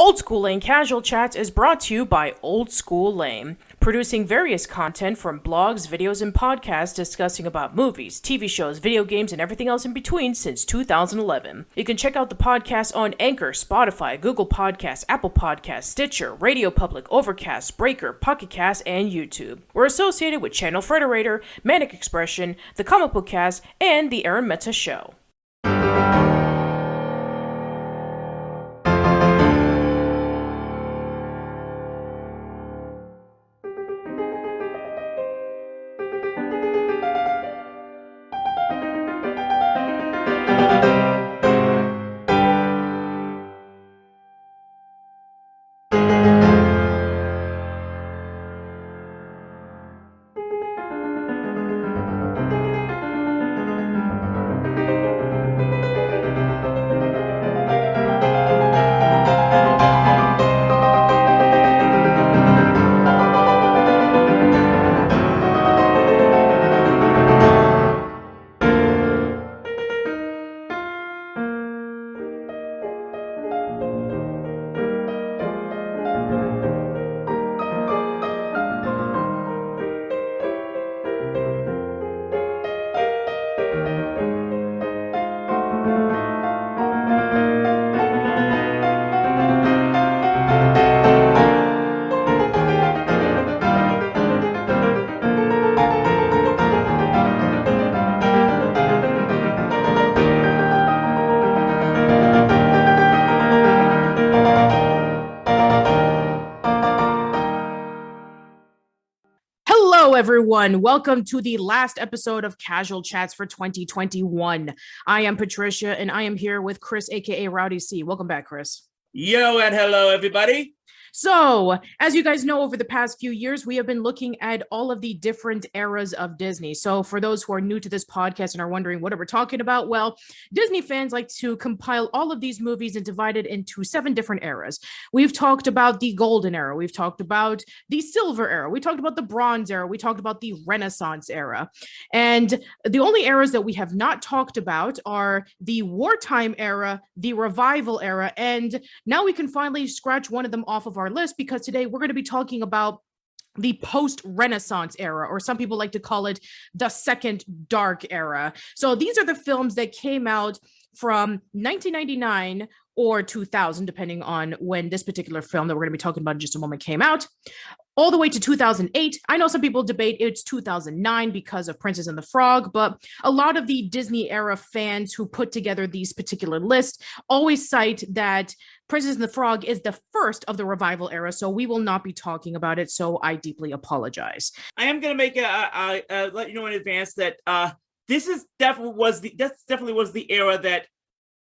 Old School Lane Casual Chats is brought to you by Old School Lane, producing various content from blogs, videos, and podcasts discussing about movies, TV shows, video games, and everything else in between since 2011. You can check out the podcast on Anchor, Spotify, Google Podcasts, Apple Podcasts, Stitcher, Radio Public, Overcast, Breaker, Pocket Cast, and YouTube. We're associated with Channel Frederator, Manic Expression, The Comic Book Cast, and The Aaron Meta Show. Everyone, welcome to the last episode of Casual Chats for 2021. I am Patricia, and I am here with Chris, aka RowdyC. Welcome back, Chris. Yo, and hello, everybody. So, as you guys know, over the past few years, we have been looking at all of the different eras of Disney. So, for those who are new to this podcast and are wondering what are we talking about, well, Disney fans like to compile all of these movies and divide it into 7 different eras. We've talked about the Golden Era. We've talked about the Silver Era. We talked about the Bronze Era. We talked about the Renaissance Era. And the only eras that we have not talked about are the Wartime Era, the Revival Era, and now we can finally scratch one of them off of our list, because today we're going to be talking about the post-Renaissance era, or some people like to call it the Second Dark Era. So these are the films that came out from 1999 or 2000, depending on when this particular film that we're going to be talking about in just a moment came out, all the way to 2008. I know some people debate it's 2009 because of Princess and the Frog, but a lot of the Disney era fans who put together these particular lists always cite that Princess and the Frog is the first of the revival era, so we will not be talking about it, so I deeply apologize. I am going to make let you know in advance that this definitely was the era that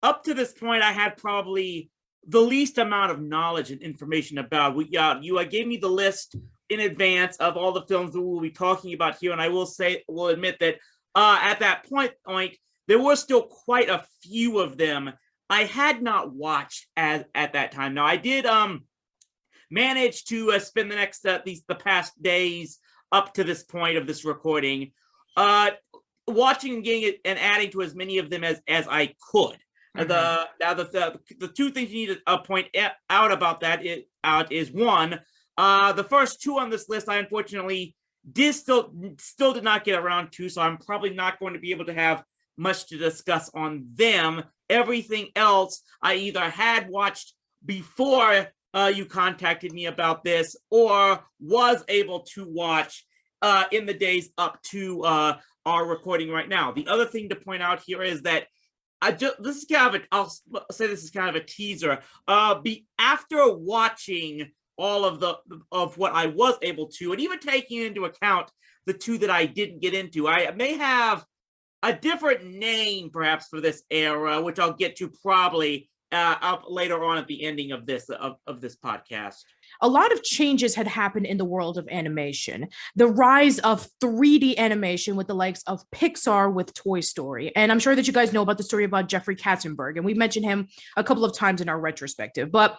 up to this point I had probably the least amount of knowledge and information about. You gave me the list in advance of all the films that we'll be talking about here, and I will admit that at that point, there were still quite a few of them I had not watched at that time. Now, I did manage to spend the past days up to this point of this recording, watching and getting it and adding to as many of them as I could. Mm-hmm. The two things you need to point out about that is one, the first 2 on this list I unfortunately still did not get around to, so I'm probably not going to be able to have much to discuss on them. Everything else I either had watched before you contacted me about this, or was able to watch in the days up to our recording right now. The other thing to point out here is that this is kind of a teaser. After watching all of what I was able to, and even taking into account the 2 that I didn't get into, I may have a different name perhaps for this era, which I'll get to probably up later on at the ending of this podcast. a lot of changes had happened in the world of animation. The rise of 3D animation with the likes of Pixar with Toy Story. And I'm sure that you guys know about the story about Jeffrey Katzenberg, and we mentioned him a couple of times in our retrospective. But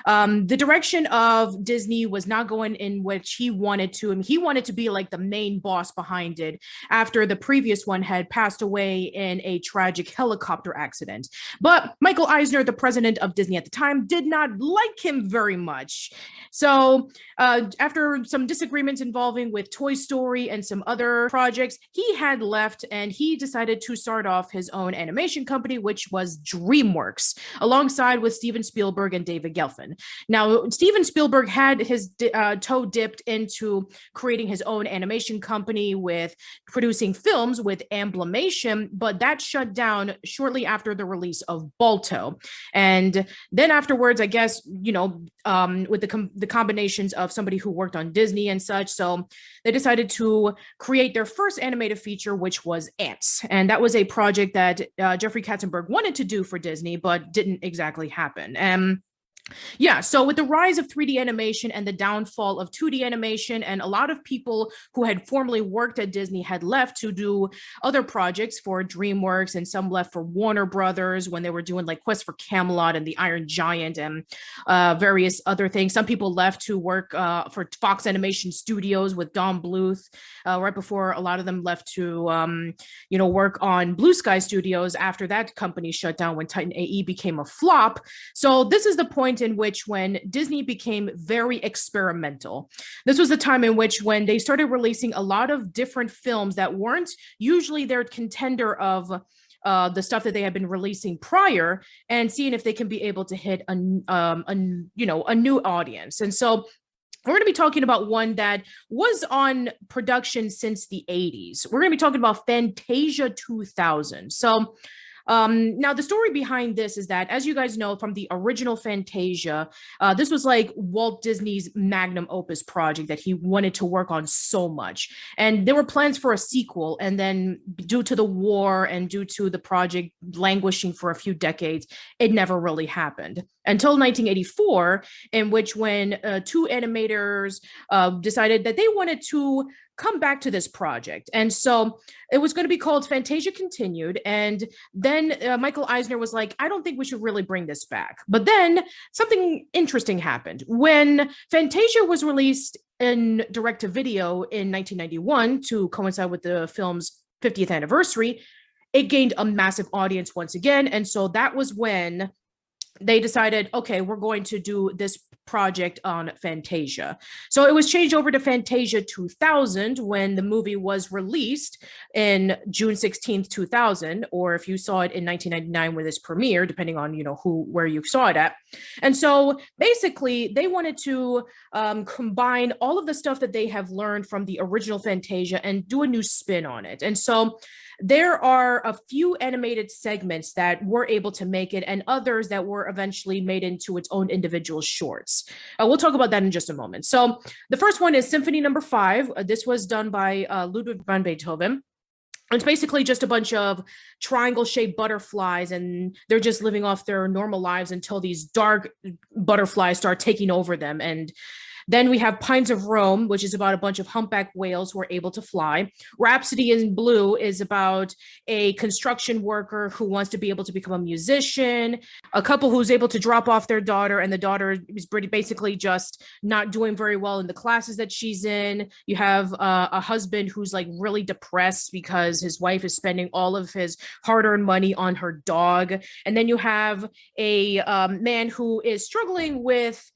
the direction of Disney was not going in which he wanted to. And he wanted to be like the main boss behind it after the previous one had passed away in a tragic helicopter accident. But Michael Eisner, the president of Disney at the time, did not like him very much. So after some disagreements involving with Toy Story and some other projects, he had left and he decided to start off his own animation company, which was DreamWorks, alongside with Steven Spielberg and David Gelfand. Now, Steven Spielberg had his toe dipped into creating his own animation company with producing films with Amblimation, but that shut down shortly after the release of Balto. And then afterwards, I guess, with the combinations of somebody who worked on Disney and such. So they decided to create their first animated feature, which was Ants. And that was a project that Jeffrey Katzenberg wanted to do for Disney, but didn't exactly happen. Yeah, so with the rise of 3D animation and the downfall of 2D animation, and a lot of people who had formerly worked at Disney had left to do other projects for DreamWorks, and some left for Warner Brothers when they were doing like Quest for Camelot and The Iron Giant and various other things. Some people left to work for Fox Animation Studios with Don Bluth right before a lot of them left to, work on Blue Sky Studios after that company shut down when Titan AE became a flop. So this is the point in which when Disney became very experimental. This was the time in which when they started releasing a lot of different films that weren't usually their contender of the stuff that they had been releasing prior, and seeing if they can be able to hit a new audience. And so we're going to be talking about one that was on production since the 80s. We're going to be talking about Fantasia 2000. So now, the story behind this is that, as you guys know from the original Fantasia, this was like Walt Disney's magnum opus project that he wanted to work on so much. And there were plans for a sequel. And then due to the war and due to the project languishing for a few decades, it never really happened until 1984, in which when two animators decided that they wanted to come back to this project. And so it was going to be called Fantasia Continued. And then Michael Eisner was like, I don't think we should really bring this back. But then something interesting happened. When Fantasia was released in direct-to-video in 1991 to coincide with the film's 50th anniversary, it gained a massive audience once again. And so that was when they decided, okay, we're going to do this project on Fantasia. So it was changed over to Fantasia 2000 when the movie was released in June 16th, 2000, or if you saw it in 1999 when this premiered, depending on, where you saw it at. And so basically they wanted to combine all of the stuff that they have learned from the original Fantasia and do a new spin on it. And so there are a few animated segments that were able to make it, and others that were eventually made into its own individual shorts. We'll talk about that in just a moment. So the first one is Symphony Number 5. This was done by Ludwig van Beethoven. It's basically just a bunch of triangle-shaped butterflies, and they're just living off their normal lives until these dark butterflies start taking over them. And then we have Pines of Rome, which is about a bunch of humpback whales who are able to fly. Rhapsody in Blue is about a construction worker who wants to be able to become a musician, a couple who's able to drop off their daughter, and the daughter is basically just not doing very well in the classes that she's in. You have a husband who's like really depressed because his wife is spending all of his hard-earned money on her dog. And then you have a man who is struggling with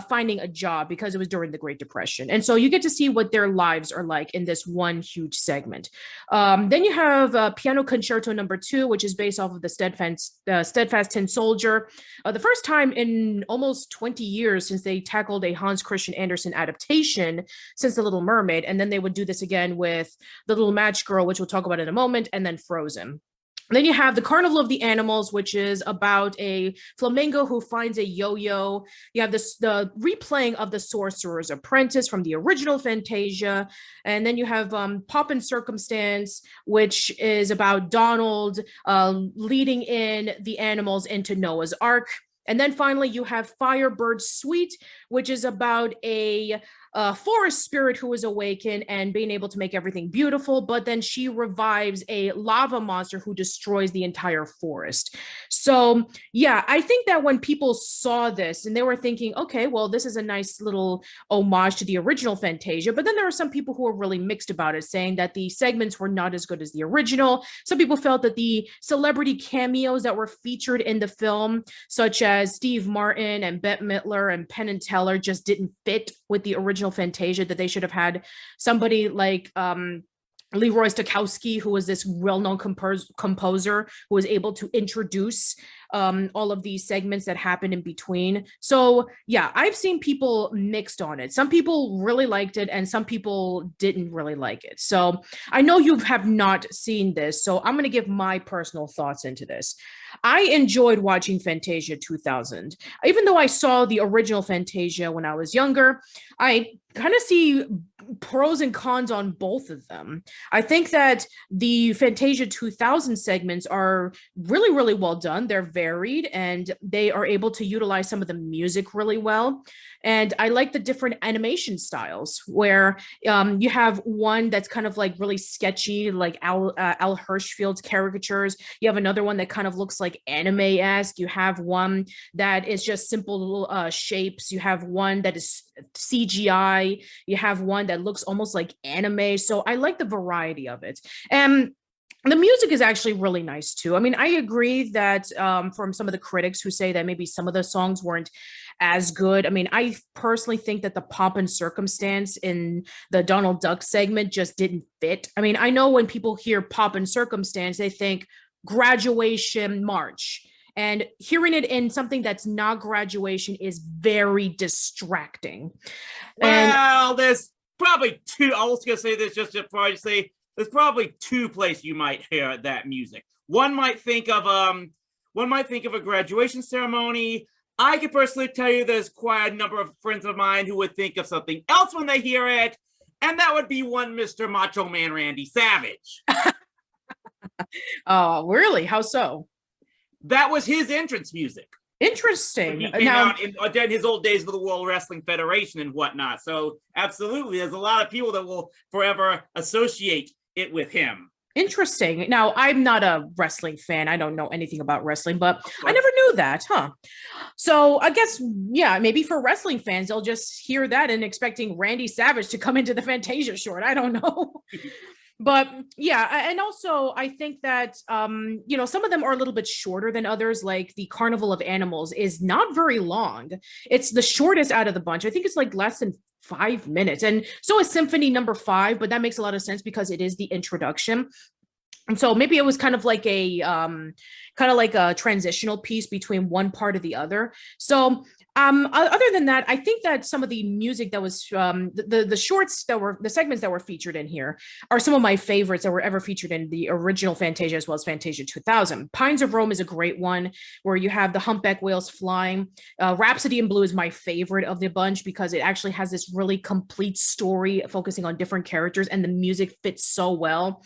finding a job because it was during the Great Depression. And so you get to see what their lives are like in this one huge segment. Then you have Piano Concerto Number 2, which is based off of the Steadfast Tin Soldier. The first time in almost 20 years since they tackled a Hans Christian Andersen adaptation since The Little Mermaid. And then they would do this again with The Little Match Girl, which we'll talk about in a moment, and then Frozen. Then you have The Carnival of the Animals, which is about a flamingo who finds a yo-yo. You have the replaying of The Sorcerer's Apprentice from the original Fantasia. And then you have Pomp and Circumstance, which is about Donald leading in the animals into Noah's Ark. And then finally, you have Firebird's Suite, which is about a forest spirit who is awakened and being able to make everything beautiful, but then she revives a lava monster who destroys the entire forest. So yeah, I think that when people saw this and they were thinking, okay, well, this is a nice little homage to the original Fantasia, but then there were some people who were really mixed about it, saying that the segments were not as good as the original. Some people felt that the celebrity cameos that were featured in the film, such as Steve Martin and Bette Midler and Penn and Teller, just didn't fit with the original Fantasia, that they should have had somebody like Leroy Stokowski, who was this well-known composer who was able to introduce all of these segments that happened in between. So yeah, I've seen people mixed on it. Some people really liked it and some people didn't really like it. So I know you have not seen this, so I'm going to give my personal thoughts into this. I enjoyed watching Fantasia 2000. Even though I saw the original Fantasia when I was younger, I kind of see pros and cons on both of them. I think that the Fantasia 2000 segments are really, really well done. They're varied and they are able to utilize some of the music really well. And I like the different animation styles where you have one that's kind of like really sketchy, like Al Hirschfield's caricatures. You have another one that kind of looks like anime-esque. You have one that is just simple shapes. You have one that is CGI. You have one that looks almost like anime. So I like the variety of it. And the music is actually really nice too. I mean, I agree that from some of the critics who say that maybe some of the songs weren't as good. I mean, I personally think that the pomp and circumstance in the Donald Duck segment just didn't fit. I mean, I know when people hear pomp and circumstance, they think graduation march. And hearing it in something that's not graduation is very distracting. Well, there's probably two. I was going to say this just before I say there's probably two places you might hear that music. One might think of a graduation ceremony. I can personally tell you there's quite a number of friends of mine who would think of something else when they hear it, and that would be one Mr. Macho Man Randy Savage. Oh, really? How so? That was his entrance music. Interesting. He came out in his old days with the World Wrestling Federation and whatnot. So absolutely, there's a lot of people that will forever associate it with him. Interesting. Now, I'm not a wrestling fan. I don't know anything about wrestling, but I never knew that, huh? So I guess, yeah, maybe for wrestling fans, they'll just hear that and expecting Randy Savage to come into the Fantasia short. I don't know. But yeah, and also I think that, some of them are a little bit shorter than others, like the Carnival of Animals is not very long. It's the shortest out of the bunch. I think it's like less than 5 minutes. And so is Symphony Number 5, but that makes a lot of sense because it is the introduction. And so maybe it was kind of like a transitional piece between one part of the other. So other than that, I think that some of the music that was the shorts that were the segments that were featured in here are some of my favorites that were ever featured in the original Fantasia as well as Fantasia 2000. Pines of Rome is a great one where you have the humpback whales flying. Rhapsody in Blue is my favorite of the bunch because it actually has this really complete story focusing on different characters and the music fits so well.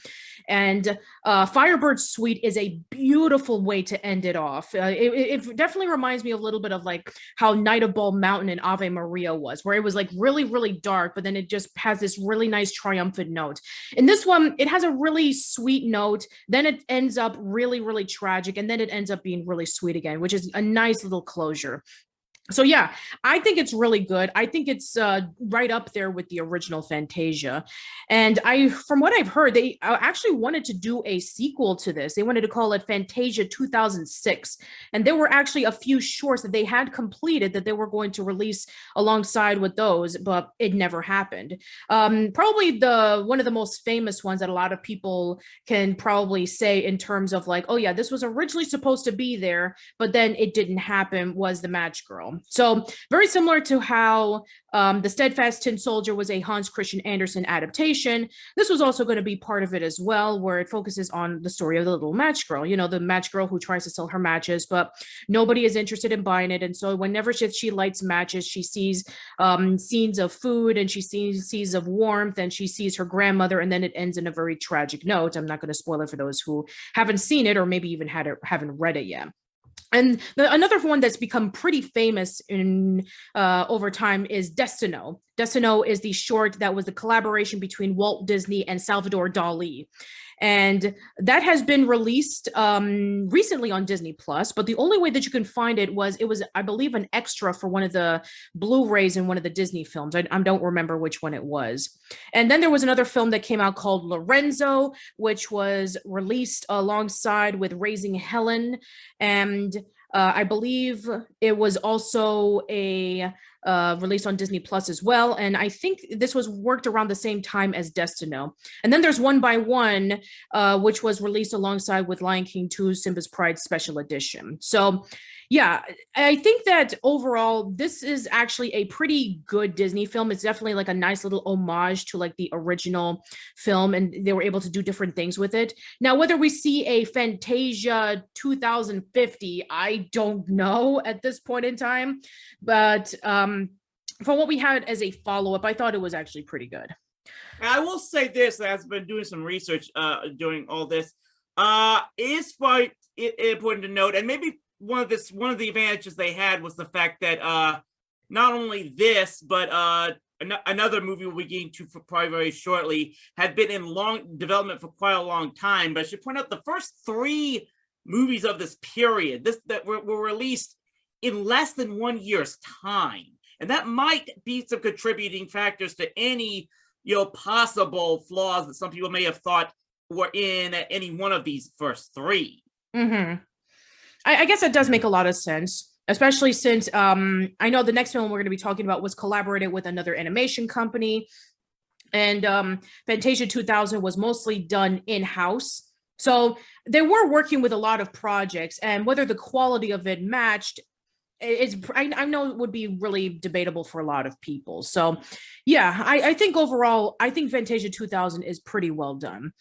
And Firebird's Suite is a beautiful way to end it off. It definitely reminds me a little bit of like how Night of Bald Mountain and Ave Maria was, where it was like really, really dark, but then it just has this really nice triumphant note. In this one, it has a really sweet note, then it ends up really, really tragic, and then it ends up being really sweet again, which is a nice little closure. So yeah, I think it's really good. I think it's right up there with the original Fantasia. And from what I've heard, they actually wanted to do a sequel to this. They wanted to call it Fantasia 2006. And there were actually a few shorts that they had completed that they were going to release alongside with those, but it never happened. Probably one of the most famous ones that a lot of people can probably say in terms of like, oh yeah, this was originally supposed to be there, but then it didn't happen, was The Match Girl. So very similar to how The Steadfast Tin Soldier was a Hans Christian Andersen adaptation. This was also going to be part of it as well, where it focuses on the story of the little match girl, the match girl who tries to sell her matches, but nobody is interested in buying it. And so whenever she lights matches, she sees scenes of food and she sees of warmth and she sees her grandmother, and then it ends in a very tragic note. I'm not going to spoil it for those who haven't seen it or maybe even haven't read it yet. And another one that's become pretty famous in over time is Destino. Destino is the short that was the collaboration between Walt Disney and Salvador Dali. And that has been released recently on Disney Plus, but the only way that you can find it was, I believe, an extra for one of the Blu-rays in one of the Disney films. I don't remember which one it was. And then there was another film that came out called Lorenzo, which was released alongside with Raising Helen. And I believe it was also a released on Disney Plus as well. And I think this was worked around the same time as Destino. And then there's One by One, which was released alongside with Lion King 2, Simba's Pride Special Edition. So yeah, I think that overall, this is actually a pretty good Disney film. It's definitely like a nice little homage to like the original film, and they were able to do different things with it. Now, whether we see a Fantasia 2050, I don't know at this point in time, but from what we had as a follow-up, I thought it was actually pretty good. I will say this, I've been doing some research during all this. It is quite important to note, and maybe one of the advantages they had was the fact that not only this, but another movie we'll be getting to for probably very shortly had been in long development for quite a long time. But I should point out the first 3 movies of this period that were released in less than 1 year's time, and that might be some contributing factors to any possible flaws that some people may have thought were in any one of these first 3. Mm-hmm. I guess that does make a lot of sense, especially since I know the next film we're going to be talking about was collaborated with another animation company. And Fantasia 2000 was mostly done in-house. So they were working with a lot of projects, and whether the quality of it matched, I know it would be really debatable for a lot of people. So yeah, I think overall, I think Fantasia 2000 is pretty well done.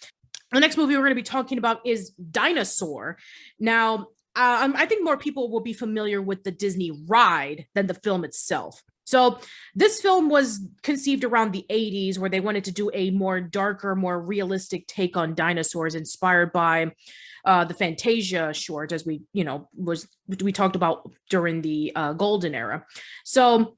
The next movie we're going to be talking about is Dinosaur. Now, I think more people will be familiar with the Disney ride than the film itself. So this film was conceived around the 80s, where they wanted to do a more darker, more realistic take on dinosaurs, inspired by the Fantasia short, as we talked about during the golden era. So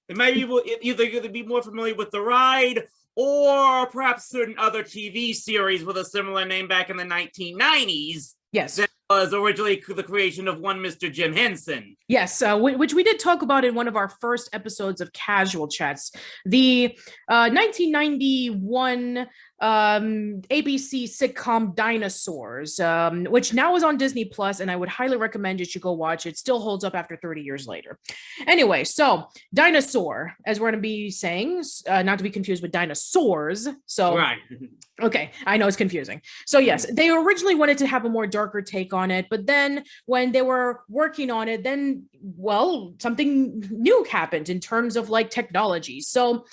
it might be either be more familiar with the ride, or perhaps certain other TV series with a similar name back in the 1990s. Yes. That was originally the creation of one Mr. Jim Henson. Yes, which we did talk about in one of our first episodes of Casual Chats. The 1991 ABC sitcom Dinosaurs, which now is on Disney Plus, and I would highly recommend you should go watch it. Still holds up after 30 years later. Anyway, so Dinosaur, as we're going to be saying, not to be confused with dinosaurs. So right. Okay, I know it's confusing. So yes, they originally wanted to have a more darker take on it, but then when they were working on it, then, well, something new happened in terms of like technology. So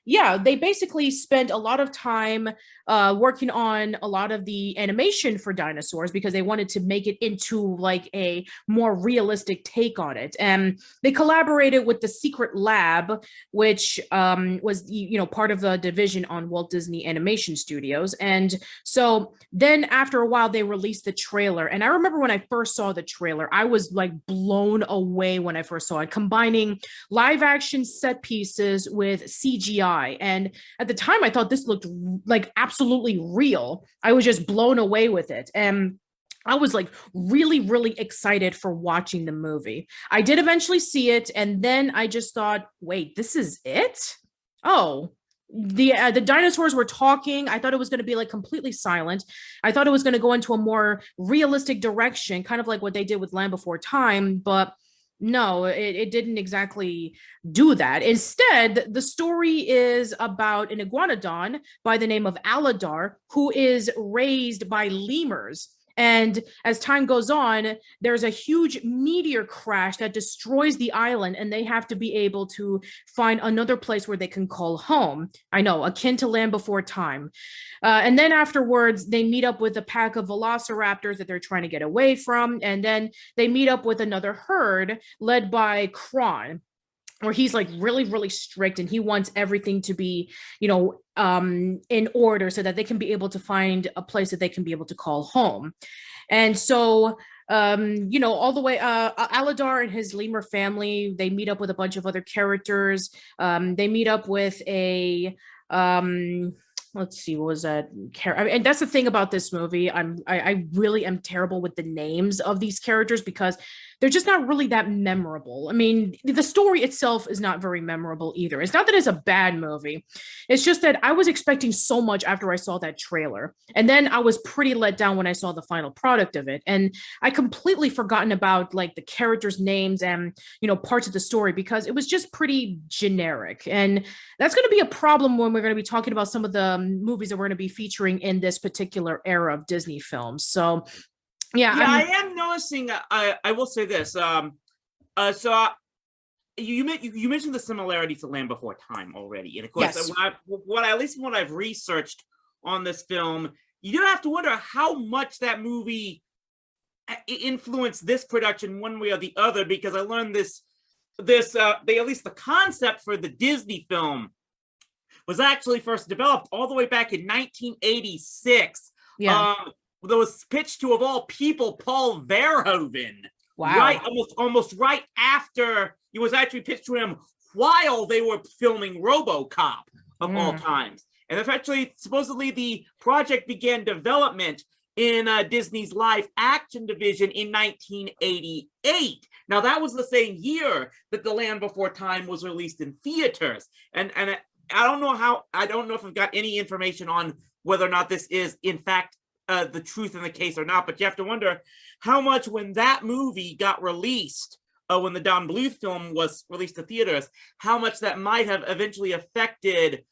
yeah, they basically spent a lot of time working on a lot of the animation for dinosaurs, because they wanted to make it into like a more realistic take on it. And they collaborated with the Secret Lab, which was part of the division on Walt Disney Animation Studios. And so then after a while, they released the trailer. And I remember when I first saw the trailer, I was like blown away when I first saw it, combining live action set pieces with CGI. And at the time, I thought this looked like absolutely real. I was just blown away with it. And I was like really, really excited for watching the movie. I did eventually see it. And then I just thought, wait, this is it? Oh, the dinosaurs were talking. I thought it was going to be like completely silent. I thought it was going to go into a more realistic direction, kind of like what they did with Land Before Time. But no, it didn't exactly do that. Instead, the story is about an iguanodon by the name of Aladar, who is raised by lemurs. And as time goes on, there's a huge meteor crash that destroys the island, and they have to be able to find another place where they can call home. I know, akin to Land Before Time. And then afterwards, they meet up with a pack of velociraptors that they're trying to get away from. And then they meet up with another herd led by Kron, where he's like really, really strict, and he wants everything to be, in order so that they can be able to find a place that they can be able to call home. And so All the way Aladar and his lemur family, they meet up with a bunch of other characters. They meet up with a let's see, what was that? And that's the thing about this movie. I really am terrible with the names of these characters because they're just not really that memorable. I mean, the story itself is not very memorable either. It's not that it's a bad movie. It's just that I was expecting so much after I saw that trailer. And then I was pretty let down when I saw the final product of it. And I completely forgotten about like the characters' names and, parts of the story because it was just pretty generic. And that's going to be a problem when we're going to be talking about some of the movies that we're going to be featuring in this particular era of Disney films. So yeah, I am noticing. I will say this. You mentioned the similarity to Land Before Time already, and of course, yes. what I've researched on this film, you do have to wonder how much that movie influenced this production one way or the other. Because I learned at least the concept for the Disney film was actually first developed all the way back in 1986. Yeah. That was pitched to, of all people, Paul Verhoeven. Wow. Right, almost right after it was actually pitched to him while they were filming RoboCop of all times. And eventually, supposedly, the project began development in Disney's live action division in 1988. Now, that was the same year that The Land Before Time was released in theaters. And I don't know if I've got any information on whether or not this is, in fact, the truth in the case or not, but you have to wonder how much when that movie got released, when the Don Bluth film was released to theaters, how much that might have eventually affected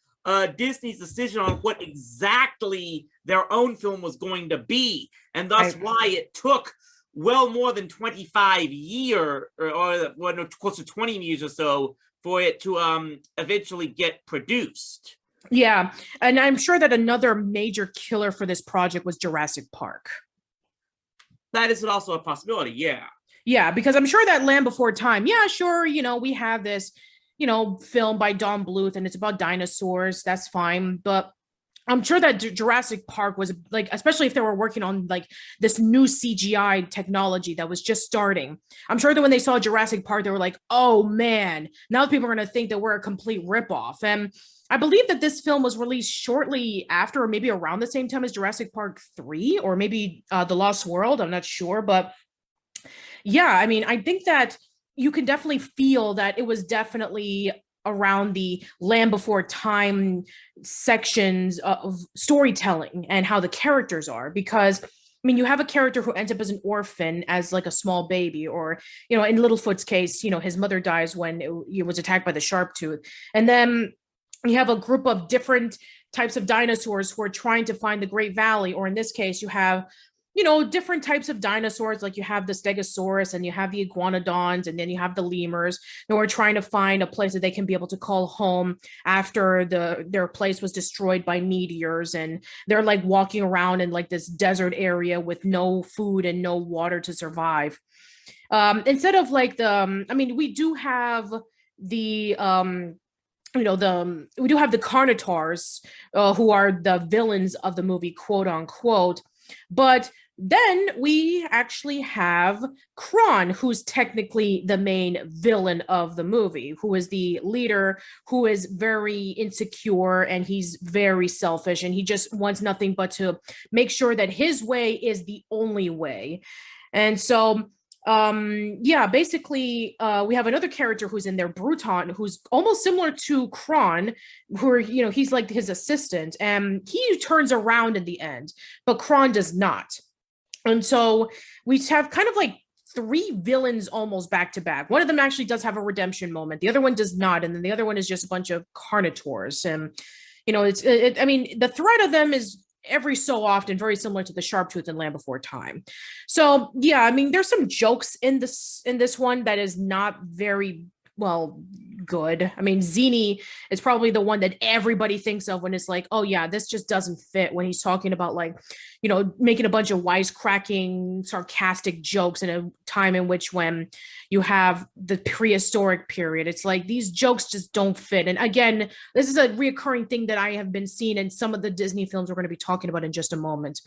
Disney's decision on what exactly their own film was going to be, and thus why it took well more than 25 years, or close to 20 years or so, for it to eventually get produced. Yeah, and I'm sure that another major killer for this project was Jurassic Park. That is also a possibility, yeah. Yeah, because I'm sure that Land Before Time, yeah, sure, we have this, film by Don Bluth and it's about dinosaurs, that's fine, but I'm sure that Jurassic Park was like, especially if they were working on like this new CGI technology that was just starting. I'm sure that when they saw Jurassic Park, they were like, oh man, now people are going to think that we're a complete ripoff. And I believe that this film was released shortly after, or maybe around the same time as Jurassic Park 3, or maybe The Lost World. I'm not sure. But yeah, I mean, I think that you can definitely feel that it was definitely around the Land Before Time sections of storytelling and how the characters are, because I mean, you have a character who ends up as an orphan, as like a small baby, or, in Littlefoot's case, his mother dies when it was attacked by the sharp tooth. And then you have a group of different types of dinosaurs who are trying to find the Great Valley, or in this case, you have different types of dinosaurs, like you have the Stegosaurus and you have the iguanodons, and then you have the lemurs who are trying to find a place that they can be able to call home after their place was destroyed by meteors, and they're like walking around in like this desert area with no food and no water to survive. Instead of like we do have the we do have the Carnotaurs, who are the villains of the movie, quote unquote, but then we actually have Kron, who's technically the main villain of the movie, who is the leader, who is very insecure, and he's very selfish, and he just wants nothing but to make sure that his way is the only way. And so basically we have another character who's in there, Bruton, who's almost similar to Kron, who he's like his assistant, and he turns around in the end, but Kron does not. And so we have kind of like three villains almost back to back. One of them actually does have a redemption moment, the other one does not, and then the other one is just a bunch of Carnotaurs. And the threat of them is every so often very similar to the Sharptooth in Land Before Time. So yeah, I mean, there's some jokes in this one that is not very good. I mean, Zini is probably the one that everybody thinks of when it's like, oh yeah, this just doesn't fit, when he's talking about like, making a bunch of wisecracking, sarcastic jokes in a time in which when you have the prehistoric period, it's like these jokes just don't fit. And again, this is a reoccurring thing that I have been seeing in some of the Disney films we're going to be talking about in just a moment.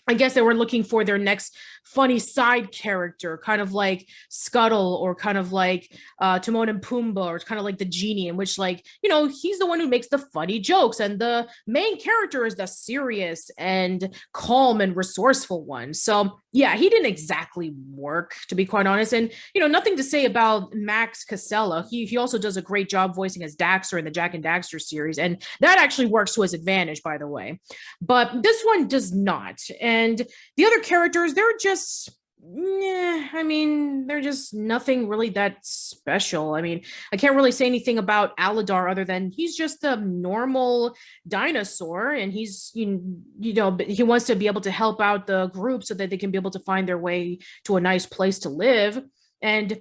I guess they were looking for their next funny side character, kind of like Scuttle or kind of like Timon and Pumbaa, or kind of like the genie, in which, like, he's the one who makes the funny jokes, and the main character is the serious and calm and resourceful one. So yeah, he didn't exactly work, to be quite honest. And nothing to say about Max Casella. He also does a great job voicing as Daxter in the Jack and Daxter series, and that actually works to his advantage, by the way. But this one does not. And the other characters, they're just, they're just nothing really that special. I mean, I can't really say anything about Aladar other than he's just a normal dinosaur, and he's, he wants to be able to help out the group so that they can be able to find their way to a nice place to live. And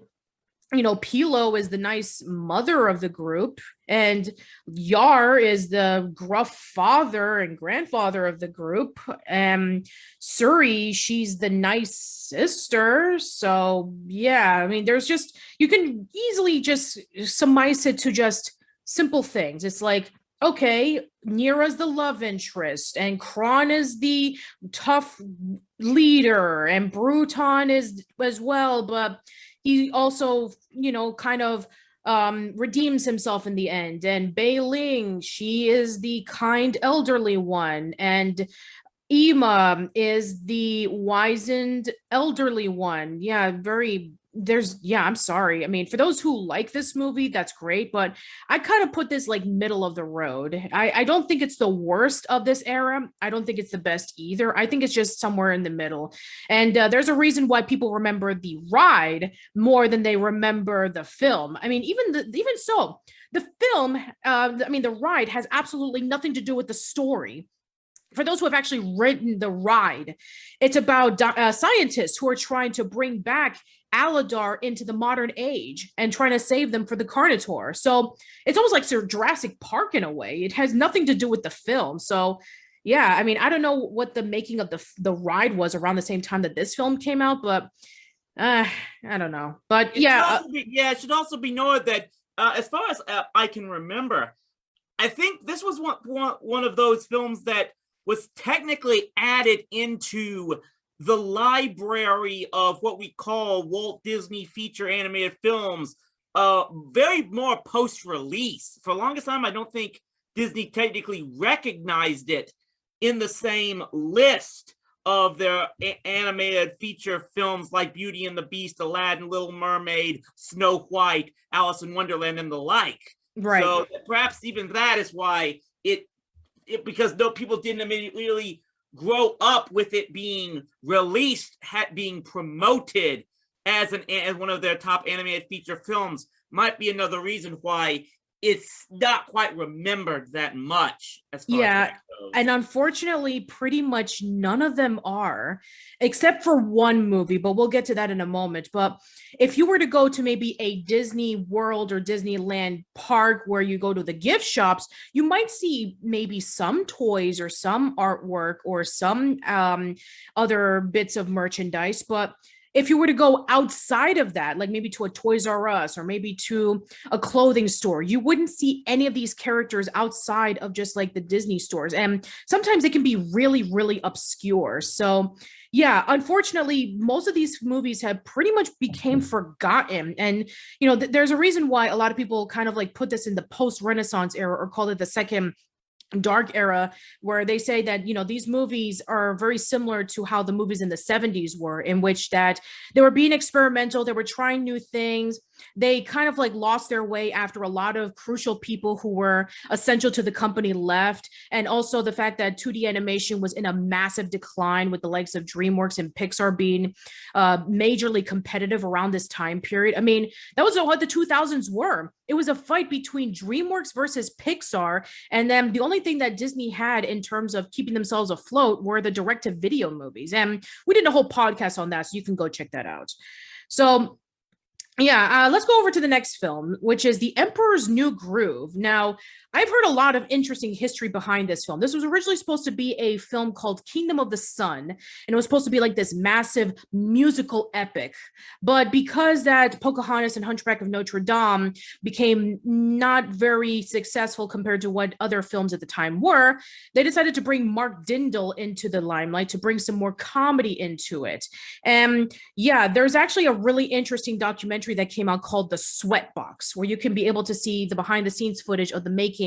Pilo is the nice mother of the group, and Yar is the gruff father and grandfather of the group. And Suri, she's the nice sister. So yeah, I mean, there's just, you can easily just surmise it to just simple things. It's like, okay, Nira's the love interest, and Kron is the tough leader, and Bruton is as well, but he also, kind of redeems himself in the end. And Bei Ling, she is the kind elderly one, and Ima is the wizened elderly one. Yeah, I'm sorry. I mean, for those who like this movie, that's great, but I kind of put this like middle of the road. I don't think it's the worst of this era. I don't think it's the best either. I think it's just somewhere in the middle. And there's a reason why people remember the ride more than they remember the film. I mean, even so, the film, the ride has absolutely nothing to do with the story. For those who have actually written the ride, it's about scientists who are trying to bring back Aladar into the modern age and trying to save them for the Carnotaur. So it's almost like Sir Jurassic Park in a way. It has nothing to do with the film. So yeah, I mean, I don't know what the making of the ride was around the same time that this film came out, but I don't know. But yeah. It should also be noted that as far as I can remember, I think this was one of those films that was technically added into the library of what we call Walt Disney feature animated films, very more post-release. For the longest time, I don't think Disney technically recognized it in the same list of their animated feature films like Beauty and the Beast, Aladdin, Little Mermaid, Snow White, Alice in Wonderland, and the like. Right. So perhaps even that is why it because though people didn't immediately grow up with it being released, being promoted as one of their top animated feature films, might be another reason why it's not quite remembered that much as far as that goes. And unfortunately, pretty much none of them are, except for one movie, but we'll get to that in a moment. But if you were to go to maybe a Disney World or Disneyland park where you go to the gift shops, you might see maybe some toys or some artwork or some other bits of merchandise, but if you were to go outside of that, like maybe to a Toys R Us or maybe to a clothing store, you wouldn't see any of these characters outside of just like the Disney stores. And sometimes they can be really, really obscure. So yeah, unfortunately, most of these movies have pretty much became forgotten. And, there's a reason why a lot of people kind of like put this in the post-Renaissance era or call it the second dark era, where they say that these movies are very similar to how the movies in the 70s were, in which that they were being experimental, they were trying new things, they kind of like lost their way after a lot of crucial people who were essential to the company left, and also the fact that 2D animation was in a massive decline with the likes of DreamWorks and Pixar being majorly competitive around this time period. I mean, that was what the 2000s were. It was a fight between DreamWorks versus Pixar, and then the only thing that Disney had in terms of keeping themselves afloat were the direct-to-video movies. And we did a whole podcast on that, so you can go check that out. So Yeah, let's go over to the next film, which is The Emperor's New Groove. Now, I've heard a lot of interesting history behind this film. This was originally supposed to be a film called Kingdom of the Sun, and it was supposed to be like this massive musical epic. But because that Pocahontas and Hunchback of Notre Dame became not very successful compared to what other films at the time were, they decided to bring Mark Dindal into the limelight to bring some more comedy into it. And yeah, there's actually a really interesting documentary that came out called The Sweatbox, where you can be able to see the behind the scenes footage of the making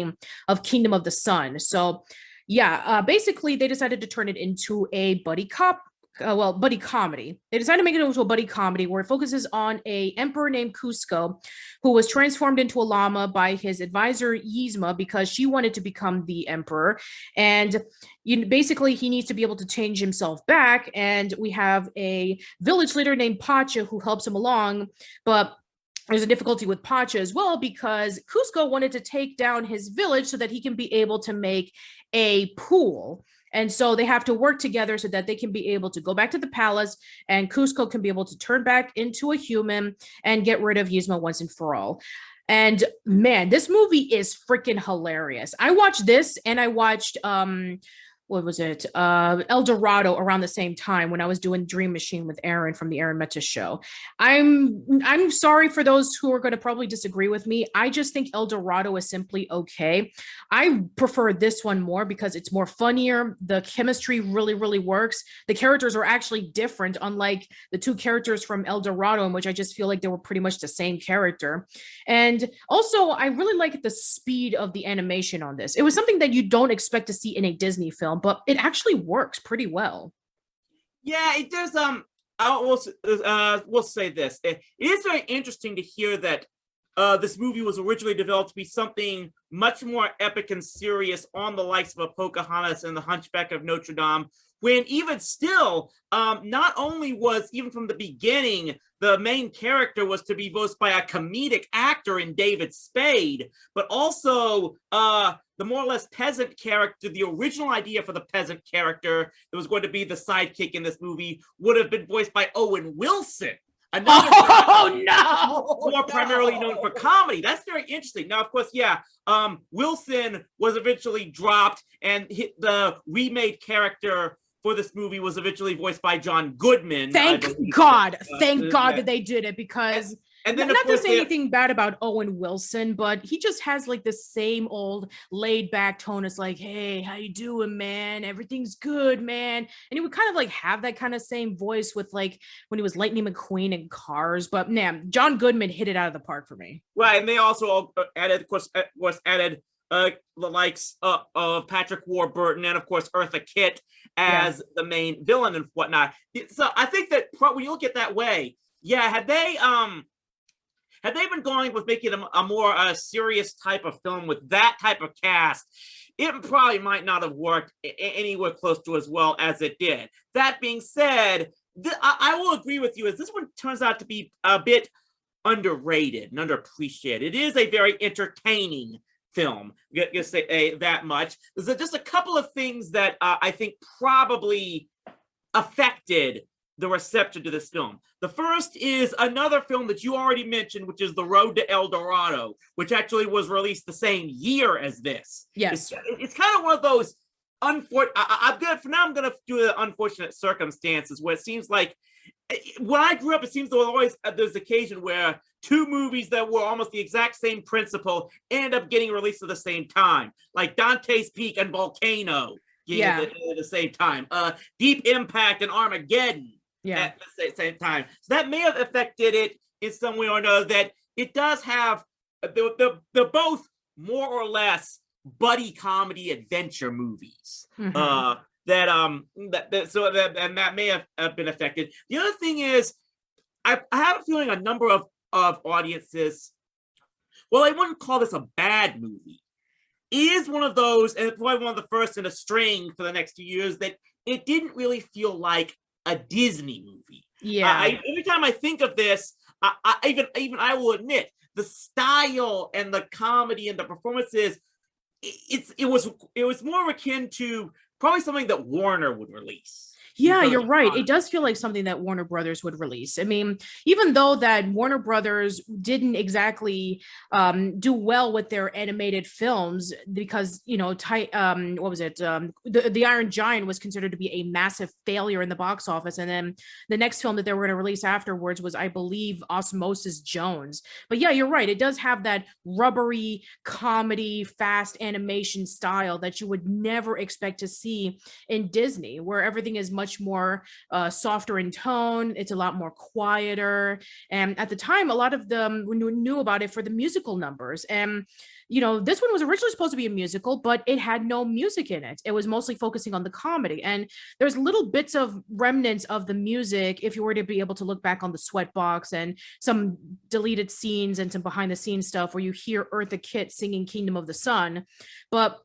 of Kingdom of the Sun. So, yeah, basically they decided to turn it into a buddy comedy. They decided to make it into a buddy comedy where it focuses on a emperor named Cusco who was transformed into a llama by his advisor Yzma because she wanted to become the emperor. And basically he needs to be able to change himself back. And we have a village leader named Pacha who helps him along, but there's a difficulty with Pacha as well because Cusco wanted to take down his village so that he can be able to make a pool. And so they have to work together so that they can be able to go back to the palace and Cusco can be able to turn back into a human and get rid of Yzma once and for all. And man, this movie is freaking hilarious. I watched this and I watched what was it? El Dorado around the same time when I was doing Dream Machine with Aaron from the Aaron Meta show. I'm sorry for those who are going to probably disagree with me. I just think El Dorado is simply okay. I prefer this one more because it's more funnier. The chemistry really, really works. The characters are actually different, unlike the two characters from El Dorado, in which I just feel like they were pretty much the same character. And also, I really like the speed of the animation on this. It was something that you don't expect to see in a Disney film, but it actually works pretty well. Yeah, it does. We'll say this: it is very interesting to hear that this movie was originally developed to be something much more epic and serious on the likes of a Pocahontas and the Hunchback of Notre Dame. When even still, not only was even from the beginning the main character was to be voiced by a comedic actor in David Spade, but also the more or less peasant character, the original idea for the peasant character that was going to be the sidekick in this movie would have been voiced by Owen Wilson. Another more primarily known for comedy. That's very interesting. Now, of course, yeah, Wilson was eventually dropped, and the remade character for this movie was eventually voiced by John Goodman. Thank God that they did it because. And then, not to say anything bad about Owen Wilson, but he just has like the same old laid back tone. It's like, hey, how you doing, man? Everything's good, man. And he would kind of like have that kind of same voice with like when he was Lightning McQueen in Cars. But man, John Goodman hit it out of the park for me. Right, and they also added, of course, the likes of Patrick Warburton and, of course, Eartha Kitt as the main villain and whatnot. So I think that when you look at it that way, yeah, had they been going with making a more serious type of film with that type of cast, it probably might not have worked anywhere close to as well as it did. That being said, I will agree with you as this one turns out to be a bit underrated and underappreciated. It is a very entertaining film. I'm gonna say that much. There's just a couple of things that I think probably affected the reception to this film. The first is another film that you already mentioned, which is The Road to El Dorado, which actually was released the same year as this. Yes. It's kind of one of those unfortunate, I'm gonna do the unfortunate circumstances where it seems like when I grew up, it seems there's occasion where two movies that were almost the exact same principle end up getting released at the same time, like Dante's Peak and Volcano at the same time. Deep Impact and Armageddon at the same time. So that may have affected it in some way or another, that it does have, they're both more or less buddy comedy adventure movies. Mm-hmm. That may have been affected. The other thing is, I have a feeling a number of audiences, well, I wouldn't call this a bad movie. It is one of those, and it's probably one of the first in a string for the next few years, that it didn't really feel like a Disney movie. Yeah. Every time I think of this, I will admit, the style and the comedy and the performances, it was more akin to probably something that Warner would release. Yeah, because of you're the right. It product. does feel like something that Warner Brothers would release. I mean, even though that Warner Brothers didn't exactly do well with their animated films because, what was it? The Iron Giant was considered to be a massive failure in the box office. And then the next film that they were going to release afterwards was, I believe, Osmosis Jones. But yeah, you're right. It does have that rubbery comedy, fast animation style that you would never expect to see in Disney, where everything is much more softer in tone. It's a lot more quieter. And at the time, a lot of them knew about it for the musical numbers. And this one was originally supposed to be a musical, but it had no music in it. It was mostly focusing on the comedy. And there's little bits of remnants of the music if you were to be able to look back on the Sweatbox and some deleted scenes and some behind the scenes stuff where you hear Eartha Kitt singing Kingdom of the Sun. But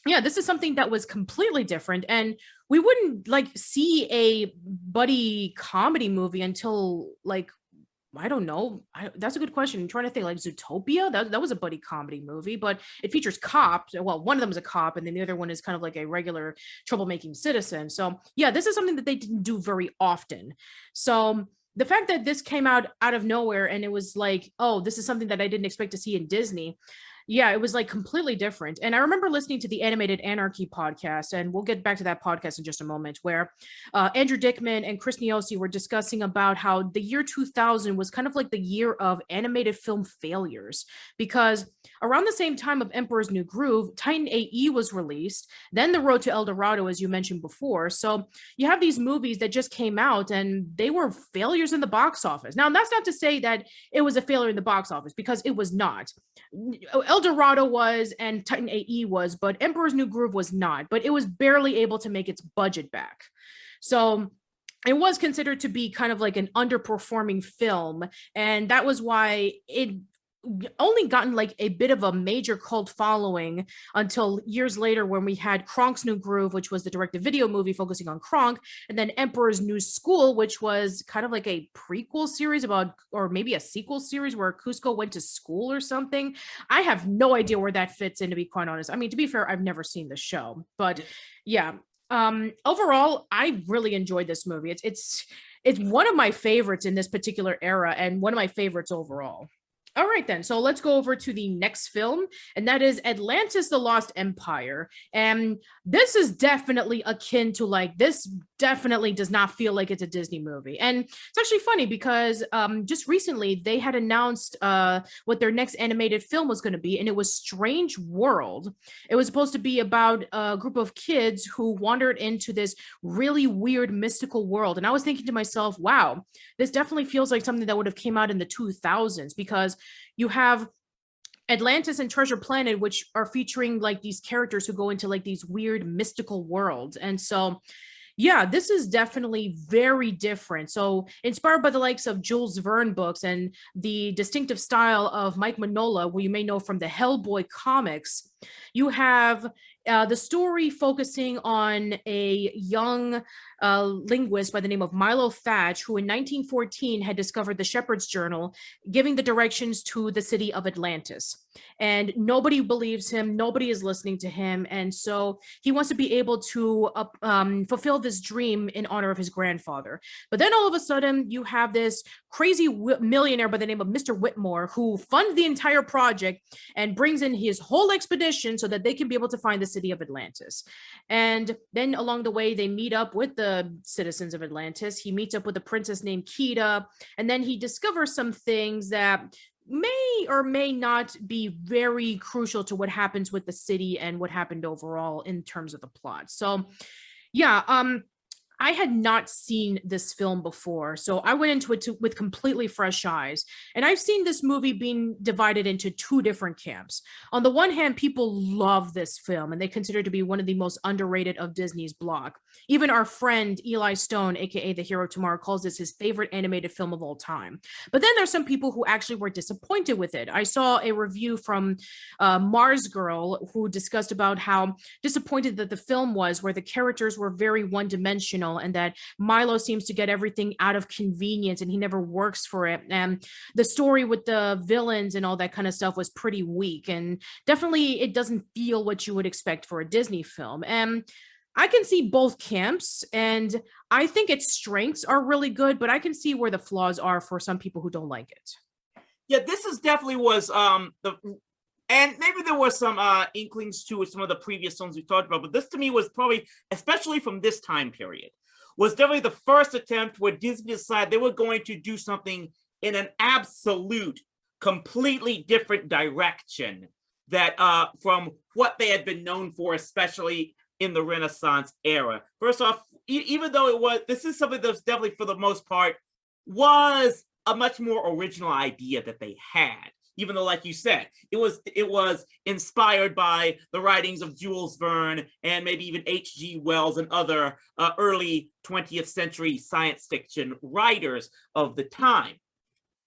yeah, this is something that was completely different. And we wouldn't see a buddy comedy movie until I don't know. That's a good question. I'm trying to think, like Zootopia. That was a buddy comedy movie, but it features cops. Well, one of them is a cop, and then the other one is kind of like a regular troublemaking citizen. So yeah, this is something that they didn't do very often. So the fact that this came out of nowhere and it was like, oh, this is something that I didn't expect to see in Disney. Yeah, it was like completely different. And I remember listening to the Animated Anarchy podcast, and we'll get back to that podcast in just a moment, where Andrew Dickman and Chris Niosi were discussing about how the year 2000 was kind of like the year of animated film failures, because around the same time of Emperor's New Groove, Titan AE was released, then The Road to El Dorado, as you mentioned before. So you have these movies that just came out and they were failures in the box office. Now, that's not to say that it was a failure in the box office, because it was not. El Dorado was and Titan AE was, but Emperor's New Groove was not. But it was barely able to make its budget back. So it was considered to be kind of like an underperforming film. And that was why it only gotten like a bit of a major cult following until years later, when we had Kronk's New Groove, which was the direct-to-video movie focusing on Kronk, and then Emperor's New School, which was kind of like a prequel series about, or maybe a sequel series where Cusco went to school or something. I have no idea where that fits in, to be quite honest. I mean, to be fair, I've never seen the show, but yeah. Overall, I really enjoyed this movie. It's one of my favorites in this particular era, and one of my favorites overall. All right, then. So let's go over to the next film, and that is Atlantis, the Lost Empire. And this is definitely akin to this definitely does not feel like it's a Disney movie. And it's actually funny because just recently they had announced what their next animated film was going to be, and it was Strange World. It was supposed to be about a group of kids who wandered into this really weird mystical world. And I was thinking to myself, wow, this definitely feels like something that would have came out in the 2000s, because you have Atlantis and Treasure Planet, which are featuring these characters who go into these weird mystical worlds. And so yeah, this is definitely very different. So inspired by the likes of Jules Verne books and the distinctive style of Mike Mignola, who you may know from the Hellboy comics, you have the story focusing on a young linguist by the name of Milo Thatch, who in 1914 had discovered the Shepherd's Journal, giving the directions to the city of Atlantis. And nobody believes him, nobody is listening to him. And so he wants to be able to fulfill this dream in honor of his grandfather. But then all of a sudden, you have this crazy millionaire by the name of Mr. Whitmore, who funds the entire project and brings in his whole expedition so that they can be able to find the city of Atlantis. And then along the way, they meet up with the citizens of Atlantis. He meets up with a princess named Kida, and then he discovers some things that may or may not be very crucial to what happens with the city and what happened overall in terms of the plot. So yeah, I had not seen this film before, so I went into it with completely fresh eyes. And I've seen this movie being divided into two different camps. On the one hand, people love this film, and they consider it to be one of the most underrated of Disney's block. Even our friend Eli Stone, aka The Hero Tomorrow, calls this his favorite animated film of all time. But then there's some people who actually were disappointed with it. I saw a review from Mars Girl, who discussed about how disappointed that the film was, where the characters were very one-dimensional, and that Milo seems to get everything out of convenience and he never works for it. And the story with the villains and all that kind of stuff was pretty weak, and definitely it doesn't feel what you would expect for a Disney film. And I can see both camps, and I think its strengths are really good, but I can see where the flaws are for some people who don't like it. Yeah, this is definitely was the and maybe there were some inklings to some of the previous films we talked about, but this to me was probably, especially from this time period, was definitely the first attempt where Disney decided they were going to do something in an absolute, completely different direction that from what they had been known for, especially in the Renaissance era. First off, even though this is something that's definitely for the most part was a much more original idea that they had. Even though, like you said, it was inspired by the writings of Jules Verne and maybe even H.G. Wells and other early 20th century science fiction writers of the time.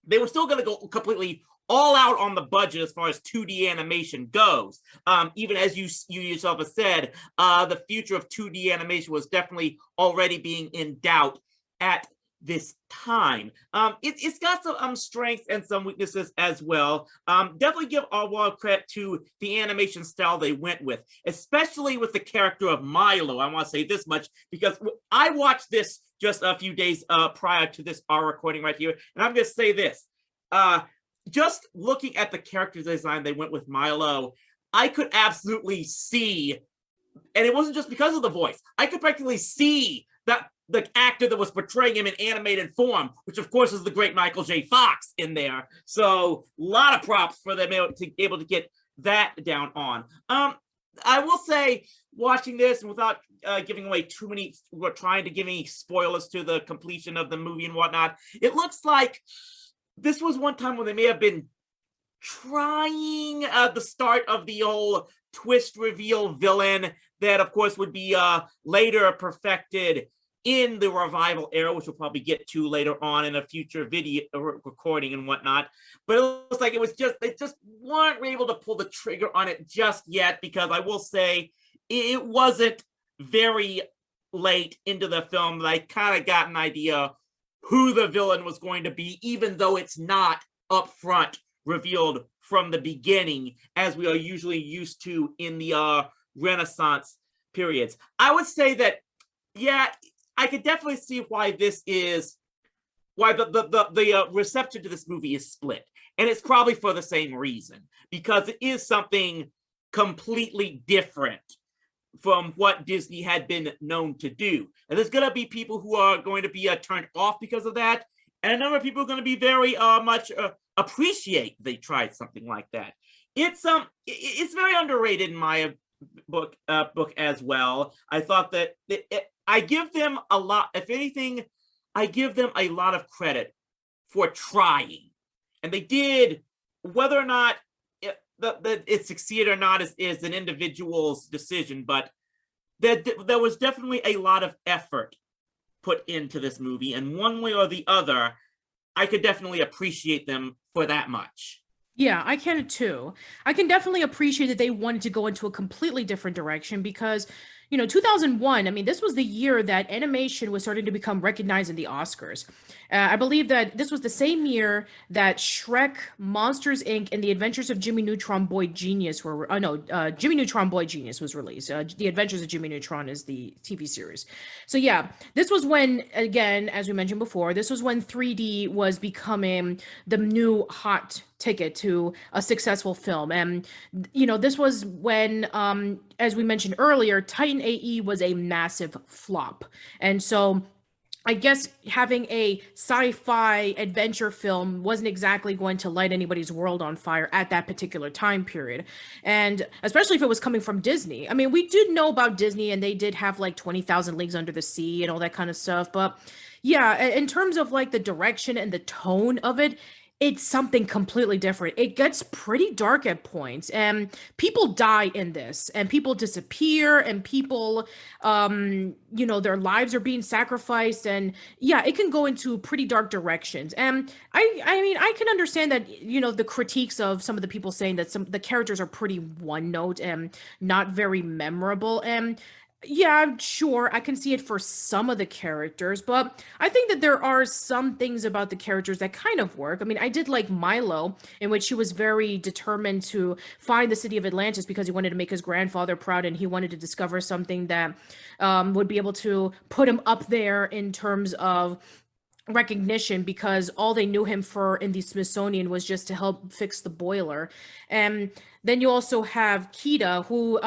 They were still going to go completely all out on the budget as far as 2D animation goes. Even as you yourself have said, the future of 2D animation was definitely already being in doubt at this time. It's got some strengths and some weaknesses as well. Definitely give a lot of credit to the animation style they went with, especially with the character of Milo. I want to say this much because I watched this just a few days prior to this our recording right here, and I'm going to say this. Just looking at the character design they went with Milo, I could absolutely see, and it wasn't just because of the voice, I could practically see that the actor that was portraying him in animated form, which of course is the great Michael J. Fox in there. So a lot of props for them to be able to get that down on. I will say, watching this and without giving away too many, trying to give any spoilers to the completion of the movie and whatnot, it looks like this was one time when they may have been trying the start of the old twist reveal villain that of course would be later perfected in the revival era, which we'll probably get to later on in a future video recording and whatnot. But it looks like they just weren't able to pull the trigger on it just yet, because I will say it wasn't very late into the film that I kind of got an idea who the villain was going to be, even though it's not upfront revealed from the beginning, as we are usually used to in the Renaissance periods. I would say that, yeah, I could definitely see why the reception to this movie is split. And it's probably for the same reason, because it is something completely different from what Disney had been known to do. And there's going to be people who are going to be turned off because of that. And a number of people are going to be very much appreciate they tried something like that. It's very underrated in my book as well. I thought that I give them a lot, if anything, I give them a lot of credit for trying. And they did, whether or not it succeeded or not is an individual's decision, but there was definitely a lot of effort put into this movie. And one way or the other, I could definitely appreciate them for that much. Yeah, I can too. I can definitely appreciate that they wanted to go into a completely different direction because, 2001, I mean, this was the year that animation was starting to become recognized in the Oscars. I believe that this was the same year that Shrek, Monsters, Inc., and The Adventures of Jimmy Neutron Boy Genius were, Jimmy Neutron Boy Genius was released. The Adventures of Jimmy Neutron is the TV series. So yeah, this was when, again, as we mentioned before, this was when 3D was becoming the new hot ticket to a successful film. And, this was when, as we mentioned earlier, Titan AE was a massive flop. And so I guess having a sci-fi adventure film wasn't exactly going to light anybody's world on fire at that particular time period. And especially if it was coming from Disney. I mean, we did know about Disney and they did have like 20,000 Leagues Under the Sea and all that kind of stuff. But yeah, in terms of like the direction and the tone of it, it's something completely different. It gets pretty dark at points, and people die in this, and people disappear, and people, their lives are being sacrificed, and yeah, it can go into pretty dark directions. And I mean, I can understand that, the critiques of some of the people saying that the characters are pretty one note and not very memorable, and Yeah, sure. I can see it for some of the characters, but I think that there are some things about the characters that kind of work. I mean, I did like Milo, in which he was very determined to find the city of Atlantis because he wanted to make his grandfather proud and he wanted to discover something that would be able to put him up there in terms of recognition because all they knew him for in the Smithsonian was just to help fix the boiler. And then you also have Kita, who,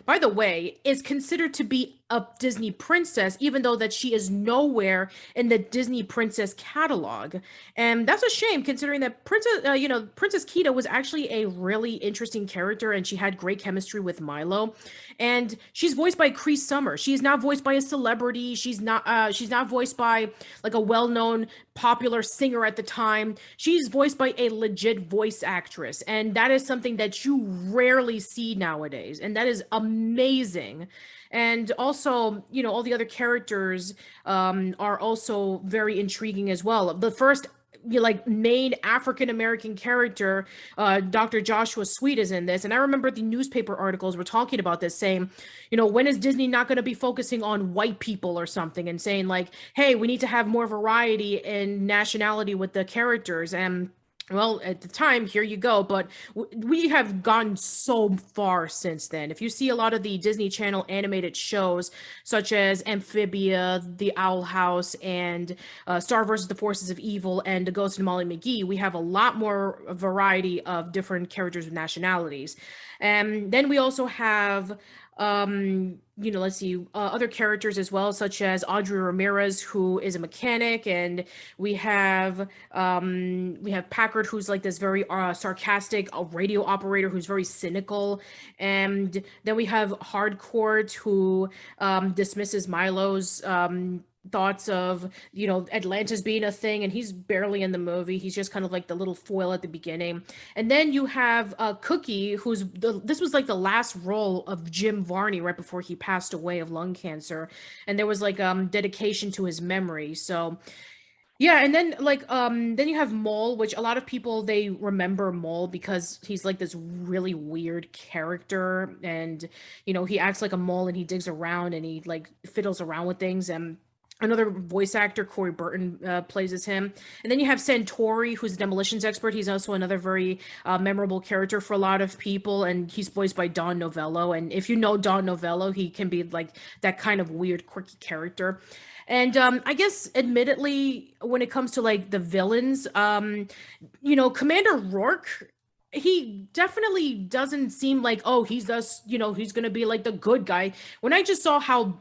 by the way, is considered to be a Disney princess, even though that she is nowhere in the Disney princess catalog. And that's a shame considering that Princess Kita was actually a really interesting character and she had great chemistry with Milo. And she's voiced by Cree Summer. She is not voiced by a celebrity. She's not voiced by like a well-known popular singer at the time. She's voiced by a legit voice actress, and that is something that you rarely see nowadays, and that is amazing. And also, all the other characters are also very intriguing as well. The first like main African American character, Dr. Joshua Sweet is in this. And I remember the newspaper articles were talking about this, saying, when is Disney not going to be focusing on white people or something, and saying like, hey, we need to have more variety in nationality with the characters. And well, at the time, here you go. But we have gone so far since then. If you see a lot of the Disney Channel animated shows, such as Amphibia, The Owl House, and Star versus the Forces of Evil, and The Ghost of Molly McGee, we have a lot more variety of different characters with nationalities. And then we also have let's see, other characters as well, such as Audrey Ramirez, who is a mechanic, and we have Packard, who's like this very sarcastic radio operator who's very cynical, and then we have Hardcourt, who dismisses Milo's thoughts of Atlantis being a thing, and he's barely in the movie. He's just kind of like the little foil at the beginning. And then you have Cookie, this was like the last role of Jim Varney right before he passed away of lung cancer, and there was like dedication to his memory. So yeah. And then then you have Mole, which a lot of people, they remember Mole because he's like this really weird character, and he acts like a mole and he digs around and he like fiddles around with things. And another voice actor, Corey Burton, plays as him. And then you have Santori, who's a demolitions expert. He's also another very memorable character for a lot of people, and he's voiced by Don Novello. And if you know Don Novello, he can be like that kind of weird, quirky character. And I guess, admittedly, when it comes to like the villains, Commander Rourke, he definitely doesn't seem like, oh, he's he's gonna be like the good guy. When I just saw how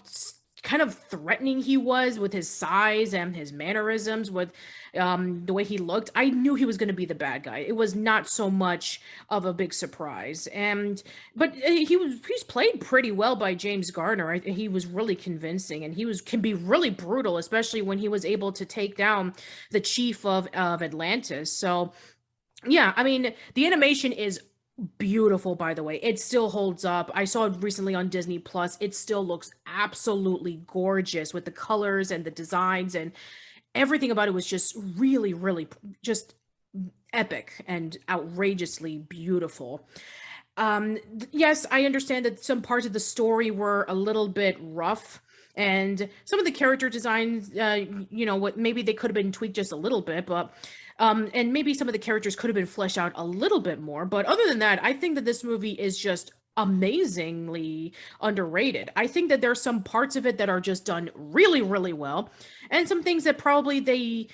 kind of threatening he was with his size and his mannerisms, with the way he looked, I knew he was going to be the bad guy. It was not so much of a big surprise. But he's played pretty well by James Garner. He was really convincing, and can be really brutal, especially when he was able to take down the chief of Atlantis. So yeah, I mean, the animation is beautiful, by the way. It still holds up. I saw it recently on Disney Plus. It still looks absolutely gorgeous with the colors and the designs, and everything about it was just really, really just epic and outrageously beautiful. Yes, I understand that some parts of the story were a little bit rough, and some of the character designs, what maybe they could have been tweaked just a little bit, but and maybe some of the characters could have been fleshed out a little bit more. But other than that, I think that this movie is just amazingly underrated. I think that there's some parts of it that are just done really, really well, and some things that probably they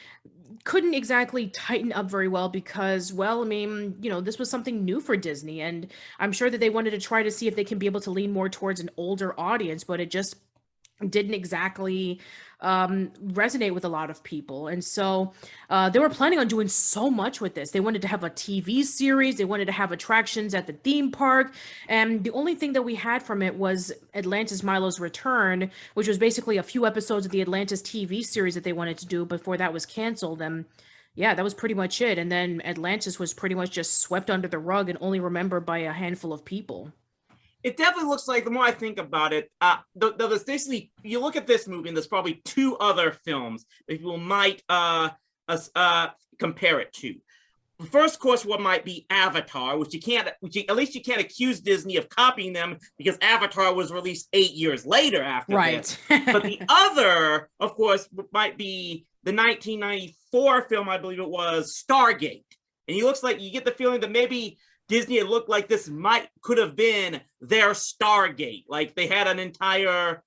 couldn't exactly tighten up very well because, well, I mean, this was something new for Disney, and I'm sure that they wanted to try to see if they can be able to lean more towards an older audience, but it just didn't exactly resonate with a lot of people. And so they were planning on doing so much with this. They wanted to have a TV series, they wanted to have attractions at the theme park, and the only thing that we had from it was Atlantis Milo's Return, which was basically a few episodes of the Atlantis TV series that they wanted to do before that was canceled. And yeah, that was pretty much it. And then Atlantis was pretty much just swept under the rug and only remembered by a handful of people. It definitely looks like, the more I think about it, there's basically, you look at this movie and there's probably two other films that people might compare it to. first course one might be Avatar, which at least you can't accuse Disney of copying them because Avatar was released 8 years later after this. But the other, of course, might be the 1994 film, I believe it was, Stargate. And you get the feeling that maybe Disney had looked like this could have been their Stargate. Like they had an entire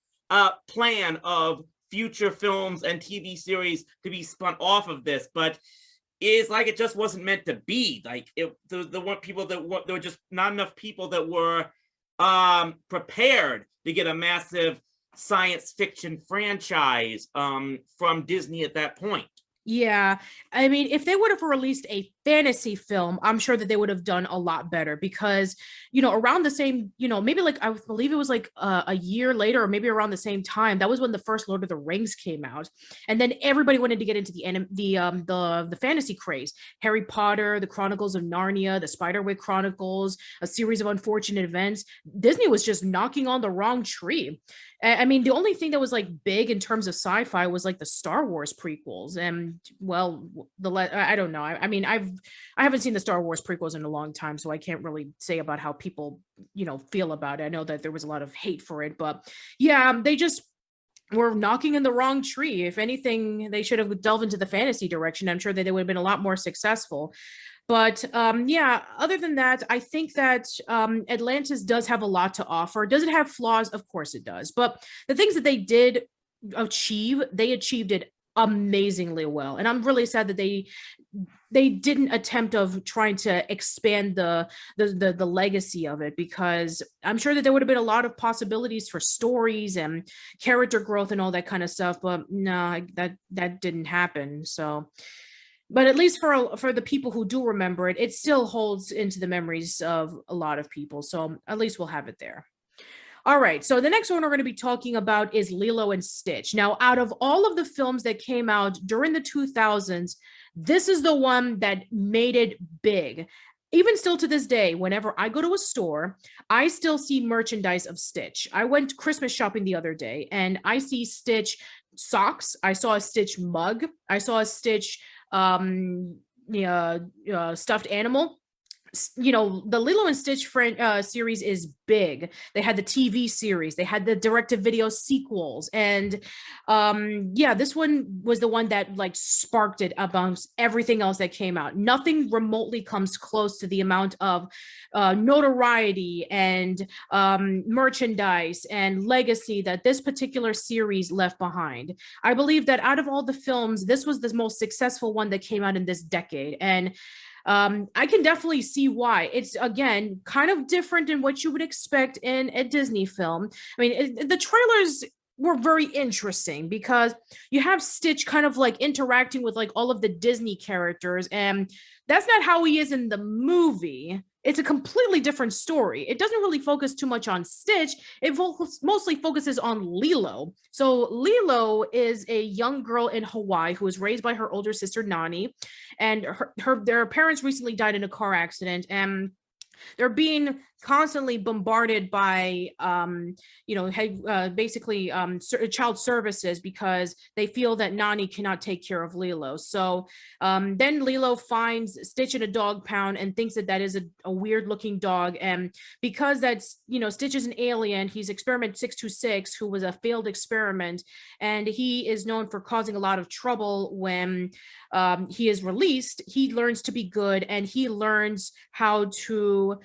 plan of future films and TV series to be spun off of this, but it's like it just wasn't meant to be. Like there weren't people there were just not enough people that were prepared to get a massive science fiction franchise from Disney at that point. Yeah, I mean, if they would have released a fantasy film, I'm sure that they would have done a lot better because, around the same, maybe like I believe it was like a year later or maybe around the same time, that was when the first Lord of the Rings came out, and then everybody wanted to get into the fantasy craze. Harry Potter, the Chronicles of Narnia, the Spiderwick Chronicles, a series of unfortunate events. Disney was just knocking on the wrong tree. I mean, the only thing that was like big in terms of sci-fi was like the Star Wars prequels, and well, I don't know. I mean, I haven't seen the Star Wars prequels in a long time, so I can't really say about how people feel about it. I know that there was a lot of hate for it, but yeah, they just were knocking in the wrong tree. If anything, they should have delved into the fantasy direction. I'm sure that they would have been a lot more successful. But yeah, other than that, I think that Atlantis does have a lot to offer. Does it have flaws? Of course it does. But the things that they did achieve, they achieved it amazingly well. And I'm really sad that they didn't attempt of trying to expand the legacy of it, because I'm sure that there would have been a lot of possibilities for stories and character growth and all that kind of stuff. But no, that didn't happen. So. But at least for the people who do remember it, it still holds into the memories of a lot of people. So at least we'll have it there. All right, so the next one we're going to be talking about is Lilo and Stitch. Now, out of all of the films that came out during the 2000s, this is the one that made it big. Even still to this day, whenever I go to a store, I still see merchandise of Stitch. I went Christmas shopping the other day and I see Stitch socks. I saw a Stitch mug. I saw a Stitch stuffed animal. The Lilo and Stitch series is big. They had the TV series, they had the direct-to-video sequels, and yeah, this one was the one that like sparked it amongst everything else that came out. Nothing remotely comes close to the amount of notoriety and merchandise and legacy that this particular series left behind. I believe that out of all the films, this was the most successful one that came out in this decade, and I can definitely see why. It's, again, kind of different than what you would expect in a Disney film. I mean, the trailers were very interesting because you have Stitch kind of like interacting with like all of the Disney characters, and that's not how he is in the movie. It's a completely different story. It doesn't really focus too much on Stitch. It mostly focuses on Lilo. So Lilo is a young girl in Hawaii who was raised by her older sister, Nani, and their parents recently died in a car accident, and they're being constantly bombarded by basically child services because they feel that Nani cannot take care of Lilo. So then Lilo finds Stitch in a dog pound and thinks that is a weird looking dog, and because that's Stitch is an alien, he's experiment 626, who was a failed experiment, and he is known for causing a lot of trouble. When he is released, he learns to be good, and he learns how to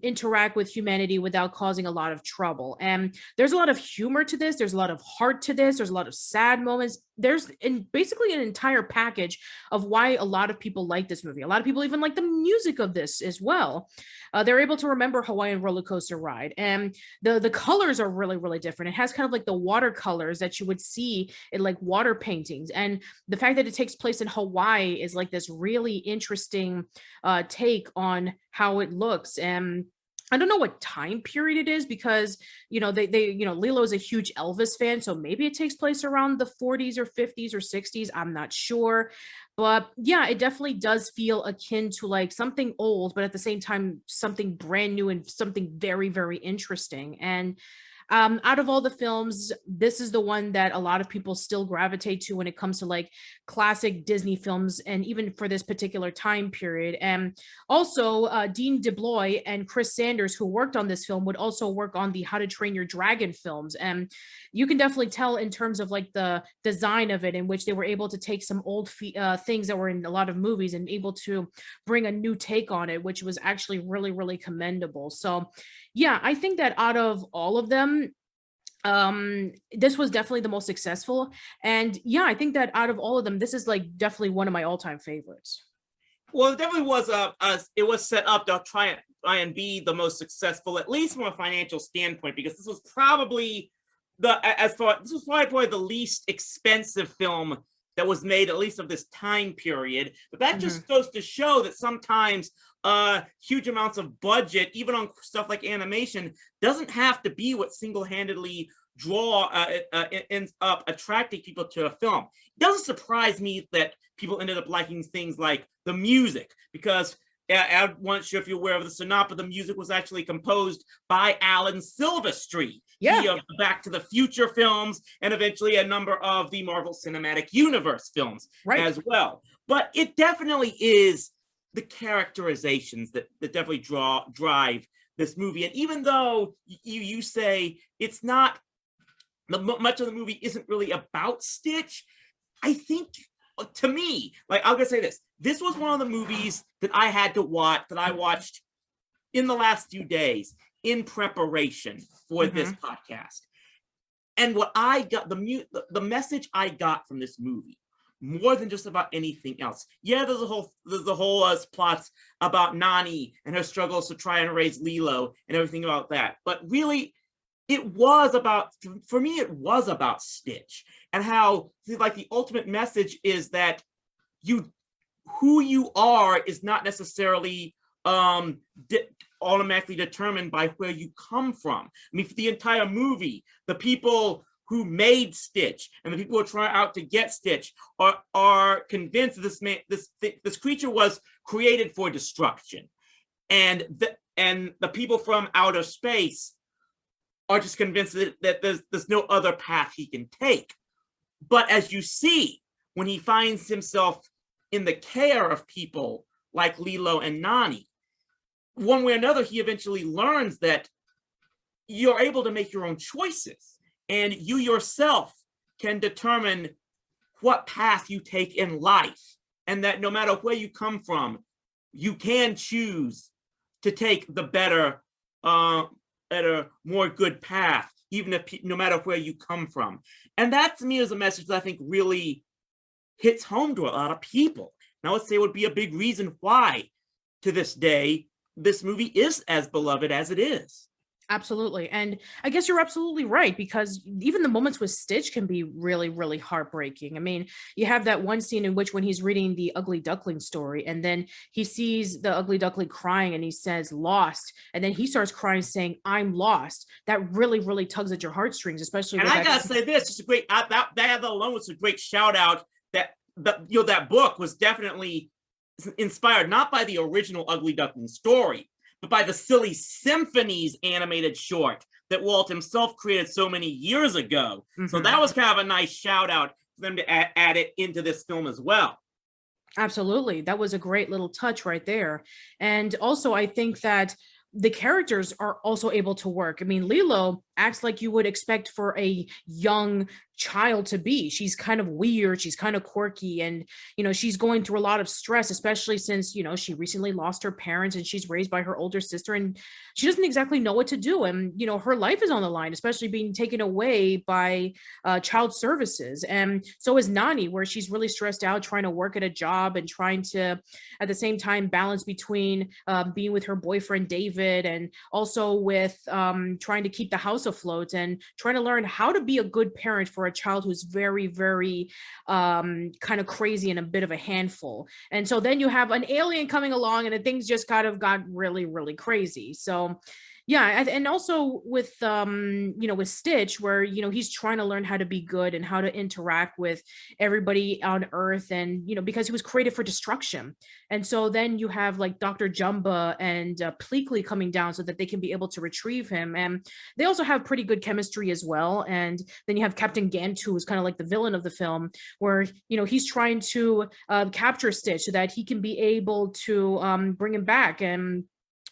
interact with humanity without causing a lot of trouble. And there's a lot of humor to this. There's a lot of heart to this. There's a lot of sad moments. There's basically an entire package of why a lot of people like this movie. A lot of people even like the music of this as well. They're able to remember Hawaiian Roller Coaster Ride, and the colors are really, really different. It has kind of like the watercolors that you would see in like water paintings, and the fact that it takes place in Hawaii is like this really interesting take on how it looks. And I don't know what time period it is because, Lilo is a huge Elvis fan. So maybe it takes place around the 40s or 50s or 60s. I'm not sure. But yeah, it definitely does feel akin to like something old, but at the same time, something brand new and something very, very interesting. And Out of all the films, this is the one that a lot of people still gravitate to when it comes to like classic Disney films, and even for this particular time period. And also, Dean DeBlois and Chris Sanders, who worked on this film, would also work on the How to Train Your Dragon films. And you can definitely tell in terms of like the design of it, in which they were able to take some old things that were in a lot of movies and able to bring a new take on it, which was actually really, really commendable. So, yeah, I think that out of all of them, this was definitely the most successful. And yeah, I think that out of all of them, this is like definitely one of my all-time favorites. Well, it definitely was it was set up to try and be the most successful, at least from a financial standpoint, because this was probably this was probably the least expensive film that was made, at least of this time period. But that just goes to show that sometimes huge amounts of budget, even on stuff like animation, doesn't have to be what single-handedly ends up attracting people to a film. It doesn't surprise me that people ended up liking things like the music, because I'm not sure if you're aware of this or not, but the music was actually composed by Alan Silvestri. Yeah. He of the Back to the Future films, and eventually a number of the Marvel Cinematic Universe films as well. But it definitely is the characterizations that definitely drive this movie. And even though you say it's not, much of the movie isn't really about Stitch, I think, to me, like, I'm gonna say this was one of the movies that I had to watch, that I watched in the last few days in preparation for this podcast. And what I got, the message I got from this movie, more than just about anything else. Yeah, there's a whole plots about Nani and her struggles to try and raise Lilo and everything about that. But really, it was about, for me, it was about Stitch, and how, like, the ultimate message is that who you are is not necessarily automatically determined by where you come from. I mean, for the entire movie, the people who made Stitch and the people who try out to get Stitch are convinced that this creature was created for destruction, and the people from outer space are just convinced that there's no other path he can take. But as you see, when he finds himself in the care of people like Lilo and Nani, one way or another, he eventually learns that you're able to make your own choices, and you yourself can determine what path you take in life, and that no matter where you come from, you can choose to take the better, more good path, even if no matter where you come from. And that, to me, is a message that I think really hits home to a lot of people. And I would say it would be a big reason why, to this day, this movie is as beloved as it is. Absolutely. And I guess you're absolutely right, because even the moments with Stitch can be really, really heartbreaking. I mean, you have that one scene in which when he's reading the Ugly Duckling story, and then he sees the Ugly Duckling crying and he says, "Lost." And then he starts crying saying, "I'm lost." That really, really tugs at your heartstrings, especially. And I gotta say this, it's a great, that alone was a great shout out that that book was definitely inspired not by the original Ugly Duckling story, but by the Silly Symphonies animated short that Walt himself created so many years ago. So that was kind of a nice shout out for them to add it into this film as well. Absolutely. That was a great little touch right there. And also, I think that the characters are also able to work. I mean, Lilo acts like you would expect for a young child to be. She's kind of weird, she's kind of quirky, and she's going through a lot of stress, especially since she recently lost her parents and she's raised by her older sister, and she doesn't exactly know what to do. And her life is on the line, especially being taken away by child services. And so is Nani, where she's really stressed out trying to work at a job and trying to at the same time balance between being with her boyfriend David, and also with trying to keep the house afloat, and trying to learn how to be a good parent for a child who's very, very kind of crazy and a bit of a handful. And so then you have an alien coming along, and things just kind of got really, really crazy. So Yeah, and also with with Stitch, where he's trying to learn how to be good and how to interact with everybody on Earth, and because he was created for destruction. And so then you have like Dr. Jumba and Pleakley coming down so that they can be able to retrieve him, and they also have pretty good chemistry as well. And then you have Captain Gantu, who's kind of like the villain of the film, where he's trying to capture Stitch so that he can be able to bring him back. And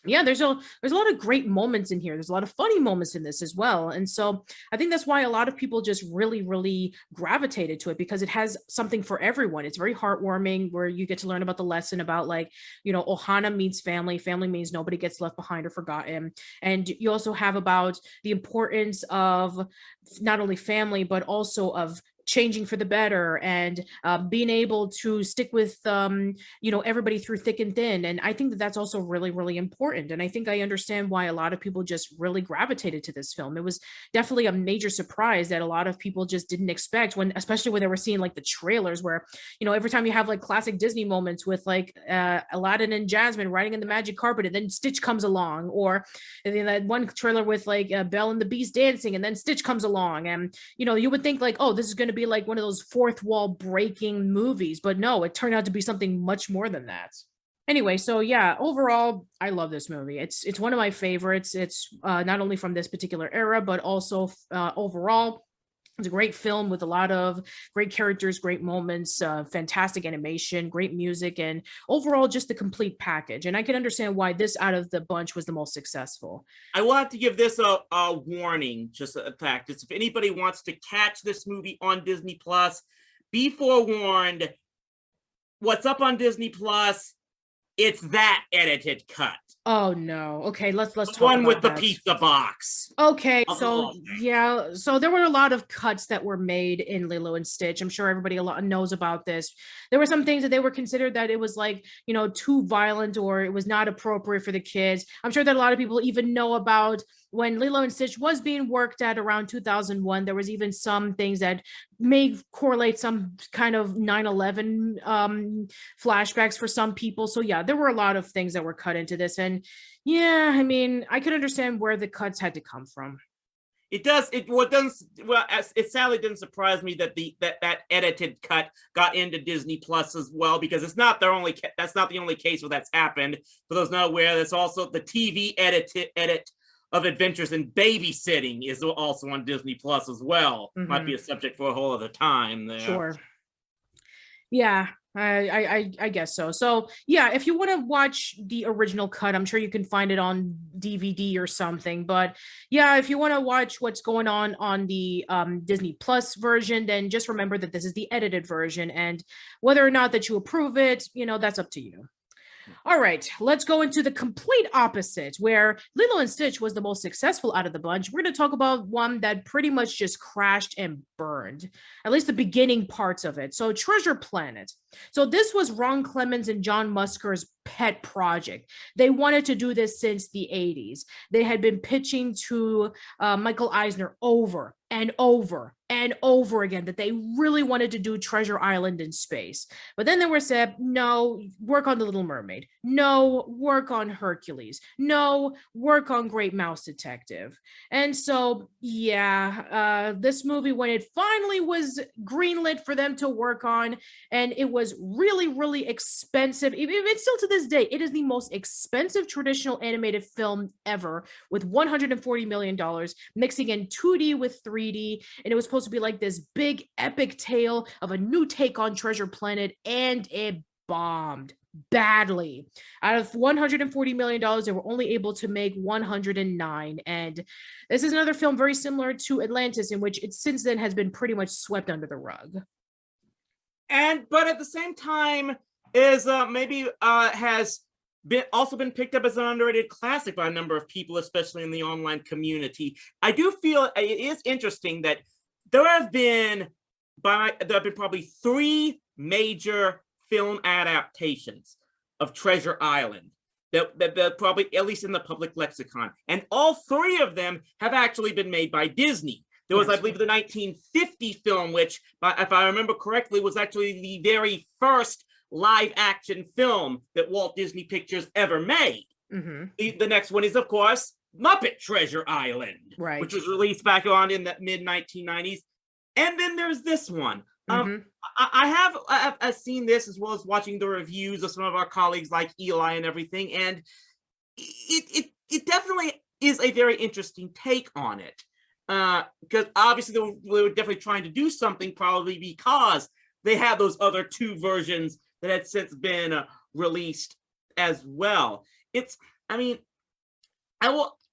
yeah, there's a lot of great moments in here. There's a lot of funny moments in this as well. And so I think that's why a lot of people just really, really gravitated to it, because it has something for everyone. It's very heartwarming, where you get to learn about the lesson about, like, Ohana means family. Family means nobody gets left behind or forgotten. And you also have about the importance of not only family, but also of changing for the better, and being able to stick with everybody through thick and thin. And I think that that's also really, really important. And I think I understand why a lot of people just really gravitated to this film. It was definitely a major surprise that a lot of people just didn't expect, when especially when they were seeing like the trailers, where every time you have like classic Disney moments with like Aladdin and Jasmine riding in the magic carpet, and then Stitch comes along, or that one trailer with like Belle and the Beast dancing, and then Stitch comes along, and you would think like, oh, this is going to be like one of those fourth wall breaking movies, but no, it turned out to be something much more than that. Anyway, so yeah, overall, I love this movie. It's one of my favorites. It's not only from this particular era, but also overall. It's a great film with a lot of great characters, great moments, fantastic animation, great music, and overall just the complete package. And I can understand why this out of the bunch was the most successful. I want to give this a warning, just a fact. If anybody wants to catch this movie on Disney Plus, be forewarned. What's up on Disney Plus? It's that edited cut. Oh no. Okay, let's talk one about with that. The pizza box. Okay, so yeah, so there were a lot of cuts that were made in Lilo and Stitch. I'm sure everybody a lot knows about this. There were some things that they were considered that it was like, too violent, or it was not appropriate for the kids. I'm sure that a lot of people even know about when Lilo and Stitch was being worked at around 2001. There was even some things that may correlate some kind of 9/11 flashbacks for some people. So yeah, there were a lot of things that were cut into this. And yeah, I mean, I could understand where the cuts had to come from. It sadly didn't surprise me that that edited cut got into Disney Plus as well, because that's not the only case where that's happened. For those not aware, there's also the TV edit of Adventures in Babysitting is also on Disney Plus as well. Mm-hmm. Might be a subject for a whole other time there. Sure. Yeah, I guess so. So yeah, if you want to watch the original cut, I'm sure you can find it on DVD or something. But yeah, if you want to watch what's going on the Disney Plus version, then just remember that this is the edited version, and whether or not that you approve it, that's up to you. All right, let's go into the complete opposite, where Lilo and Stitch was the most successful out of the bunch. We're going to talk about one that pretty much just crashed and burned, at least the beginning parts of it. So Treasure Planet. So this was Ron Clements and John Musker's pet project. They wanted to do this since the 80s. They had been pitching to Michael Eisner over and over and over again that they really wanted to do Treasure Island in space. But then they were said, no, work on The Little Mermaid. No, work on Hercules. No, work on Great Mouse Detective. And so, yeah, this movie, when it finally was greenlit for them to work on, and it was really, really expensive. Even still to this day, it is the most expensive traditional animated film ever, with $140 million, mixing in 2D with 3D. And it was supposed to be like this big epic tale of a new take on Treasure Planet, and it bombed badly. Out of $140 million, they were only able to make 109. And this is another film very similar to Atlantis, in which it since then has been pretty much swept under the rug. But at the same time, is has been picked up as an underrated classic by a number of people, especially in the online community. I do feel it is interesting that there have been probably 3 major film adaptations of Treasure Island that probably, at least in the public lexicon, and all 3 of them have actually been made by Disney. There was, I believe, the 1950 film, which, if I remember correctly, was actually the very first live-action film that Walt Disney Pictures ever made. Mm-hmm. The next one is, of course, Muppet Treasure Island, Right. which was released back on in the mid 1990s. And then there's this one. I've seen this as well as watching the reviews of some of our colleagues like Eli and everything, and it definitely is a very interesting take on it. Because obviously they were definitely trying to do something, probably because they had those other two versions that had since been released as well. For me,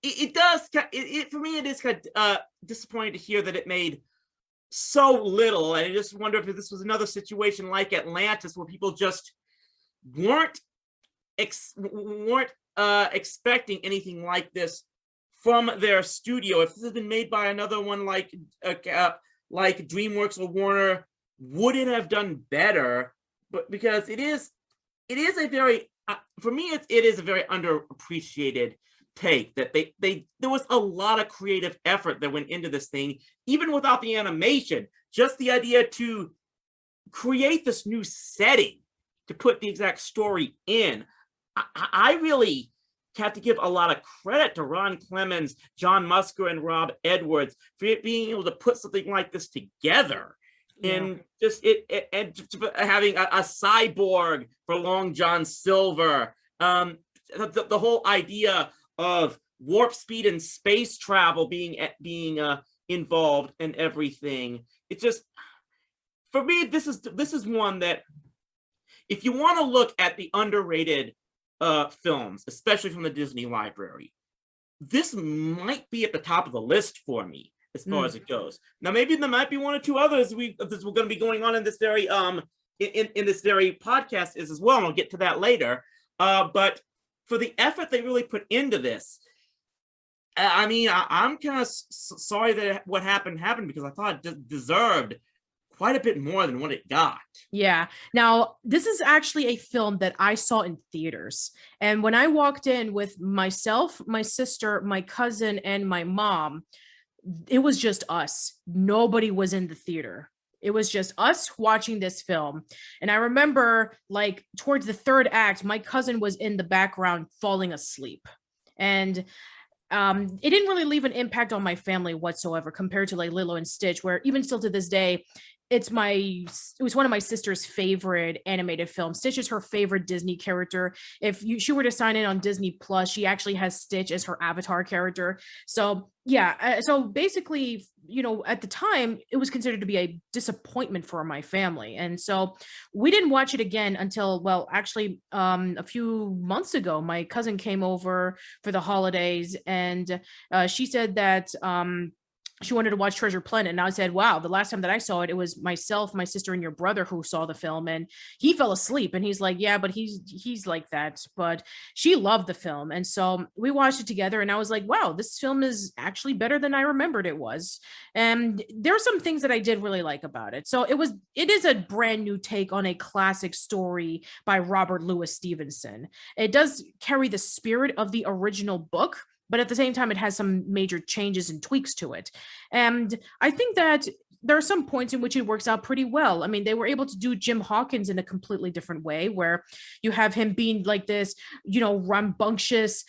it is kind of disappointing to hear that it made so little, and I just wonder if this was another situation like Atlantis, where people just weren't expecting anything like this from their studio. If this had been made by another one like DreamWorks or Warner, would it have done better? But because it is a very for me it is a very underappreciated take, that there was a lot of creative effort that went into this thing, even without the animation. Just the idea to create this new setting, to put the exact story in. I really have to give a lot of credit to Ron Clements, John Musker, and Rob Edwards for being able to put something like this together. Yeah. And just having a cyborg for Long John Silver, the whole idea of warp speed and space travel being involved and everything. It just, for me, this is one that, if you want to look at the underrated films, especially from the Disney library, this might be at the top of the list for me as far as it goes. Now, maybe there might be one or two others we're going to be going on in this very in this very podcast as well, and I'll get to that later. But for the effort they really put into this, I'm kind of sorry that what happened, because I thought it deserved quite a bit more than what it got. Yeah. Now, this is actually a film that I saw in theaters. And when I walked in with myself, my sister, my cousin, and my mom, it was just us. Nobody was in the theater. It was just us watching this film. And I remember, like, towards the third act, my cousin was in the background falling asleep. And it didn't really leave an impact on my family whatsoever, compared to like Lilo and Stitch, where even still to this day, it was one of my sister's favorite animated films. Stitch is her favorite Disney character. If she were to sign in on Disney Plus, she actually has Stitch as her avatar character. So yeah, so basically, at the time, it was considered to be a disappointment for my family. And so we didn't watch it again until, well, actually, a few months ago. My cousin came over for the holidays, and she said that she wanted to watch Treasure Planet. And I said, wow, the last time that I saw it, it was myself, my sister, and your brother who saw the film. And he fell asleep. And he's like, yeah, but he's like that. But she loved the film. And so we watched it together. And I was like, wow, this film is actually better than I remembered it was. And there are some things that I did really like about it. So it is a brand new take on a classic story by Robert Louis Stevenson. It does carry the spirit of the original book, but at the same time, it has some major changes and tweaks to it. And I think that there are some points in which it works out pretty well. I mean, they were able to do Jim Hawkins in a completely different way, where you have him being like this, rambunctious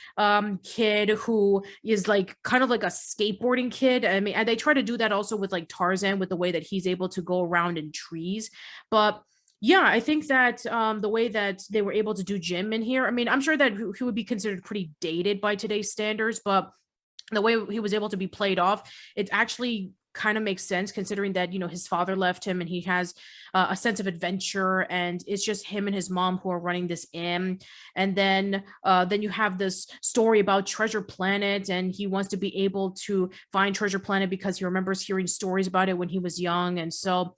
kid who is like kind of like a skateboarding kid. I mean, and they try to do that also with like Tarzan, with the way that he's able to go around in trees. But yeah, I think that the way that they were able to do Jim in here, I mean, I'm sure that he would be considered pretty dated by today's standards, but the way he was able to be played off, it actually kind of makes sense, considering that, his father left him, and he has a sense of adventure, and it's just him and his mom who are running this inn. And then you have this story about Treasure Planet, and he wants to be able to find Treasure Planet because he remembers hearing stories about it when he was young. And so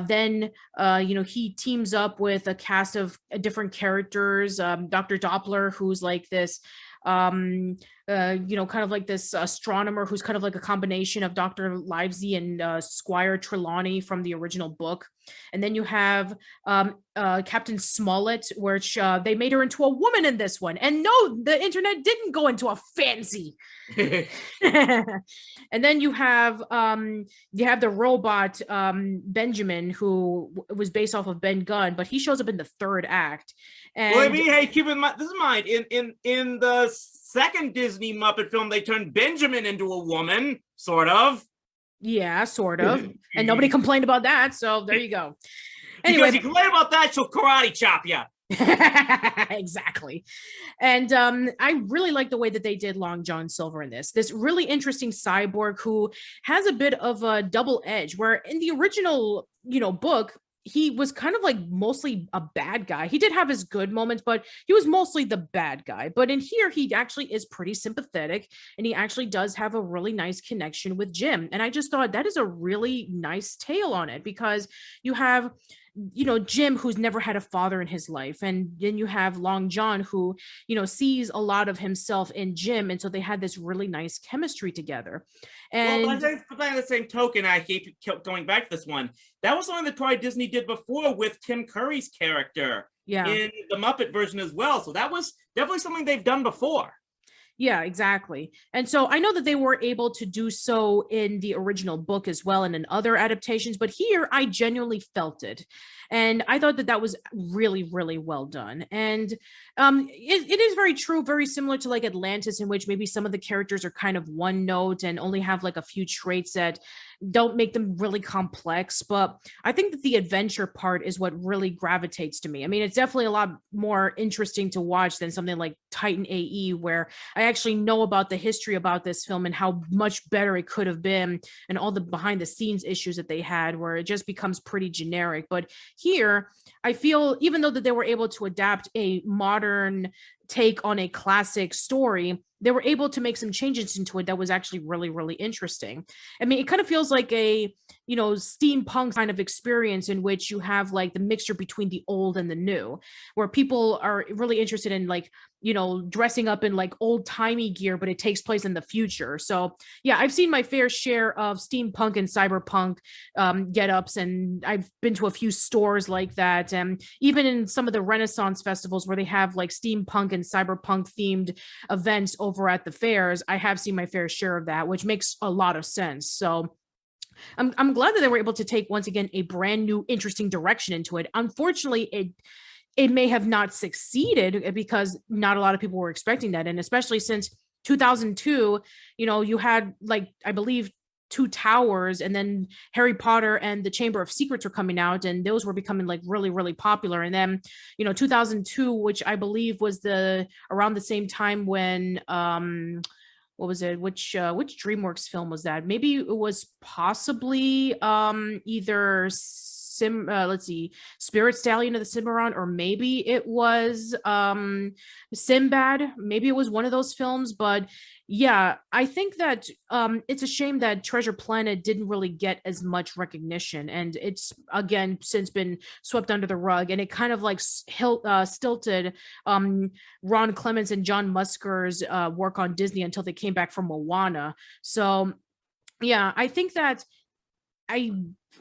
then he teams up with a cast of different characters. Dr. Doppler, who's like this kind of like this astronomer who's kind of like a combination of Dr. Livesey and Squire Trelawney from the original book. And then you have Captain Smollett, which they made her into a woman in this one. And no, the internet didn't go into a fancy. And then you have the robot Benjamin, who was based off of Ben Gunn, but he shows up in the third act. And well, I mean, hey, keep in mind, in the second Disney Muppet film, they turned Benjamin into a woman, sort of. Yeah, sort of. And nobody complained about that. So there you go. Anyway, because you complain about that, she'll karate chop you. Exactly. And I really like the way that they did Long John Silver in this really interesting cyborg who has a bit of a double edge, where in the original, book, he was kind of like mostly a bad guy. He did have his good moments, but he was mostly the bad guy. But in here, he actually is pretty sympathetic, and he actually does have a really nice connection with Jim. And I just thought that is a really nice tale on it, because you have Jim, who's never had a father in his life, and then you have Long John, who sees a lot of himself in Jim, and so they had this really nice chemistry together. And by the same token, I keep going back to this one. That was something that probably Disney did before with Tim Curry's character in the Muppet version as well. So that was definitely something they've done before. Yeah, exactly. And so I know that they were able to do so in the original book as well and in other adaptations, but here I genuinely felt it. And I thought that that was really, really well done. And it is very true, very similar to like Atlantis, in which maybe some of the characters are kind of one note and only have like a few traits that don't make them really complex. But I think that the adventure part is what really gravitates to me. I mean, it's definitely a lot more interesting to watch than something like Titan AE, where I actually know about the history about this film and how much better it could have been, and all the behind the scenes issues that they had, where it just becomes pretty generic. But here, I feel, even though that they were able to adapt a modern take on a classic story, they were able to make some changes into it that was actually really, really interesting. I mean, it kind of feels like a, steampunk kind of experience, in which you have like the mixture between the old and the new, where people are really interested in like, dressing up in like old timey gear, but it takes place in the future. So yeah, I've seen my fair share of steampunk and cyberpunk get-ups, and I've been to a few stores like that. And even in some of the Renaissance festivals where they have like steampunk and cyberpunk themed events over at the fairs, I have seen my fair share of that, which makes a lot of sense. So I'm glad that they were able to take, once again, a brand new, interesting direction into it. Unfortunately, it may have not succeeded because not a lot of people were expecting that. And especially since 2002, you had like, I believe, Two Towers, and then Harry Potter and the Chamber of Secrets were coming out, and those were becoming like really, really popular. And then 2002, which I believe was around the same time when what was it, which DreamWorks film was that? Maybe it was possibly either let's see, Spirit Stallion of the Cimarron, or maybe it was Sinbad. Maybe it was one of those films. But yeah, I think that it's a shame that Treasure Planet didn't really get as much recognition, and it's again since been swept under the rug, and it kind of like stilted Ron Clements and John Musker's work on Disney until they came back from Moana. So yeah, I think that I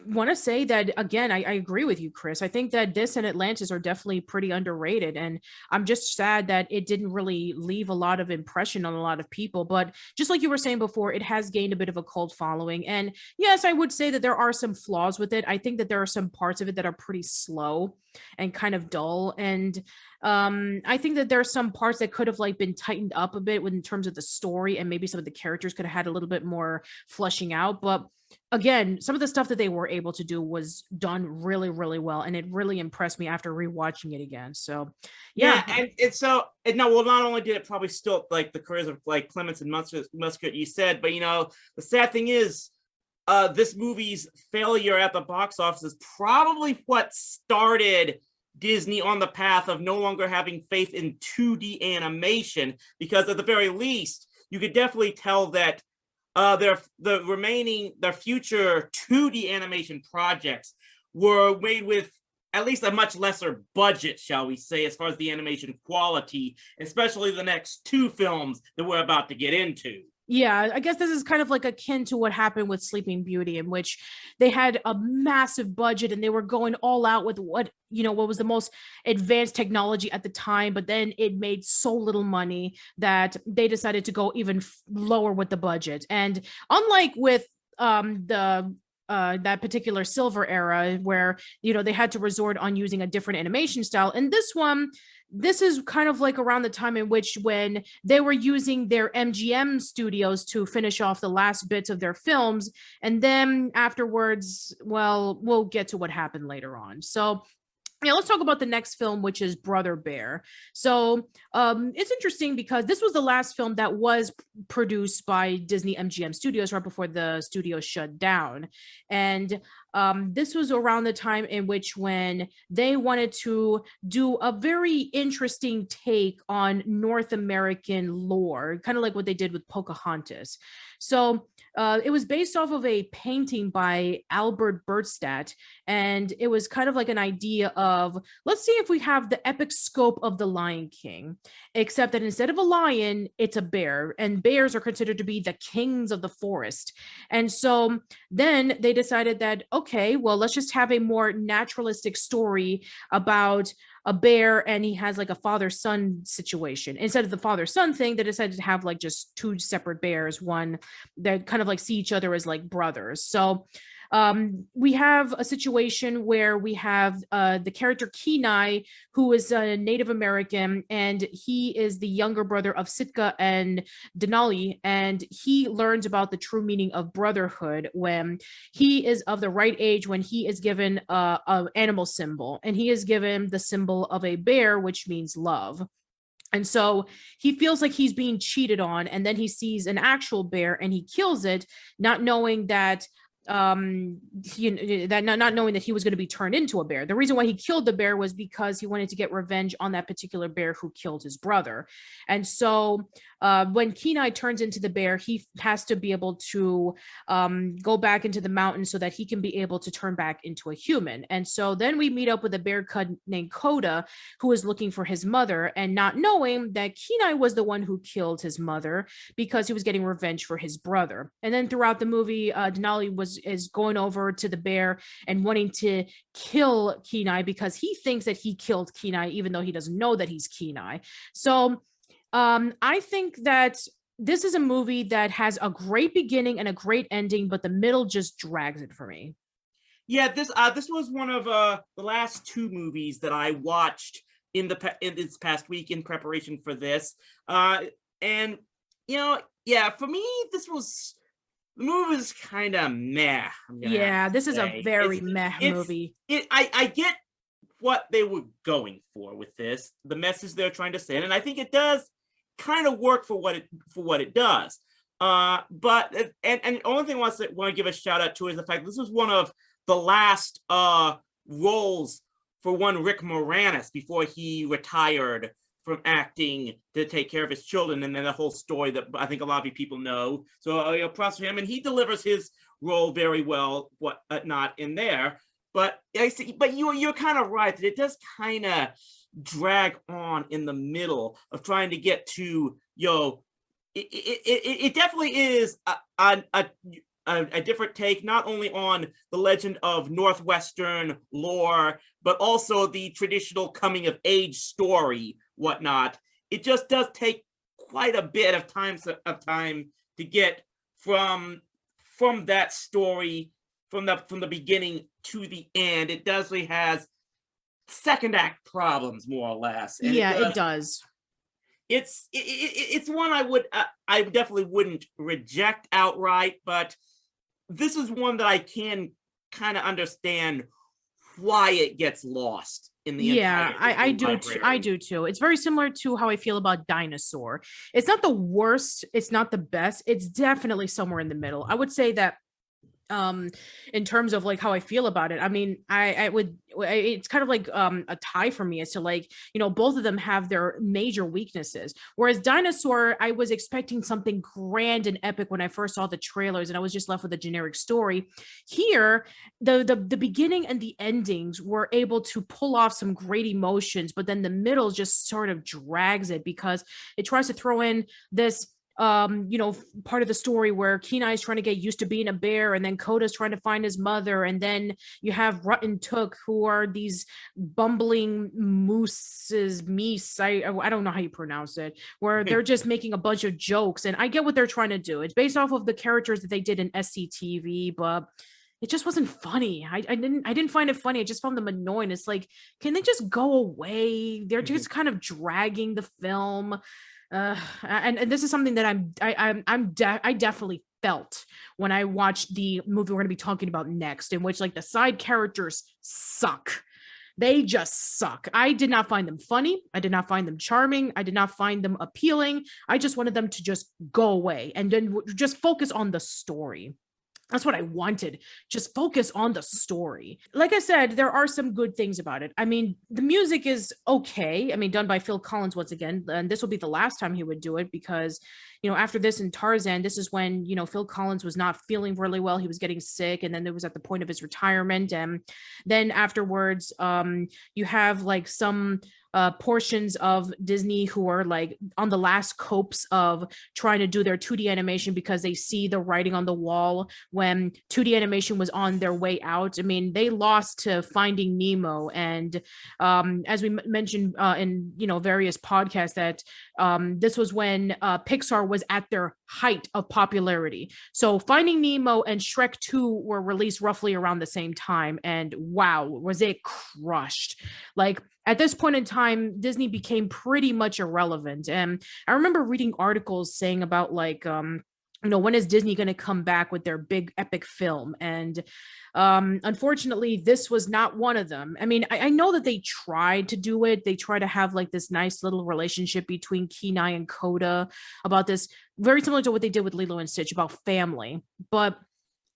want to say that again, I agree with you, Chris. I think that this and Atlantis are definitely pretty underrated, and I'm just sad that it didn't really leave a lot of impression on a lot of people. But just like you were saying before, it has gained a bit of a cult following, and yes, I would say that there are some flaws with it. I think that there are some parts of it that are pretty slow and kind of dull, and I think that there are some parts that could have like been tightened up a bit in terms of the story, and maybe some of the characters could have had a little bit more fleshing out. But again, some of the stuff that they were able to do was done really, really well, and it really impressed me after rewatching it again. So yeah, and it's so no, well, not only did it probably still like the careers of like Clements and Musker, you said, but the sad thing is this movie's failure at the box office is probably what started Disney on the path of no longer having faith in 2D animation, because at the very least, you could definitely tell that their future 2D animation projects were made with at least a much lesser budget, shall we say, as far as the animation quality, especially the next two films that we're about to get into. Yeah, I guess this is kind of like akin to what happened with Sleeping Beauty, in which they had a massive budget and they were going all out with what was the most advanced technology at the time, but then it made so little money that they decided to go even lower with the budget. And unlike with the that particular silver era where they had to resort on using a different animation style. And this is kind of like around the time in which when they were using their MGM studios to finish off the last bits of their films, and then afterwards, well, we'll get to what happened later on. So yeah, let's talk about the next film, which is Brother Bear. So it's interesting because this was the last film that was produced by Disney MGM Studios right before the studio shut down. And this was around the time in which when they wanted to do a very interesting take on North American lore, kind of like what they did with Pocahontas. So it was based off of a painting by Albert Bertstadt, and it was kind of like an idea of, let's see if we have the epic scope of the Lion King, except that instead of a lion, it's a bear, and bears are considered to be the kings of the forest. And so then they decided that, okay, well, let's just have a more naturalistic story about a bear, and he has like a father-son situation. Instead of the father-son thing, they decided to have like just two separate bears, one that kind of like see each other as like brothers. So we have a situation where we have the character Kenai, who is a Native American, and he is the younger brother of Sitka and Denali, and he learns about the true meaning of brotherhood when he is of the right age, when he is given an animal symbol, and he is given the symbol of a bear, which means love. And so he feels like he's being cheated on, and then he sees an actual bear and he kills it, not knowing that not knowing that he was going to be turned into a bear. The reason why he killed the bear was because he wanted to get revenge on that particular bear who killed his brother. And so when Kenai turns into the bear, he has to be able to go back into the mountains so that he can be able to turn back into a human. And so then we meet up with a bear cub named Coda, who is looking for his mother, and not knowing that Kenai was the one who killed his mother because he was getting revenge for his brother. And then throughout the movie, Denali is going over to the bear and wanting to kill Kenai because he thinks that he killed Kenai, even though he doesn't know that he's Kenai. So I think that this is a movie that has a great beginning and a great ending, but the middle just drags it for me. Yeah, this was one of the last two movies that I watched in this past week in preparation for this. And yeah, for me, the movie was kind of meh. Yeah, this is a very meh movie. I get what they were going for with this, the message they're trying to send, and I think it does kind of work for what it does. But the only thing I want to give a shout out to is the fact this was one of the last roles for one Rick Moranis before he retired from acting to take care of his children, and then the whole story that I think a lot of people know. So props for him, and he delivers his role very well. Not in there, but I see. But you're kind of right that it does kind of drag on in the middle of trying to get to It definitely is a different take, not only on the legend of Northwestern lore, but also the traditional coming of age story, whatnot. It just does take quite a bit of time to get from that story from the beginning to the end. It definitely has second act problems, more or less. And it does. It's one I definitely wouldn't reject outright, but this is one that I can kind of understand why it gets lost in the I do too. It's very similar to how I feel about Dinosaur. It's not the worst, it's not the best, it's definitely somewhere in the middle. I would say that in terms of like how I feel about it, I mean, it's kind of like a tie for me as to like, both of them have their major weaknesses. Whereas Dinosaur, I was expecting something grand and epic when I first saw the trailers, and I was just left with a generic story. Here, the beginning and the endings were able to pull off some great emotions, but then the middle just sort of drags it because it tries to throw in this part of the story where Kenai is trying to get used to being a bear, and then Coda's trying to find his mother, and then you have Rut and Took, who are these bumbling meese. I don't know how you pronounce it, where they're just making a bunch of jokes, and I get what they're trying to do. It's based off of the characters that they did in SCTV, but it just wasn't funny. I didn't find it funny. I just found them annoying. It's like, can they just go away? They're just kind of dragging the film. And this is something that I definitely felt when I watched the movie we're going to be talking about next, in which like the side characters suck. They just suck. I did not find them funny. I did not find them charming. I did not find them appealing. I just wanted them to just go away and then just focus on the story. That's what I wanted. Just focus on the story. Like I said, there are some good things about it. I mean, the music is okay. I mean, done by Phil Collins once again. And this will be the last time he would do it because, after this in Tarzan, this is when, Phil Collins was not feeling really well. He was getting sick. And then it was at the point of his retirement. And then afterwards, you have like some portions of Disney who are like on the last copes of trying to do their 2D animation because they see the writing on the wall when 2D animation was on their way out. I mean, they lost to Finding Nemo, and as we mentioned in various podcasts, that this was when Pixar was at their height of popularity. So Finding Nemo and Shrek 2 were released roughly around the same time, and wow, was it crushed. Like, at this point in time, Disney became pretty much irrelevant. And I remember reading articles saying about like, when is Disney going to come back with their big epic film? And unfortunately, this was not one of them. I mean, I know that they tried to do it. They try to have like this nice little relationship between Kenai and Coda about this, very similar to what they did with Lilo and Stitch about family. But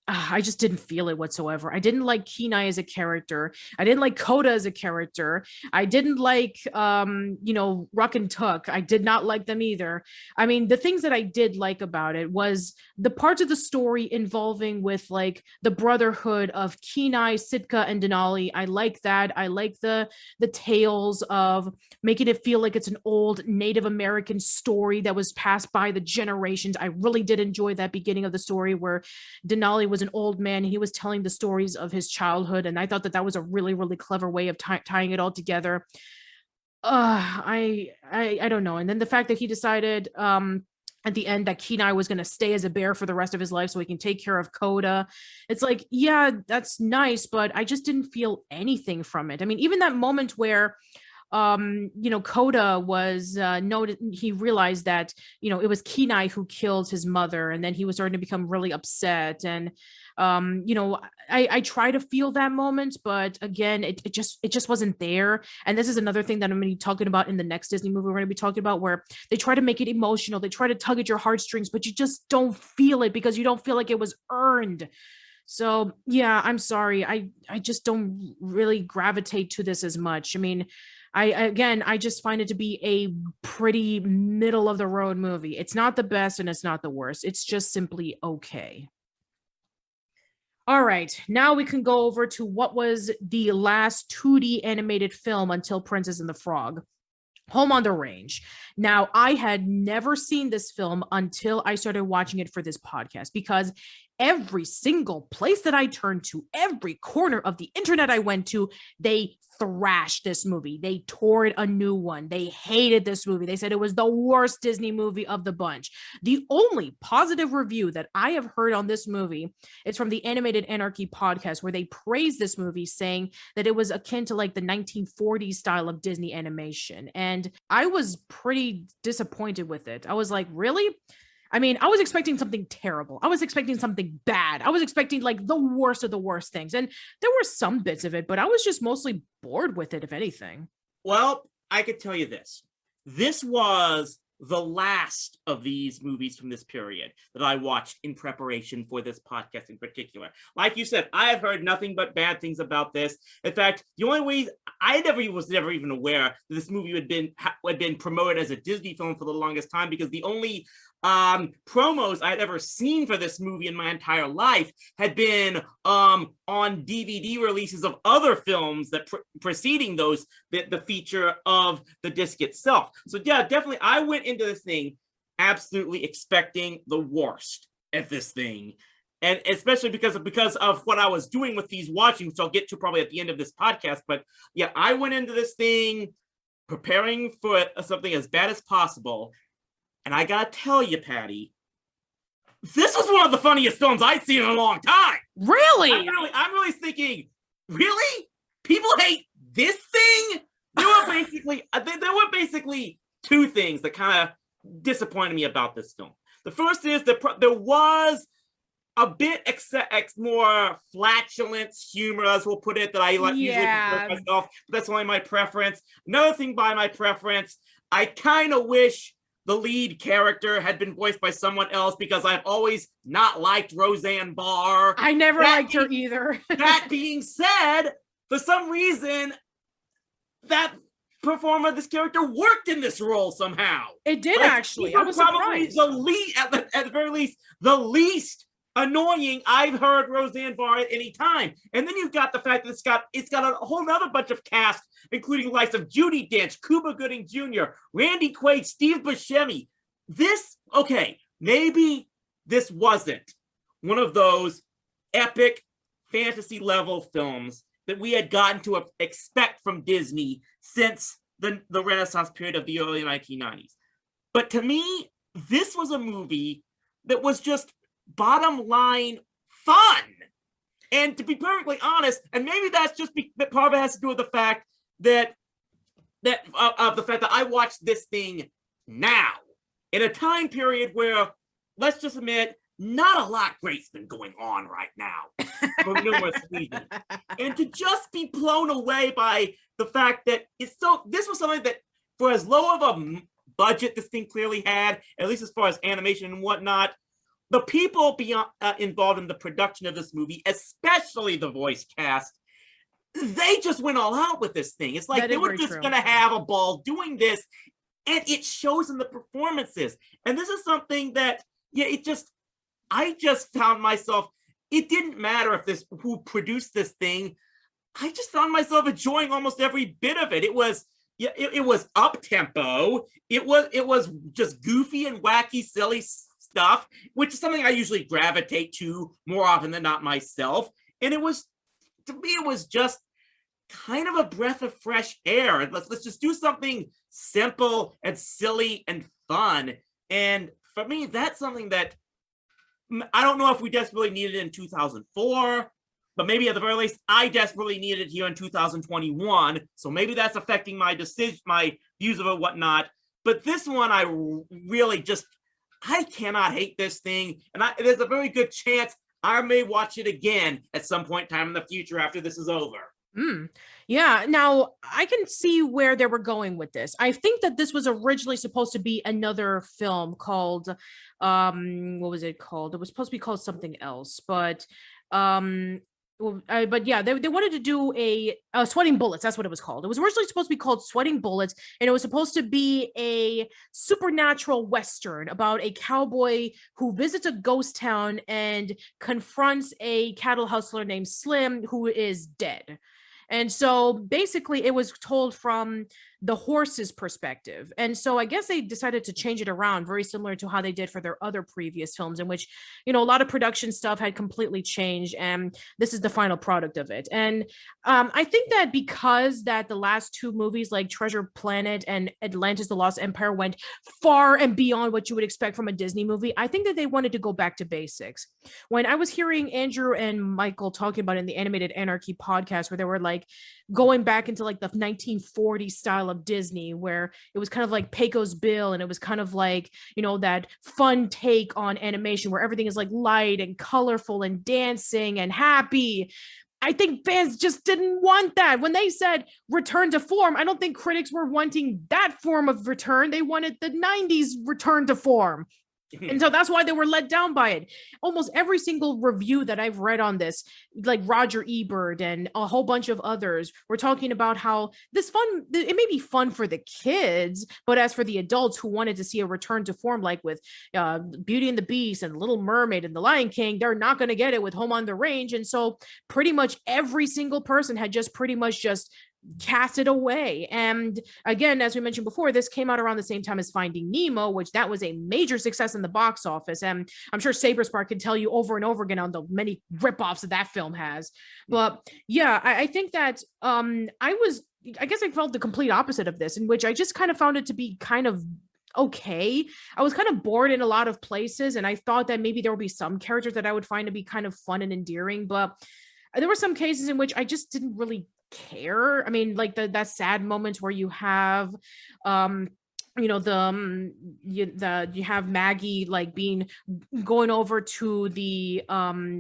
I just didn't feel it whatsoever. I didn't like Kenai as a character. I didn't like Coda as a character. I didn't like, Ruck and Tuck. I did not like them either. I mean, the things that I did like about it was the parts of the story involving with like the brotherhood of Kenai, Sitka, and Denali. I like that. I like the tales of making it feel like it's an old Native American story that was passed by the generations. I really did enjoy that beginning of the story where Denali was an old man. He was telling the stories of his childhood, and I thought that was a really, really clever way of tying it all together. I don't know. And then the fact that he decided at the end that Kenai was going to stay as a bear for the rest of his life so he can take care of Coda. It's like, yeah, that's nice, but I just didn't feel anything from it. I mean, even that moment where Coda was noted, he realized that, it was Kenai who killed his mother, and then he was starting to become really upset. And, I try to feel that moment, but again, it just wasn't there. And this is another thing that I'm going to be talking about in the next Disney movie we're going to be talking about, where they try to make it emotional. They try to tug at your heartstrings, but you just don't feel it because you don't feel like it was earned. So yeah, I'm sorry. I just don't really gravitate to this as much. I mean, I just find it to be a pretty middle of the road movie. It's not the best and it's not the worst. It's just simply okay. All right, now we can go over to what was the last 2D animated film until Princess and the Frog. Home on the Range. Now, I had never seen this film until I started watching it for this podcast, because every single place that I turned to, every corner of the internet I went to, they thrashed this movie. They tore it a new one. They hated this movie. They said it was the worst Disney movie of the bunch. The only positive review that I have heard on this movie is from the Animated Anarchy podcast, where they praised this movie, saying that it was akin to like the 1940s style of Disney animation. And I was pretty disappointed with it. I was like, really? I mean, I was expecting something terrible. I was expecting something bad. I was expecting like the worst of the worst things. And there were some bits of it, but I was just mostly bored with it, if anything. Well, I could tell you this. This was the last of these movies from this period that I watched in preparation for this podcast in particular. Like you said, I have heard nothing but bad things about this. In fact, the only way I was never even aware that this movie had been promoted as a Disney film for the longest time, because the only promos I'd ever seen for this movie in my entire life had been on DVD releases of other films that preceding those, the feature of the disc itself. So yeah, definitely I went into this thing absolutely expecting the worst at this thing. And especially because of what I was doing with these watching, which I'll get to probably at the end of this podcast. But yeah, I went into this thing preparing for something as bad as possible. And I gotta tell you, Patty, this was one of the funniest films I've seen in a long time. Really? I'm really thinking, really? People hate this thing? There were basically two things that kind of disappointed me about this film. The first is that there was a bit more flatulent humor, as we'll put it, that I usually prefer myself. But that's only my preference. Another thing by my preference, I kind of wish the lead character had been voiced by someone else, because I've always not liked Roseanne Barr. I never liked her either. That being said, for some reason, that performer, this character, worked in this role somehow. It did, actually. I was probably surprised. the least, at the very least, the least annoying I've heard Roseanne Barr at any time. And then you've got the fact that it's got a whole other bunch of cast, including the likes of Judi Dench, Cuba Gooding Jr., Randy Quaid, Steve Buscemi. Maybe this wasn't one of those epic fantasy level films that we had gotten to expect from Disney since the Renaissance period of the early 1990s. But to me, this was a movie that was just bottom line fun. And to be perfectly honest, and maybe that's just that part of it has to do with the fact that I watched this thing now in a time period where, let's just admit, not a lot great's been going on right now for numerous reasons. And to just be blown away by the fact that this was something that, for as low of a budget this thing clearly had, at least as far as animation and whatnot, the people involved in the production of this movie, especially the voice cast, they just went all out with this thing. It's like they were just going to have a ball doing this, and it shows in the performances. And this is something that, I just found myself, it didn't matter who produced this thing. I just found myself enjoying almost every bit of it. It was up tempo. It was just goofy and wacky, silly stuff, which is something I usually gravitate to more often than not myself. And to me, it was just kind of a breath of fresh air. Let's just do something simple and silly and fun. And for me, that's something that I don't know if we desperately needed it in 2004, but maybe at the very least, I desperately needed it here in 2021. So maybe that's affecting my decision, my views of it, whatnot. But this one, I cannot hate this thing. And there's a very good chance I may watch it again at some point in time in the future after this is over. Yeah, now I can see where they were going with this. I think that this was originally supposed to be another film called, what was it called? It was supposed to be called something else, but yeah, they wanted to do a Sweating Bullets. That's what it was called. It was originally supposed to be called Sweating Bullets, and it was supposed to be a supernatural Western about a cowboy who visits a ghost town and confronts a cattle hustler named Slim, who is dead. And so basically it was told from the horse's perspective. And so I guess they decided to change it around, very similar to how they did for their other previous films, in which, a lot of production stuff had completely changed. And this is the final product of it. And I think that because that the last two movies like Treasure Planet and Atlantis, The Lost Empire went far and beyond what you would expect from a Disney movie, I think that they wanted to go back to basics. When I was hearing Andrew and Michael talking about it in the Animated Anarchy podcast, where they were like going back into like the 1940s style of Disney, where it was kind of like Pecos Bill, and it was kind of like, that fun take on animation where everything is like light and colorful and dancing and happy. I think fans just didn't want that. When they said return to form, I don't think critics were wanting that form of return. They wanted the 90s return to form. And so that's why they were let down by it. Almost every single review that I've read on this, like Roger Ebert and a whole bunch of others, were talking about how it may be fun for the kids, but as for the adults who wanted to see a return to form, like with Beauty and the Beast and Little Mermaid and The Lion King, they're not going to get it with Home on the Range. And so pretty much every single person had just pretty much just cast it away. And again, as we mentioned before, this came out around the same time as Finding Nemo, which that was a major success in the box office. And I'm sure Saberspark can tell you over and over again on the many ripoffs that film has. But yeah, I think that I guess I felt the complete opposite of this, in which I just kind of found it to be kind of okay. I was kind of bored in a lot of places, and I thought that maybe there would be some characters that I would find to be kind of fun and endearing, but there were some cases in which I just didn't really care. I mean, like that sad moment where you have um you have Maggie like being going over to the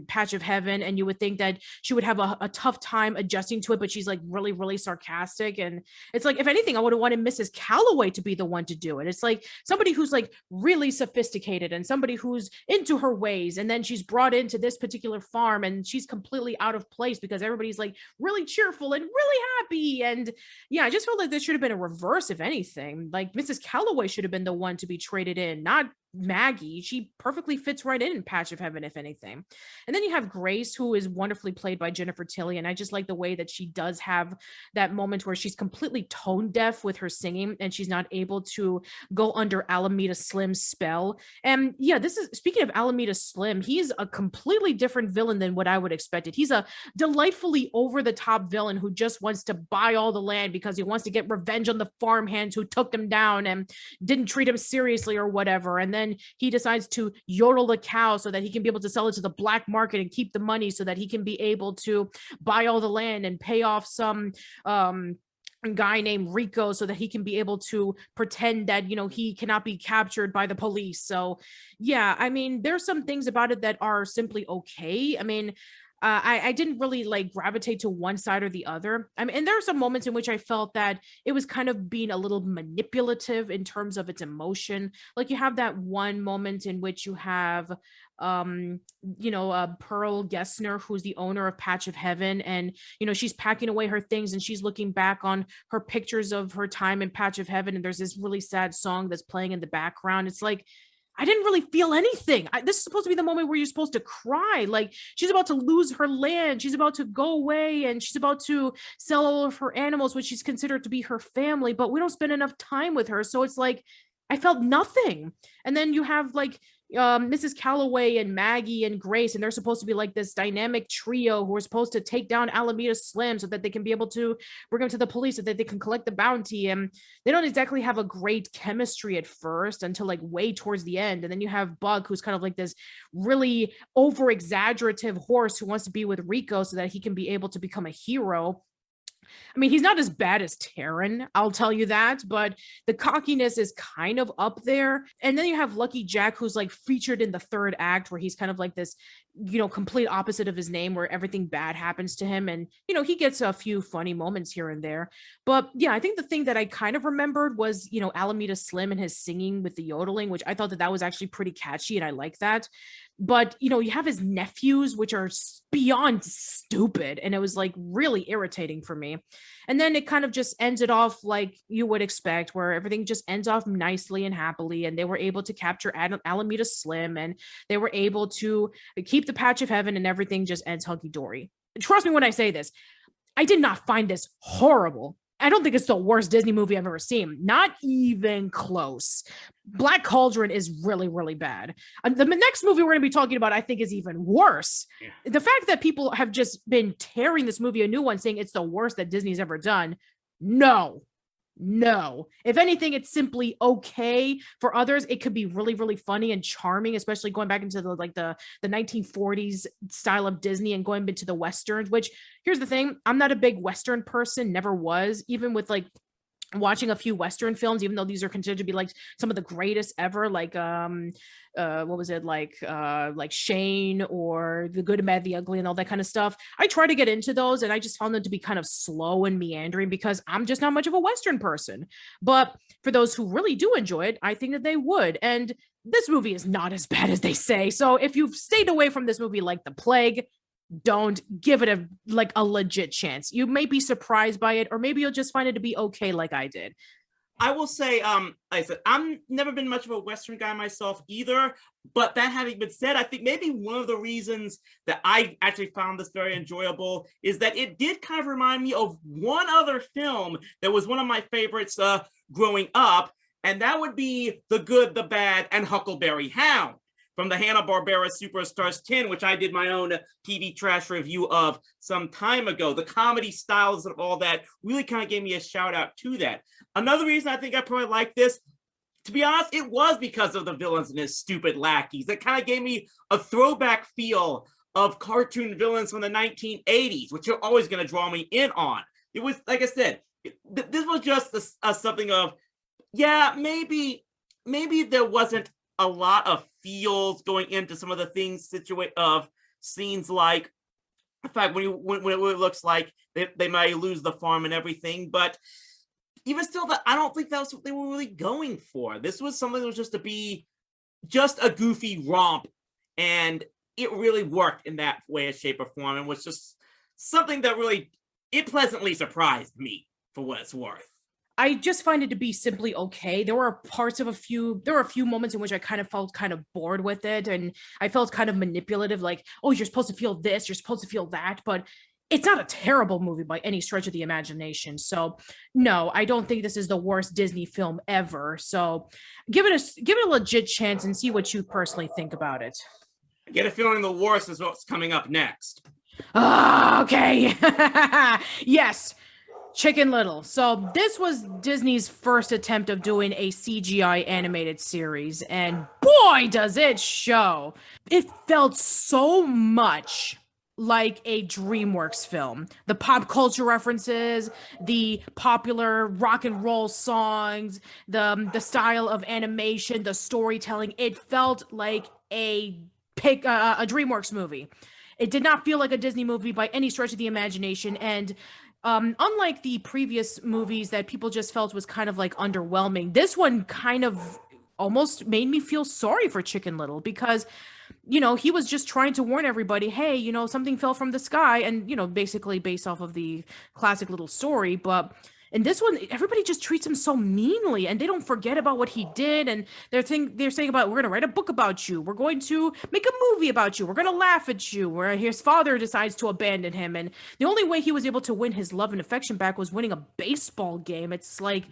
patch of heaven, and you would think that she would have a tough time adjusting to it, but she's like really really sarcastic, and it's like if anything I would have wanted Mrs. Calloway to be the one to do it. It's like somebody who's like really sophisticated and somebody who's into her ways, and then she's brought into this particular farm and she's completely out of place because everybody's like really cheerful and really happy. And yeah, I just felt like there should have been a reverse. If anything, like Mrs. Calloway should have been the one to be traded in, not Maggie. She perfectly fits right in Patch of Heaven, if anything. And then you have Grace, who is wonderfully played by Jennifer Tilly, and I just like the way that she does have that moment where she's completely tone deaf with her singing, and she's not able to go under Alameda Slim's spell. And yeah, this is speaking of Alameda Slim, he's a completely different villain than what I would expected. He's a delightfully over the top villain who just wants to buy all the land because he wants to get revenge on the farmhands who took him down and didn't treat him seriously or whatever. And then he decides to yodel the cow so that he can be able to sell it to the black market and keep the money so that he can be able to buy all the land and pay off some guy named Rico so that he can be able to pretend that, you know, he cannot be captured by the police. So yeah, I mean, there's some things about it that are simply okay. I mean, I didn't really like gravitate to one side or the other. I mean, and there are some moments in which I felt that it was kind of being a little manipulative in terms of its emotion. Like you have that one moment in which you have Pearl Gessner, who's the owner of Patch of Heaven, and she's packing away her things and she's looking back on her pictures of her time in Patch of Heaven, and there's this really sad song that's playing in the background. It's like, I didn't really feel anything. This is supposed to be the moment where you're supposed to cry. Like she's about to lose her land. She's about to go away and she's about to sell all of her animals, which she's considered to be her family, but we don't spend enough time with her. So it's like, I felt nothing. And then you have like Mrs. Calloway and Maggie and Grace, and they're supposed to be like this dynamic trio who are supposed to take down Alameda Slim so that they can be able to bring him to the police so that they can collect the bounty. And they don't exactly have a great chemistry at first until like way towards the end. And then you have Bug, who's kind of like this really over exaggerative horse who wants to be with Rico so that he can be able to become a hero. I mean, he's not as bad as Taryn, I'll tell you that, but the cockiness is kind of up there. And then you have Lucky Jack, who's like featured in the third act, where he's kind of like this, complete opposite of his name, where everything bad happens to him. And, he gets a few funny moments here and there. But yeah, I think the thing that I kind of remembered was, Alameda Slim and his singing with the yodeling, which I thought that was actually pretty catchy. And I like that. But, you have his nephews, which are beyond stupid. And it was like really irritating for me. And then it kind of just ends it off like you would expect, where everything just ends off nicely and happily. And they were able to capture Alameda Slim, and they were able to keep the Patch of Heaven, and everything just ends hunky-dory. Trust me when I say this, I did not find this horrible. I don't think it's the worst Disney movie I've ever seen. Not even close. Black Cauldron is really, really bad. The next movie we're going to be talking about, I think, is even worse. Yeah. The fact that people have just been tearing this movie a new one, saying it's the worst that Disney's ever done. No. If anything, it's simply okay. For others, it could be really, really funny and charming, especially going back into the 1940s style of Disney and going into the Westerns, which, here's the thing, I'm not a big Western person, never was, even with like watching a few Western films, even though these are considered to be like some of the greatest ever, like what was it, like Shane or The Good, the Bad, the Ugly and all that kind of stuff. I try to get into those, and I just found them to be kind of slow and meandering because I'm just not much of a Western person. But for those who really do enjoy it, I think that they would. And this movie is not as bad as they say. So if you've stayed away from this movie like the plague, don't give it a legit chance. You may be surprised by it, or maybe you'll just find it to be okay like I did. I will say, like I said, I'm never been much of a Western guy myself either. But that having been said, I think maybe one of the reasons that I actually found this very enjoyable is that it did kind of remind me of one other film that was one of my favorites growing up, and that would be The Good, the Bad, and Huckleberry Hound, from the Hanna-Barbera Superstars 10, which I did my own TV trash review of some time ago. The comedy styles of all that really kind of gave me a shout out to that. Another reason I think I probably like this, to be honest, it was because of the villains and his stupid lackeys. That kind of gave me a throwback feel of cartoon villains from the 1980s, which are always going to draw me in on. It was, like I said, this was just something of, yeah, maybe there wasn't a lot of feels going into some of the things of scenes, like in fact when it looks like they might lose the farm and everything, but even still, that I don't think that's what they were really going for. This was something that was just to be just a goofy romp, and it really worked in that way, shape, or form, and was just something that really, it pleasantly surprised me, for what it's worth. I just find it to be simply okay. There were a few moments in which I kind of felt kind of bored with it, and I felt kind of manipulative, like, oh, you're supposed to feel this, you're supposed to feel that, but it's not a terrible movie by any stretch of the imagination. So no, I don't think this is the worst Disney film ever. So give it a legit chance and see what you personally think about it. I get a feeling the worst is what's coming up next. Okay. Yes. Chicken Little. So this was Disney's first attempt of doing a CGI animated series, and boy, does it show. It felt so much like a DreamWorks film. The pop culture references, the popular rock and roll songs, the style of animation, the storytelling, it felt like a DreamWorks movie. It did not feel like a Disney movie by any stretch of the imagination, and unlike the previous movies that people just felt was kind of like underwhelming, this one kind of almost made me feel sorry for Chicken Little, because he was just trying to warn everybody, hey, something fell from the sky, and basically based off of the classic little story. But in this one, everybody just treats him so meanly, and they don't forget about what he did. And they're saying about, we're going to write a book about you, we're going to make a movie about you, we're going to laugh at you, where his father decides to abandon him, and the only way he was able to win his love and affection back was winning a baseball game. It's like,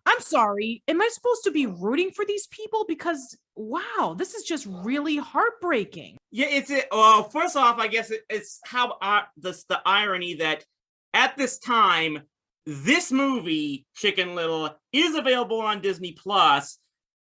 I'm sorry, am I supposed to be rooting for these people? Because wow, this is just really heartbreaking. Yeah, well, first off, I guess it's how the irony that at this time, this movie, Chicken Little, is available on Disney Plus,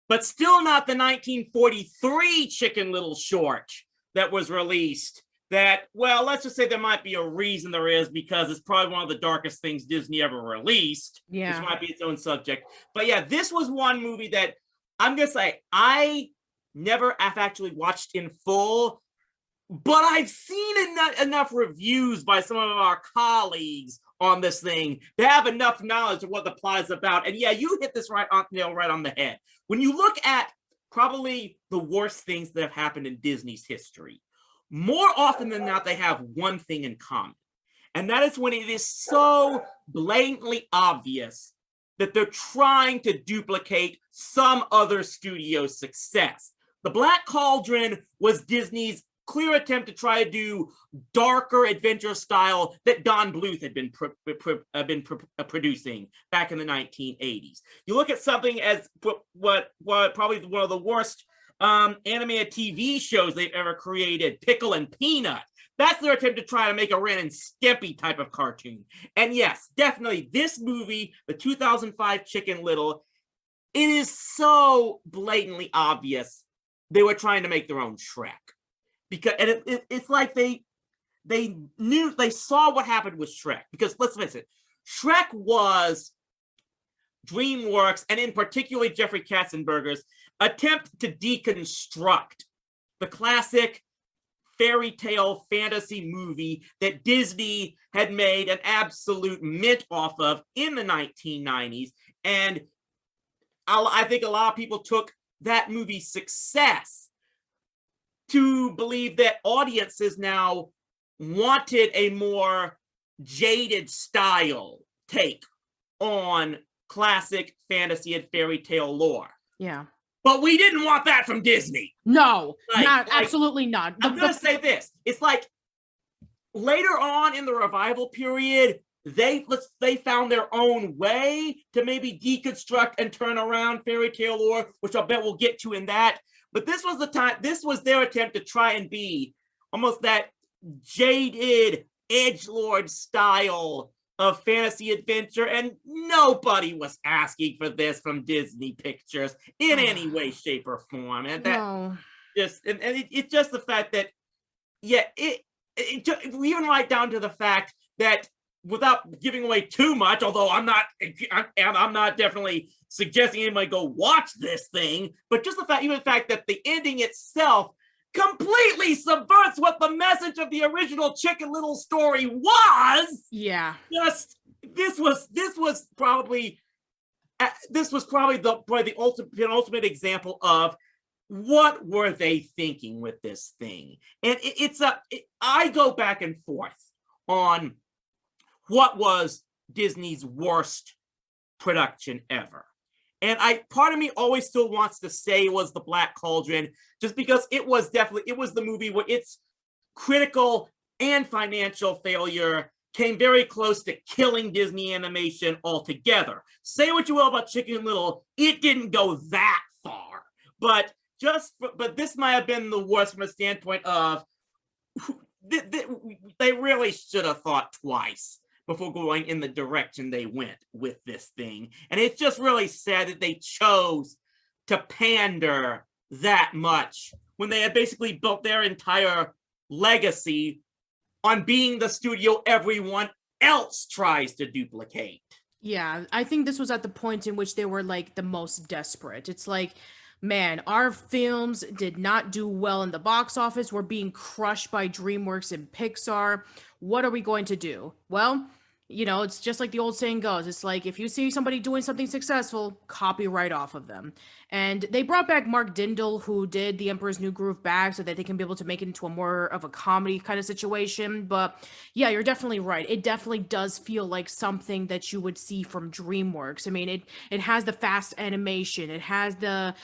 but still not the 1943 Chicken Little short that was released. That, well, let's just say there might be a reason there is, because it's probably one of the darkest things Disney ever released. Yeah. Which might be its own subject. But yeah, this was one movie that I'm going to say I never have actually watched in full, but I've seen enough reviews by some of our colleagues on this thing to have enough knowledge of what the plot is about. And yeah, you hit this nail right on the head. When you look at probably the worst things that have happened in Disney's history, more often than not, they have one thing in common. And that is when it is so blatantly obvious that they're trying to duplicate some other studio's success. The Black Cauldron was Disney's clear attempt to try to do darker adventure style that Don Bluth had been producing back in the 1980s. You look at something as what probably one of the worst animated TV shows they've ever created, Pickle and Peanut. That's their attempt to try to make a Ren and Stimpy type of cartoon. And yes, definitely this movie, the 2005 Chicken Little, it is so blatantly obvious they were trying to make their own Shrek. Because it's like they saw what happened with Shrek. Because let's face it, Shrek was DreamWorks, and in particular Jeffrey Katzenberger's attempt to deconstruct the classic fairy tale fantasy movie that Disney had made an absolute mint off of in the 1990s. And I think a lot of people took that movie's success to believe that audiences now wanted a more jaded style take on classic fantasy and fairy tale lore. Yeah. But we didn't want that from Disney. No, absolutely not. I'm going to say this. It's like later on in the revival period, they found their own way to maybe deconstruct and turn around fairy tale lore, which I'll bet we'll get to in that. But this was their attempt to try and be almost that jaded edgelord style of fantasy adventure, and nobody was asking for this from Disney Pictures in any way, shape, or form. And that it's just the fact that, yeah, it even right down to the fact that, without giving away too much, although I'm not definitely suggesting anybody go watch this thing, but just the fact that the ending itself completely subverts what the message of the original Chicken Little story was. Yeah. Just this was probably the ultimate example of what were they thinking with this thing. And I go back and forth on what was Disney's worst production ever. And part of me always still wants to say it was The Black Cauldron, just because it was the movie where its critical and financial failure came very close to killing Disney animation altogether. Say what you will about Chicken Little, it didn't go that far. But this might have been the worst from a standpoint of they really should have thought twice before going in the direction they went with this thing. And it's just really sad that they chose to pander that much when they had basically built their entire legacy on being the studio everyone else tries to duplicate. Yeah, I think this was at the point in which they were like the most desperate. It's like, man, our films did not do well in the box office. We're being crushed by DreamWorks and Pixar. What are we going to do? Well, you know, it's just like the old saying goes. It's like, if you see somebody doing something successful, copy right off of them. And they brought back Mark Dindal, who did The Emperor's New Groove back, so that they can be able to make it into a more of a comedy kind of situation. But yeah, you're definitely right. It definitely does feel like something that you would see from DreamWorks. I mean, it has the fast animation. It has the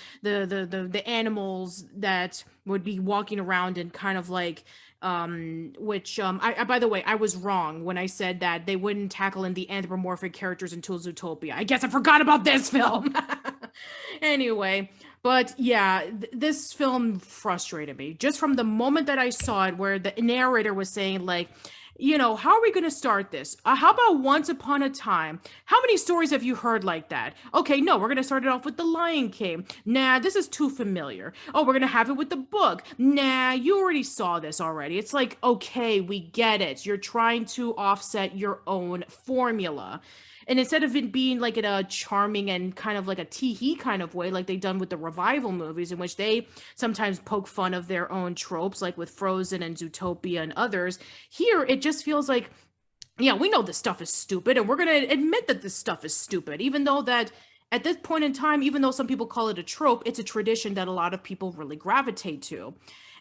animals that would be walking around and kind of like I by the way, I was wrong when I said that they wouldn't tackle in the anthropomorphic characters until Zootopia. I guess I forgot about this film. Anyway, but yeah, this film frustrated me just from the moment that I saw it, where the narrator was saying like, you know, how are we going to start this? How about Once Upon a Time? How many stories have you heard like that? Okay, no, we're going to start it off with The Lion King. Nah, this is too familiar. Oh, we're going to have it with the book. Nah, you already saw this already. It's like, okay, we get it. You're trying to offset your own formula. And instead of it being like in a charming and kind of like a tee-hee kind of way, like they've done with the revival movies, in which they sometimes poke fun of their own tropes, like with Frozen and Zootopia and others, here it just feels like, yeah, we know this stuff is stupid, and we're going to admit that this stuff is stupid, even though that at this point in time, even though some people call it a trope, it's a tradition that a lot of people really gravitate to.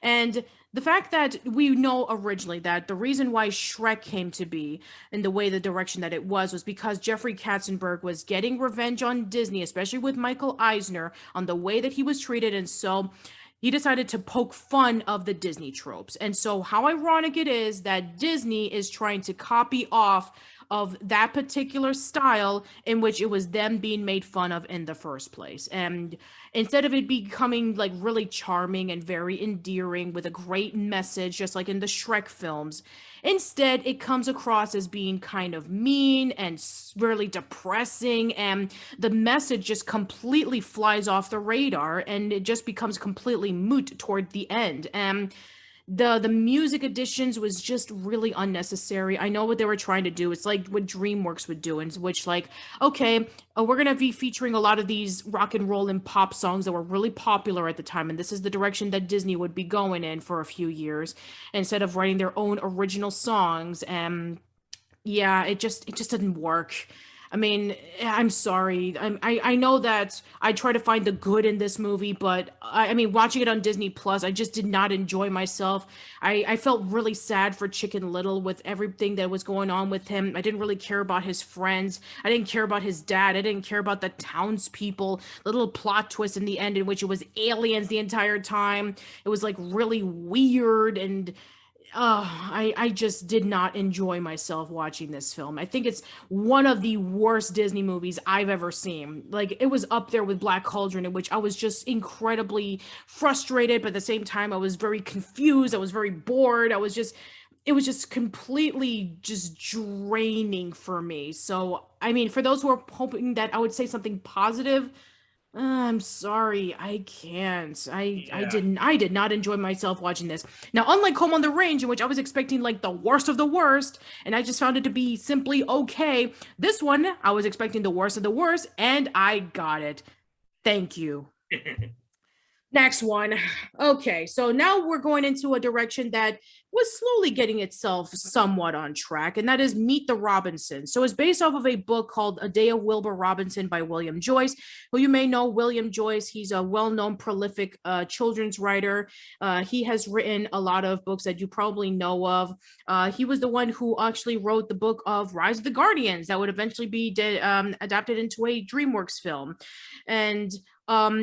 And the fact that we know originally that the reason why Shrek came to be in the way, the direction that it was because Jeffrey Katzenberg was getting revenge on Disney, especially with Michael Eisner, on the way that he was treated. And so he decided to poke fun of the Disney tropes. And so how ironic it is that Disney is trying to copy off of that particular style in which it was them being made fun of in the first place. And instead of it becoming like really charming and very endearing with a great message, just like in the Shrek films, instead it comes across as being kind of mean and really depressing, and the message just completely flies off the radar, and it just becomes completely moot toward the end. And the music additions was just really unnecessary. I know what they were trying to do. It's like what DreamWorks would do, in which like, okay, we're going to be featuring a lot of these rock and roll and pop songs that were really popular at the time, and this is the direction that Disney would be going in for a few years, instead of writing their own original songs. And yeah, it just didn't work. I mean, I'm sorry. I know that I try to find the good in this movie, but I mean, watching it on Disney Plus, I just did not enjoy myself. I felt really sad for Chicken Little with everything that was going on with him. I didn't really care about his friends. I didn't care about his dad. I didn't care about the townspeople. The little plot twist in the end in which it was aliens the entire time. It was like really weird, and I just did not enjoy myself watching this film. I think it's one of the worst Disney movies I've ever seen. Like, it was up there with Black Cauldron, in which I was just incredibly frustrated, but at the same time, I was very confused. I was very bored. it was just completely just draining for me. So, I mean, for those who are hoping that I would say something positive, I'm sorry, I can't. Yeah. I did not enjoy myself watching this. Now, unlike Home on the Range, in which I was expecting like the worst of the worst, and I just found it to be simply okay, this one I was expecting the worst of the worst, and I got it. Thank you. Next one. Okay, so now we're going into a direction that was slowly getting itself somewhat on track, and that is Meet the Robinsons. So it's based off of a book called A Day of Wilbur Robinson by William Joyce, who you may know. William Joyce, he's a well-known prolific children's writer. He has written a lot of books that you probably know of. He was the one who actually wrote the book of Rise of the Guardians that would eventually be adapted into a DreamWorks film. And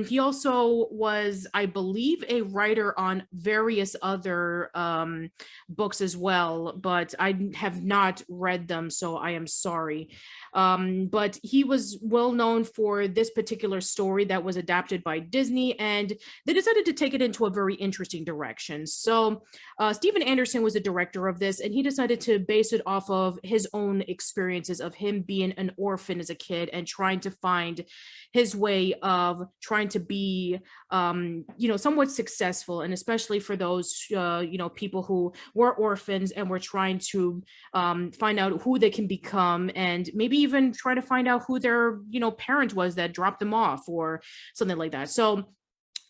he also was, I believe, a writer on various other books as well, but I have not read them, so I am sorry. But he was well known for this particular story that was adapted by Disney, and they decided to take it into a very interesting direction. So Steven Anderson was the director of this, and he decided to base it off of his own experiences of him being an orphan as a kid and trying to find his way of trying to be somewhat successful, and especially for those people who were orphans and were trying to find out who they can become, and maybe even try to find out who their parent was that dropped them off or something like that. So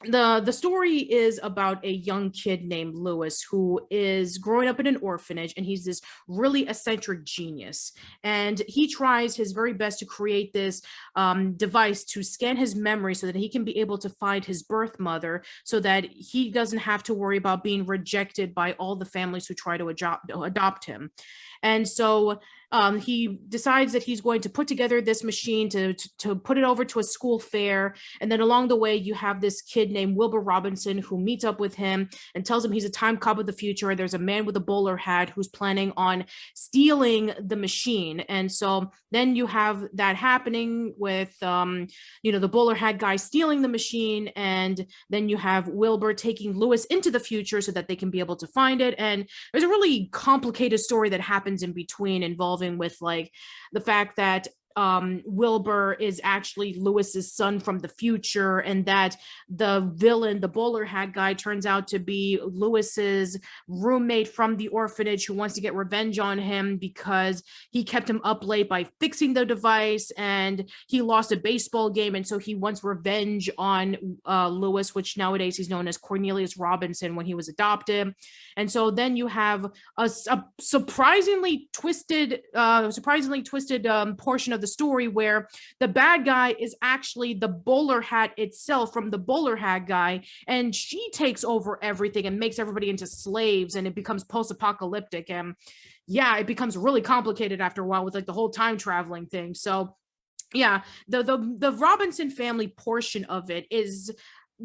the story is about a young kid named Lewis who is growing up in an orphanage, and he's this really eccentric genius, and he tries his very best to create this device to scan his memory so that he can be able to find his birth mother, so that he doesn't have to worry about being rejected by all the families who try to adopt him. And so he decides that he's going to put together this machine to put it over to a school fair. And then along the way, you have this kid named Wilbur Robinson who meets up with him and tells him he's a time cop of the future. There's a man with a bowler hat who's planning on stealing the machine. And so then you have that happening with, the bowler hat guy stealing the machine. And then you have Wilbur taking Lewis into the future so that they can be able to find it. And there's a really complicated story that happens in between, involving with like the fact that Wilbur is actually Lewis's son from the future, and that the villain, the bowler hat guy, turns out to be Lewis's roommate from the orphanage who wants to get revenge on him because he kept him up late by fixing the device, and he lost a baseball game, and so he wants revenge on Lewis, which nowadays he's known as Cornelius Robinson when he was adopted. And so then you have a surprisingly twisted portion of the story where the bad guy is actually the bowler hat itself from the bowler hat guy, and she takes over everything and makes everybody into slaves, and it becomes post-apocalyptic, and yeah, it becomes really complicated after a while with like the whole time traveling thing. So yeah, the Robinson family portion of it is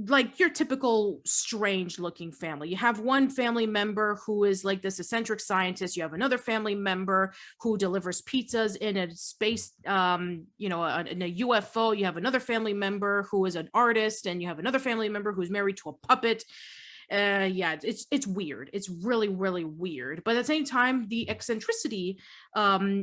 like your typical strange looking family. You have one family member who is like this eccentric scientist. You have another family member who delivers pizzas in a space, in a UFO. You have another family member who is an artist, and you have another family member who's married to a puppet. It's weird. It's really, really weird. But at the same time, the eccentricity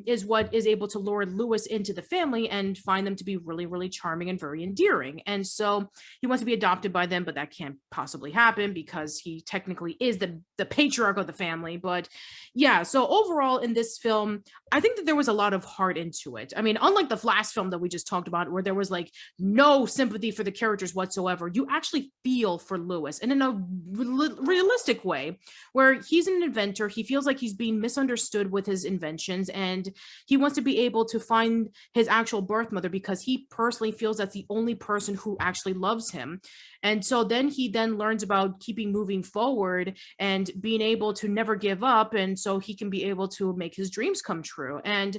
is what is able to lure Lewis into the family and find them to be really, really charming and very endearing. And so he wants to be adopted by them, but that can't possibly happen because he technically is the patriarch of the family. But yeah, so overall in this film, I think that there was a lot of heart into it. I mean, unlike the last film that we just talked about, where there was like no sympathy for the characters whatsoever, you actually feel for Lewis, and in a realistic way, where he's an inventor. He feels like he's being misunderstood with his inventions, and he wants to be able to find his actual birth mother because he personally feels that's the only person who actually loves him. And so then he learns about keeping moving forward and being able to never give up, and so he can be able to make his dreams come true. And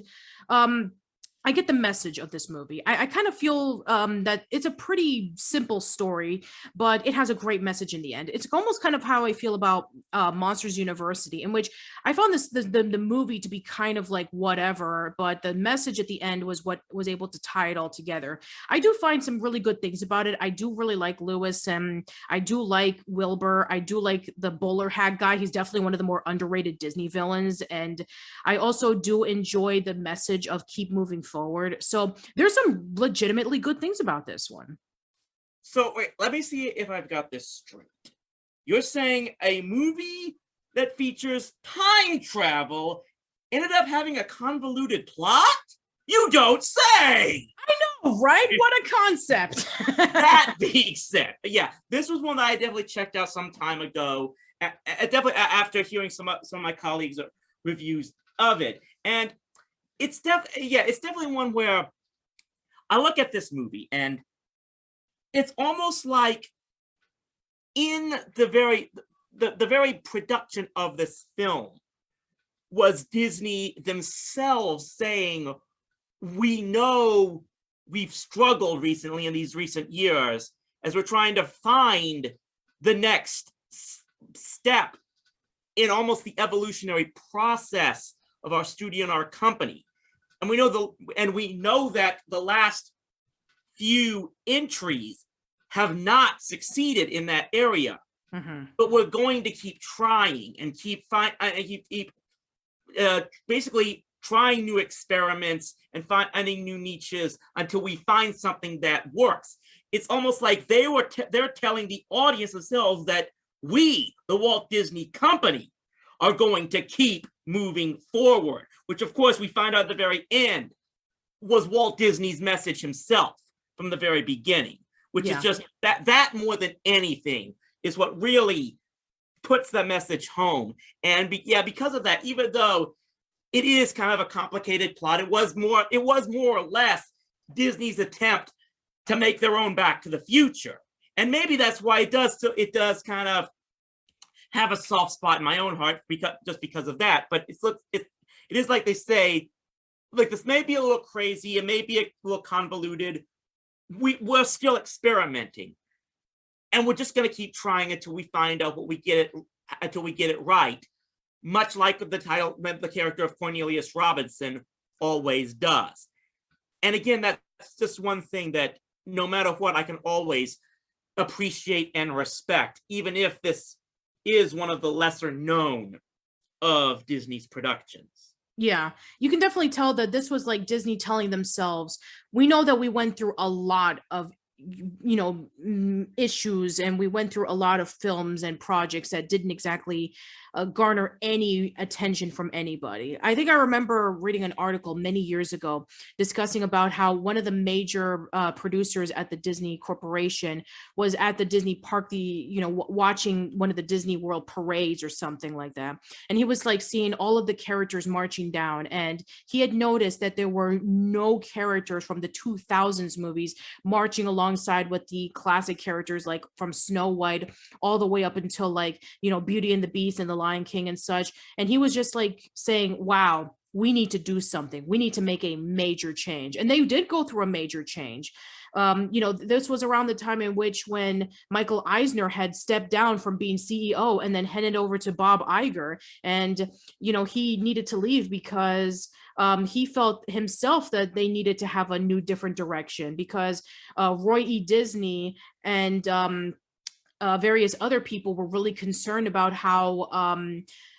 I get the message of this movie. I kind of feel that it's a pretty simple story, but it has a great message in the end. It's almost kind of how I feel about Monsters University, in which I found the movie to be kind of like whatever, but the message at the end was what was able to tie it all together. I do find some really good things about it. I do really like Lewis, and I do like Wilbur. I do like the bowler hat guy. He's definitely one of the more underrated Disney villains, and I also do enjoy the message of keep moving forward. So there's some legitimately good things about this one. So wait, let me see if I've got this straight. You're saying a movie that features time travel ended up having a convoluted plot? You don't say! I know, right? What a concept. That being said, yeah, this was one that I definitely checked out some time ago. Definitely after hearing some of my colleagues' reviews of it. And it's definitely one where I look at this movie and it's almost like in the very production of this film was Disney themselves saying, we know we've struggled recently in these recent years as we're trying to find the next step in almost the evolutionary process of our studio and our company. And we know that the last few entries have not succeeded in that area. Mm-hmm. But we're going to keep trying and keep basically trying new experiments and finding new niches until we find something that works. It's almost like they're telling the audience themselves that we, the Walt Disney Company, are going to keep moving forward, which of course we find out at the very end was Walt Disney's message himself from the very beginning, which is just that more than anything is what really puts the message home. And because of that, even though it is kind of a complicated plot, it was more or less Disney's attempt to make their own Back to the Future. And maybe that's why it does kind of have a soft spot in my own heart because of that. But it is like they say, like, this may be a little crazy, it may be a little convoluted. We're still experimenting, and we're just going to keep trying until we find out until we get it right. Much like the character of Cornelius Robinson always does. And again, that's just one thing that no matter what, I can always appreciate and respect, even if this is one of the lesser known of Disney's productions. Yeah, you can definitely tell that this was like Disney telling themselves, we know that we went through a lot of issues, and we went through a lot of films and projects that didn't exactly garner any attention from anybody. I think I remember reading an article many years ago discussing about how one of the major producers at the Disney Corporation was at the Disney park, watching one of the Disney World parades or something like that. And he was like seeing all of the characters marching down, and he had noticed that there were no characters from the 2000s movies marching alongside with the classic characters, like from Snow White all the way up until Beauty and the Beast and the Lion King and such. And he was just like saying, wow, we need to do something. We need to make a major change. And they did go through a major change. This was around the time in which when Michael Eisner had stepped down from being CEO and then headed over to Bob Iger. And, he needed to leave because he felt himself that they needed to have a new, different direction, because Roy E. Disney and various other people were really concerned about how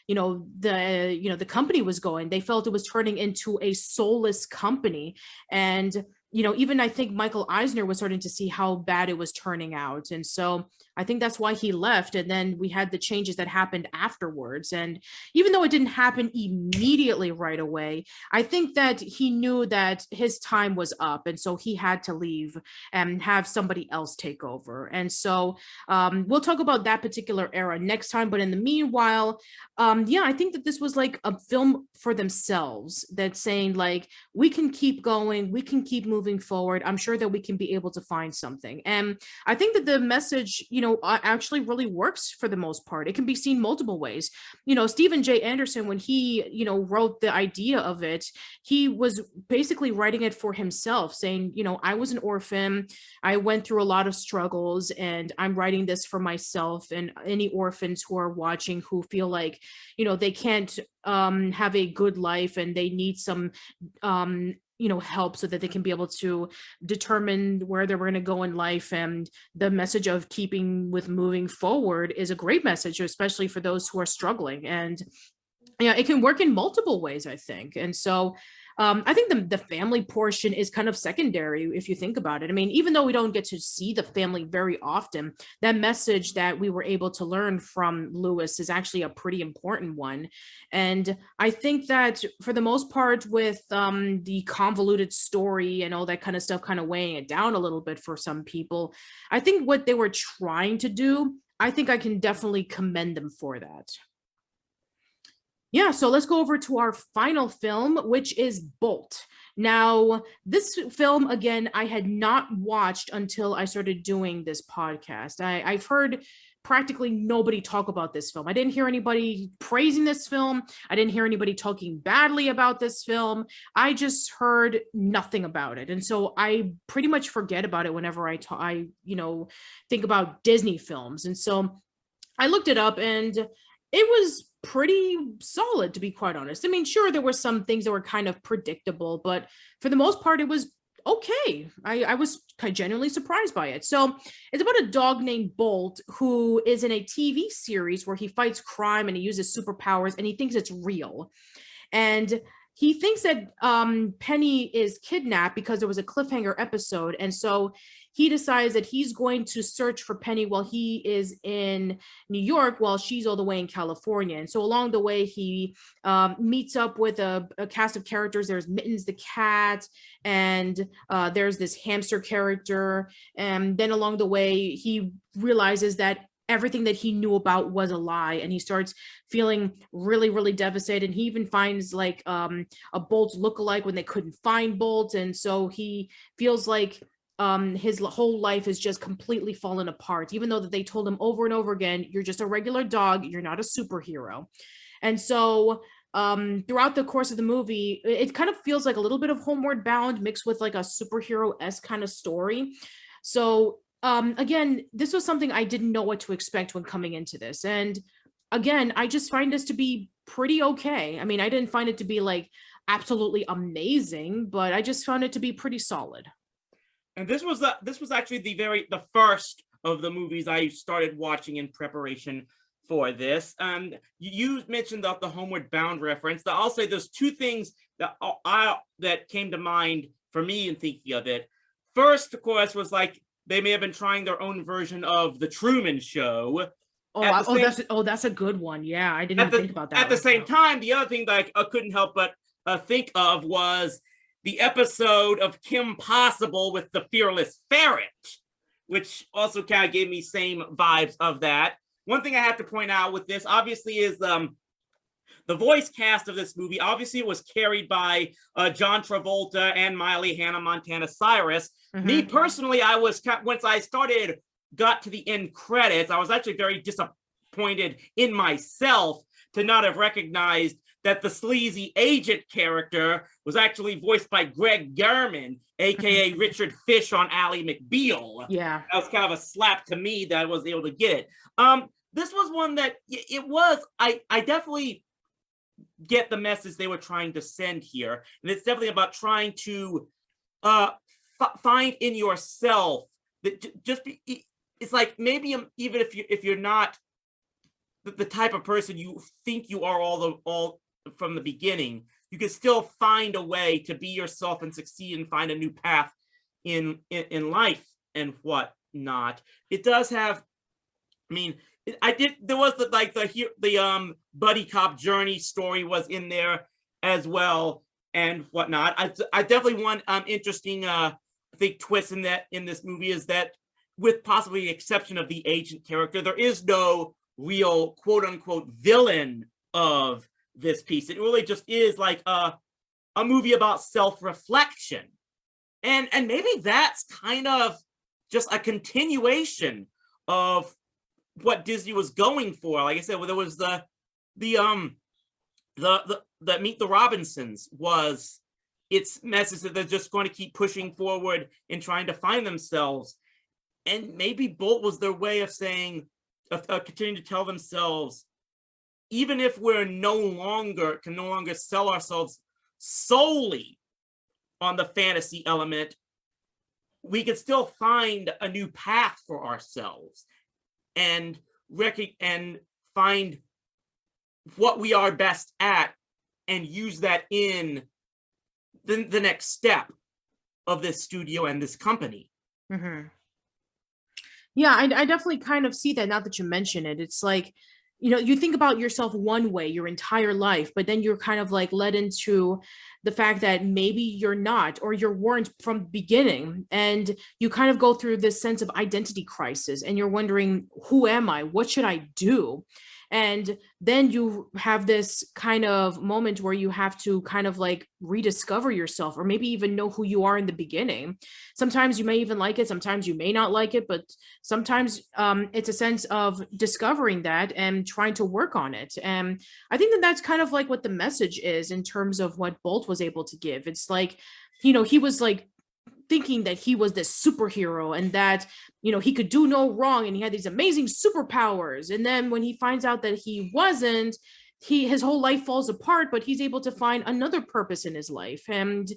the company was going. They felt it was turning into a soulless company. And even I think Michael Eisner was starting to see how bad it was turning out. And so I think that's why he left. And then we had the changes that happened afterwards. And even though it didn't happen immediately right away, I think that he knew that his time was up. And so he had to leave and have somebody else take over. And so we'll talk about that particular era next time. But in the meanwhile, I think that this was like a film for themselves that's saying, like, we can keep going, we can keep moving forward. I'm sure that we can be able to find something. And I think that the message, actually really works for the most part. It can be seen multiple ways. Stephen J. Anderson, when he, wrote the idea of it, he was basically writing it for himself, saying, I was an orphan. I went through a lot of struggles, and I'm writing this for myself and any orphans who are watching who feel like, they can't have a good life and they need some help so that they can be able to determine where they're going to go in life. And the message of keeping with moving forward is a great message, especially for those who are struggling. And it can work in multiple ways, I think. And so I think the family portion is kind of secondary if you think about it. I mean, even though we don't get to see the family very often, that message that we were able to learn from Lewis is actually a pretty important one. And I think that for the most part, with the convoluted story and all that kind of stuff kind of weighing it down a little bit for some people, I think what they were trying to do, I think I can definitely commend them for that. Yeah, so let's go over to our final film, which is Bolt. Now, this film, again, I had not watched until I started doing this podcast. I've heard practically nobody talk about this film. I didn't hear anybody praising this film. I didn't hear anybody talking badly about this film. I just heard nothing about it. And so I pretty much forget about it whenever I think about Disney films. And so I looked it up, and it was pretty solid, to be quite honest. I mean, sure, there were some things that were kind of predictable, but for the most part, it was okay. I was genuinely surprised by it. So it's about a dog named Bolt who is in a TV series where he fights crime and he uses superpowers and he thinks it's real. And he thinks that Penny is kidnapped because there was a cliffhanger episode. And so he decides that he's going to search for Penny while he is in New York, while she's all the way in California. And so along the way, he meets up with a cast of characters. There's Mittens the cat, and there's this hamster character. And then along the way, he realizes that everything that he knew about was a lie, and he starts feeling really, really devastated. He even finds like a Bolt lookalike when they couldn't find Bolt, and so he feels like his whole life is just completely fallen apart, even though that they told him over and over again, you're just a regular dog, you're not a superhero. And so throughout the course of the movie, it kind of feels like a little bit of Homeward Bound mixed with like a superhero-esque kind of story. So again, this was something I didn't know what to expect when coming into this. And again, I just find this to be pretty okay. I mean, I didn't find it to be like absolutely amazing, but I just found it to be pretty solid. And this was actually the first of the movies I started watching in preparation for this. You mentioned the Homeward Bound reference. I'll say there's two things that came to mind for me in thinking of it. First, of course, was like they may have been trying their own version of the Truman Show. That's a good one. Yeah, I didn't even think about that. At the same time, the other thing that I couldn't help but think of was the episode of Kim Possible with the Fearless Ferret, which also kind of gave me same vibes of that. One thing I have to point out with this, obviously, is the voice cast of this movie. Obviously, it was carried by John Travolta and Miley Hannah Montana Cyrus. Mm-hmm. Me personally, once I got to the end credits, I was actually very disappointed in myself to not have recognized that the sleazy agent character was actually voiced by Greg German, aka Richard Fish on Ally McBeal. Yeah. That was kind of a slap to me that I was able to get it. This was one that I definitely get the message they were trying to send here. And it's definitely about trying to find in yourself that it's like maybe even if you're not the type of person you think you are all from the beginning, you can still find a way to be yourself and succeed and find a new path in life and whatnot. It does have, I mean, there was the buddy cop journey story was in there as well and whatnot. I definitely one interesting I think twist in this movie is that, with possibly the exception of the agent character, there is no real quote unquote villain of this piece. It really just is like a movie about self-reflection. And maybe that's kind of just a continuation of what Disney was going for. Like I said, there was the Meet the Robinsons was its message that they're just going to keep pushing forward and trying to find themselves. And maybe Bolt was their way of saying, continuing to tell themselves, even if we're can no longer sell ourselves solely on the fantasy element, we can still find a new path for ourselves and find what we are best at and use that in the next step of this studio and this company. Mm-hmm. Yeah, I definitely kind of see that now that you mention it. It's like, you think about yourself one way your entire life, but then you're kind of like led into the fact that maybe you're not, or you weren't from the beginning. And you kind of go through this sense of identity crisis and you're wondering, who am I? What should I do? And then you have this kind of moment where you have to kind of like rediscover yourself, or maybe even know who you are in the beginning. Sometimes you may even like it, sometimes you may not like it, but sometimes it's a sense of discovering that and trying to work on it. And I think that that's kind of like what the message is in terms of what Bolt was able to give. It's like, he was like thinking that he was this superhero and that he could do no wrong and he had these amazing superpowers, and then when he finds out that he wasn't, his whole life falls apart, but he's able to find another purpose in his life. And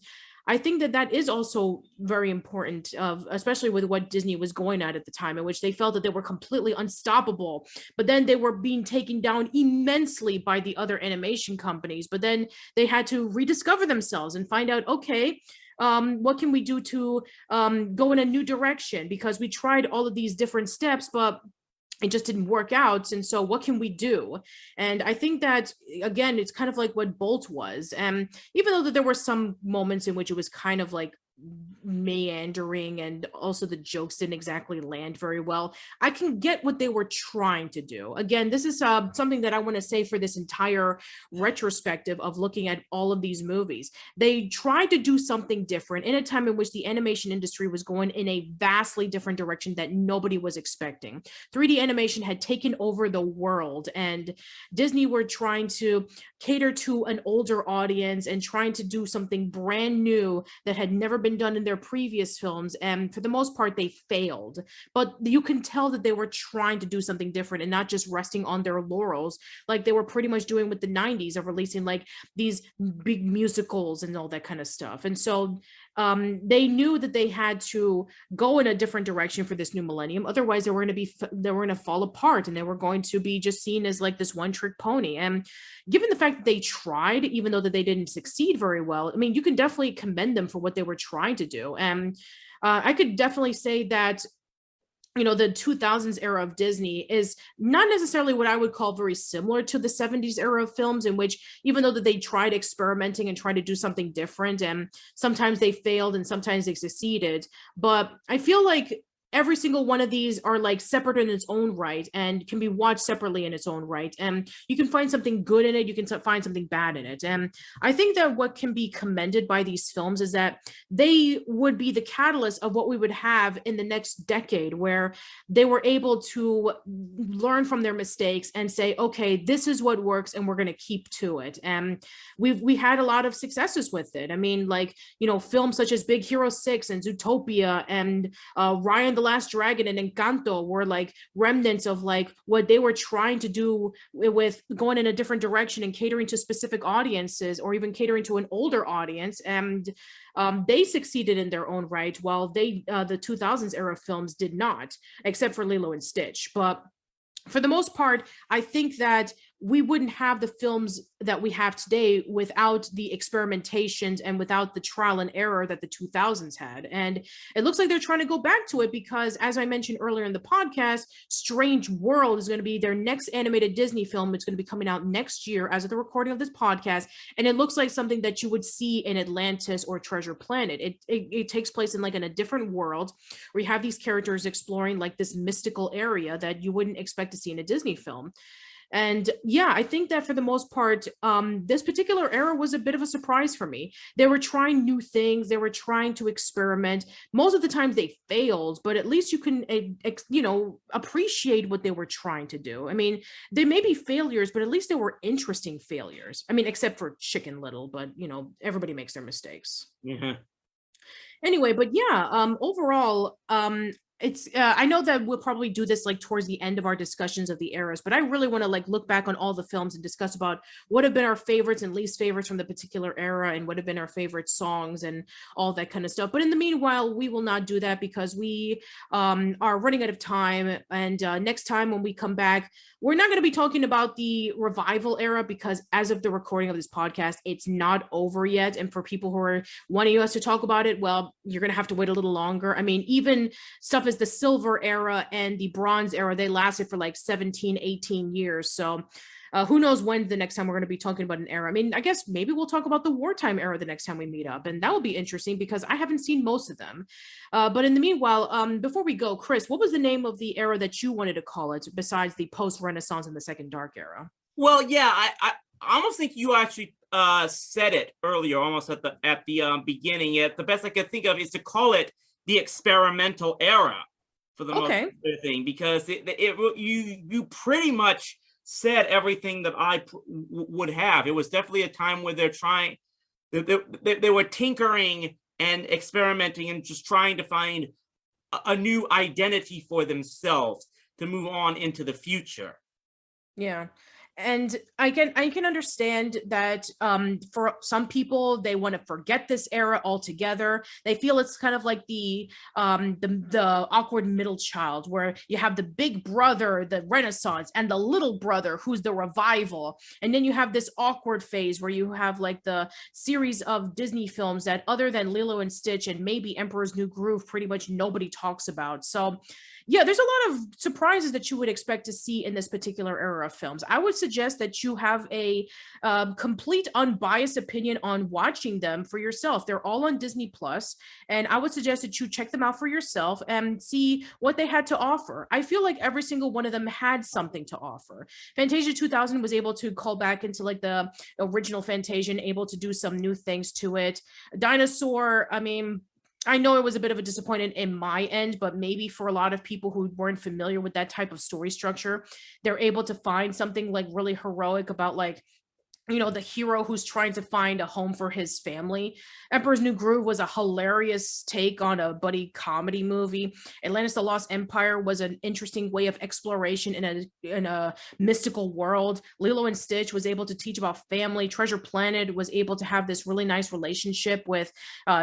I think that that is also very important, especially with what Disney was going at the time, in which they felt that they were completely unstoppable, but then they were being taken down immensely by the other animation companies. But then they had to rediscover themselves and find out, okay, what can we do to go in a new direction? Because we tried all of these different steps, but it just didn't work out. And so what can we do? And I think that, again, it's kind of like what Bolt was. And even though that there were some moments in which it was kind of like meandering and also the jokes didn't exactly land very well, I can get what they were trying to do. Again, this is something that I want to say for this entire retrospective of looking at all of these movies. They tried to do something different in a time in which the animation industry was going in a vastly different direction that nobody was expecting. 3D animation had taken over the world, and Disney were trying to cater to an older audience and trying to do something brand new that had never been done in their previous films, and for the most part they failed. But you can tell that they were trying to do something different and not just resting on their laurels like they were pretty much doing with the 90s of releasing like these big musicals and all that kind of stuff. And so they knew that they had to go in a different direction for this new millennium, otherwise they were going to fall apart and they were going to be just seen as like this one trick pony. And given the fact that they tried, even though that they didn't succeed very well, I mean, you can definitely commend them for what they were trying to do. And I could definitely say that the 2000s era of Disney is not necessarily what I would call very similar to the 70s era of films, in which even though that they tried experimenting and tried to do something different, and sometimes they failed and sometimes they succeeded, but I feel like every single one of these are like separate in its own right and can be watched separately in its own right. And you can find something good in it, you can find something bad in it. And I think that what can be commended by these films is that they would be the catalyst of what we would have in the next decade, where they were able to learn from their mistakes and say, okay, this is what works and we're going to keep to it. And we had a lot of successes with it. I mean, like, films such as Big Hero 6 and Zootopia and Ryan the Last Dragon and Encanto were like remnants of like what they were trying to do with going in a different direction and catering to specific audiences, or even catering to an older audience. And they succeeded in their own right, while the 2000s era films did not, except for Lilo and Stitch. But for the most part, I think that we wouldn't have the films that we have today without the experimentations and without the trial and error that the 2000s had. And it looks like they're trying to go back to it because, as I mentioned earlier in the podcast, Strange World is going to be their next animated Disney film. It's going to be coming out next year as of the recording of this podcast. And it looks like something that you would see in Atlantis or Treasure Planet. It takes place in like in a different world where you have these characters exploring like this mystical area that you wouldn't expect to see in a Disney film. And yeah, I think that for the most part, this particular era was a bit of a surprise for me. They were trying new things, they were trying to experiment. Most of the times they failed, but at least you can, appreciate what they were trying to do. I mean, they may be failures, but at least they were interesting failures. I mean, except for Chicken Little, but everybody makes their mistakes. Yeah. Anyway, but yeah, overall, it's I know that we'll probably do this like towards the end of our discussions of the eras, but I really want to like look back on all the films and discuss about what have been our favorites and least favorites from the particular era, and what have been our favorite songs and all that kind of stuff. But in the meanwhile, we will not do that because we are running out of time. And next time when we come back, we're not going to be talking about the revival era, because as of the recording of this podcast, it's not over yet. And for people who are wanting us to talk about it, well, you're going to have to wait a little longer. I mean, even stuff as the silver era and the bronze era, they lasted for like 17, 18 years. So who knows when the next time we're going to be talking about an era. I mean, I guess maybe we'll talk about the wartime era the next time we meet up, and that will be interesting because I haven't seen most of them. But in the meanwhile, before we go, Chris, what was the name of the era that you wanted to call it besides the post-Renaissance and the Second Dark Era? Well, yeah, I almost think you actually said it earlier, almost at the beginning. The best I could think of is to call it the experimental era for the most thing, because you pretty much said everything that I would have. It was definitely a time where they were tinkering and experimenting and just trying to find a new identity for themselves to move on into the future. Yeah. And I can understand that for some people, they want to forget this era altogether. They feel it's kind of like the awkward middle child, where you have the big brother, the Renaissance, and the little brother, who's the revival. And then you have this awkward phase where you have like the series of Disney films that, other than Lilo and Stitch and maybe Emperor's New Groove, pretty much nobody talks about. So yeah, there's a lot of surprises that you would expect to see in this particular era of films. I would suggest that you have a complete unbiased opinion on watching them for yourself. They're all on Disney Plus, and I would suggest that you check them out for yourself and see what they had to offer. I feel like every single one of them had something to offer. Fantasia 2000 was able to call back into like the original Fantasia and able to do some new things to it. Dinosaur, I mean, I know it was a bit of a disappointment in my end, but maybe for a lot of people who weren't familiar with that type of story structure, they're able to find something like really heroic about like, the hero who's trying to find a home for his family. Emperor's New Groove was a hilarious take on a buddy comedy movie. Atlantis: The Lost Empire was an interesting way of exploration in a mystical world. Lilo and Stitch was able to teach about family. Treasure Planet was able to have this really nice relationship with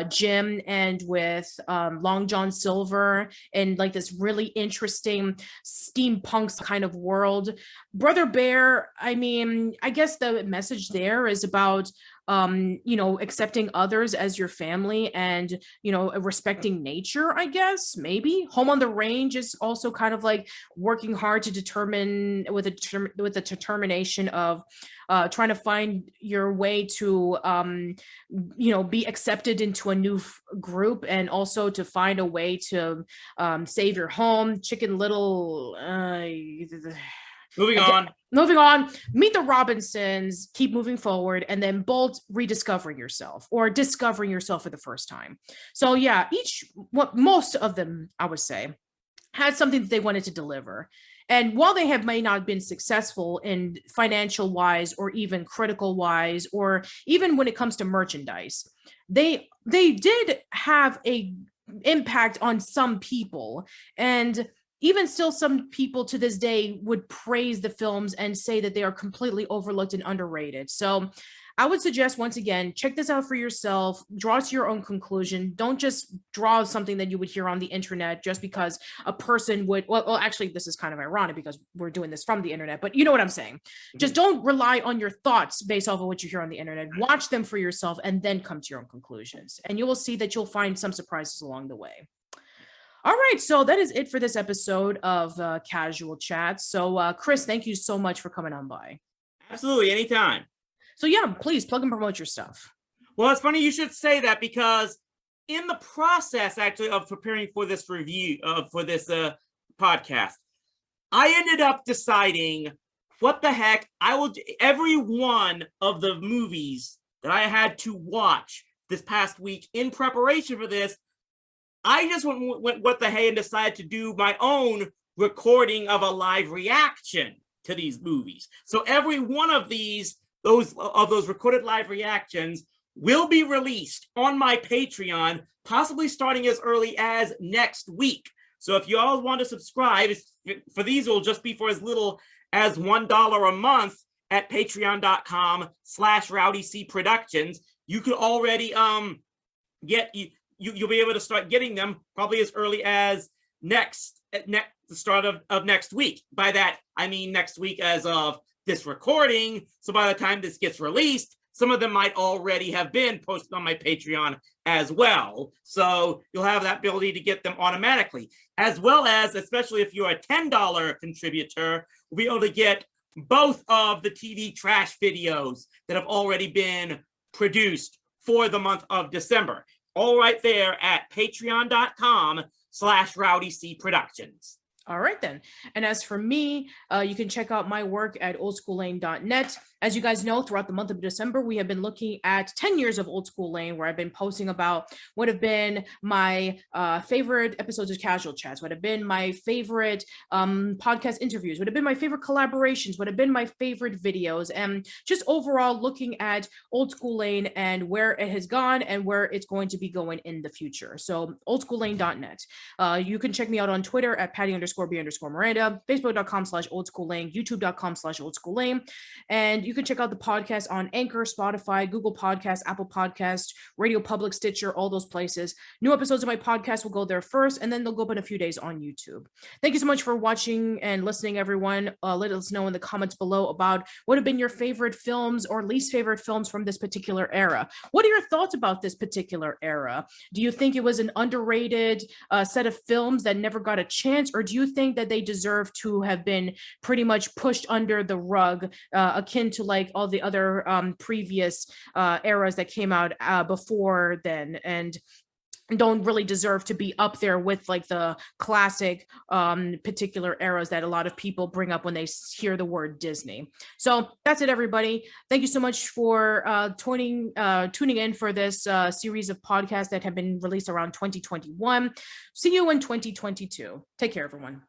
Jim and with Long John Silver, and like this really interesting steampunk kind of world. Brother Bear, I mean, I guess the message there is about accepting others as your family and respecting nature. I guess maybe Home on the Range is also kind of like working hard to determine with the determination of trying to find your way to be accepted into a new group, and also to find a way to save your home. Chicken Little, Moving on, Meet the Robinsons, Keep Moving Forward, and then Bolt, Rediscovering Yourself, or Discovering Yourself for the First Time. So yeah, most of them, I would say, had something that they wanted to deliver. And while they may not have been successful in financial wise, or even critical wise, or even when it comes to merchandise, they did have a impact on some people. And even still, some people to this day would praise the films and say that they are completely overlooked and underrated. So I would suggest, once again, check this out for yourself, draw to your own conclusion. Don't just draw something that you would hear on the internet just because a person would, well, actually, this is kind of ironic because we're doing this from the internet, but you know what I'm saying. Just don't rely on your thoughts based off of what you hear on the internet. Watch them for yourself and then come to your own conclusions. And you will see that you'll find some surprises along the way. All right, so that is it for this episode of Casual Chat. So, Chris, thank you so much for coming on by. Absolutely, anytime. So, yeah, please plug and promote your stuff. Well, it's funny you should say that, because in the process, actually, of preparing for this review, for this podcast, I ended up deciding what the heck? Every one of the movies that I had to watch this past week in preparation for this, I just went what the hey and decided to do my own recording of a live reaction to these movies. So every one of those recorded live reactions will be released on my Patreon, possibly starting as early as next week. So if you all want to subscribe, for these, it will just be for as little as $1 a month at patreon.com/RowdyC Productions. You could already you'll be able to start getting them probably as early as the start of next week. By that, I mean next week as of this recording. So by the time this gets released, some of them might already have been posted on my Patreon as well. So you'll have that ability to get them automatically, as well as, especially if you're a $10 contributor, we'll be able to get both of the TV trash videos that have already been produced for the month of December. All right there at patreon.com/RowdyC Productions. All right, then. And as for me, you can check out my work at oldschoollane.net. As you guys know, throughout the month of December, we have been looking at 10 years of Old School Lane, where I've been posting about what have been my favorite episodes of Casual Chats, what have been my favorite podcast interviews, what have been my favorite collaborations, what have been my favorite videos, and just overall looking at Old School Lane and where it has gone and where it's going to be going in the future. So oldschoollane.net. You can check me out on Twitter at Patty_B_Miranda, Facebook.com/OldSchoolLane, YouTube.com/OldSchoolLane, and you can check out the podcast on Anchor, Spotify, Google Podcasts, Apple Podcasts, Radio Public, Stitcher, all those places. New episodes of my podcast will go there first, and then they'll go up in a few days on YouTube. Thank you so much for watching and listening, everyone. Let us know in the comments below about what have been your favorite films or least favorite films from this particular era. What are your thoughts about this particular era? Do you think it was an underrated set of films that never got a chance, or do you think that they deserve to have been pretty much pushed under the rug, akin to like all the other previous eras that came out before then, and don't really deserve to be up there with like the classic particular eras that a lot of people bring up when they hear the word Disney? So that's it, everybody. Thank you so much for tuning in for this series of podcasts that have been released around 2021. See you in 2022. Take care, everyone.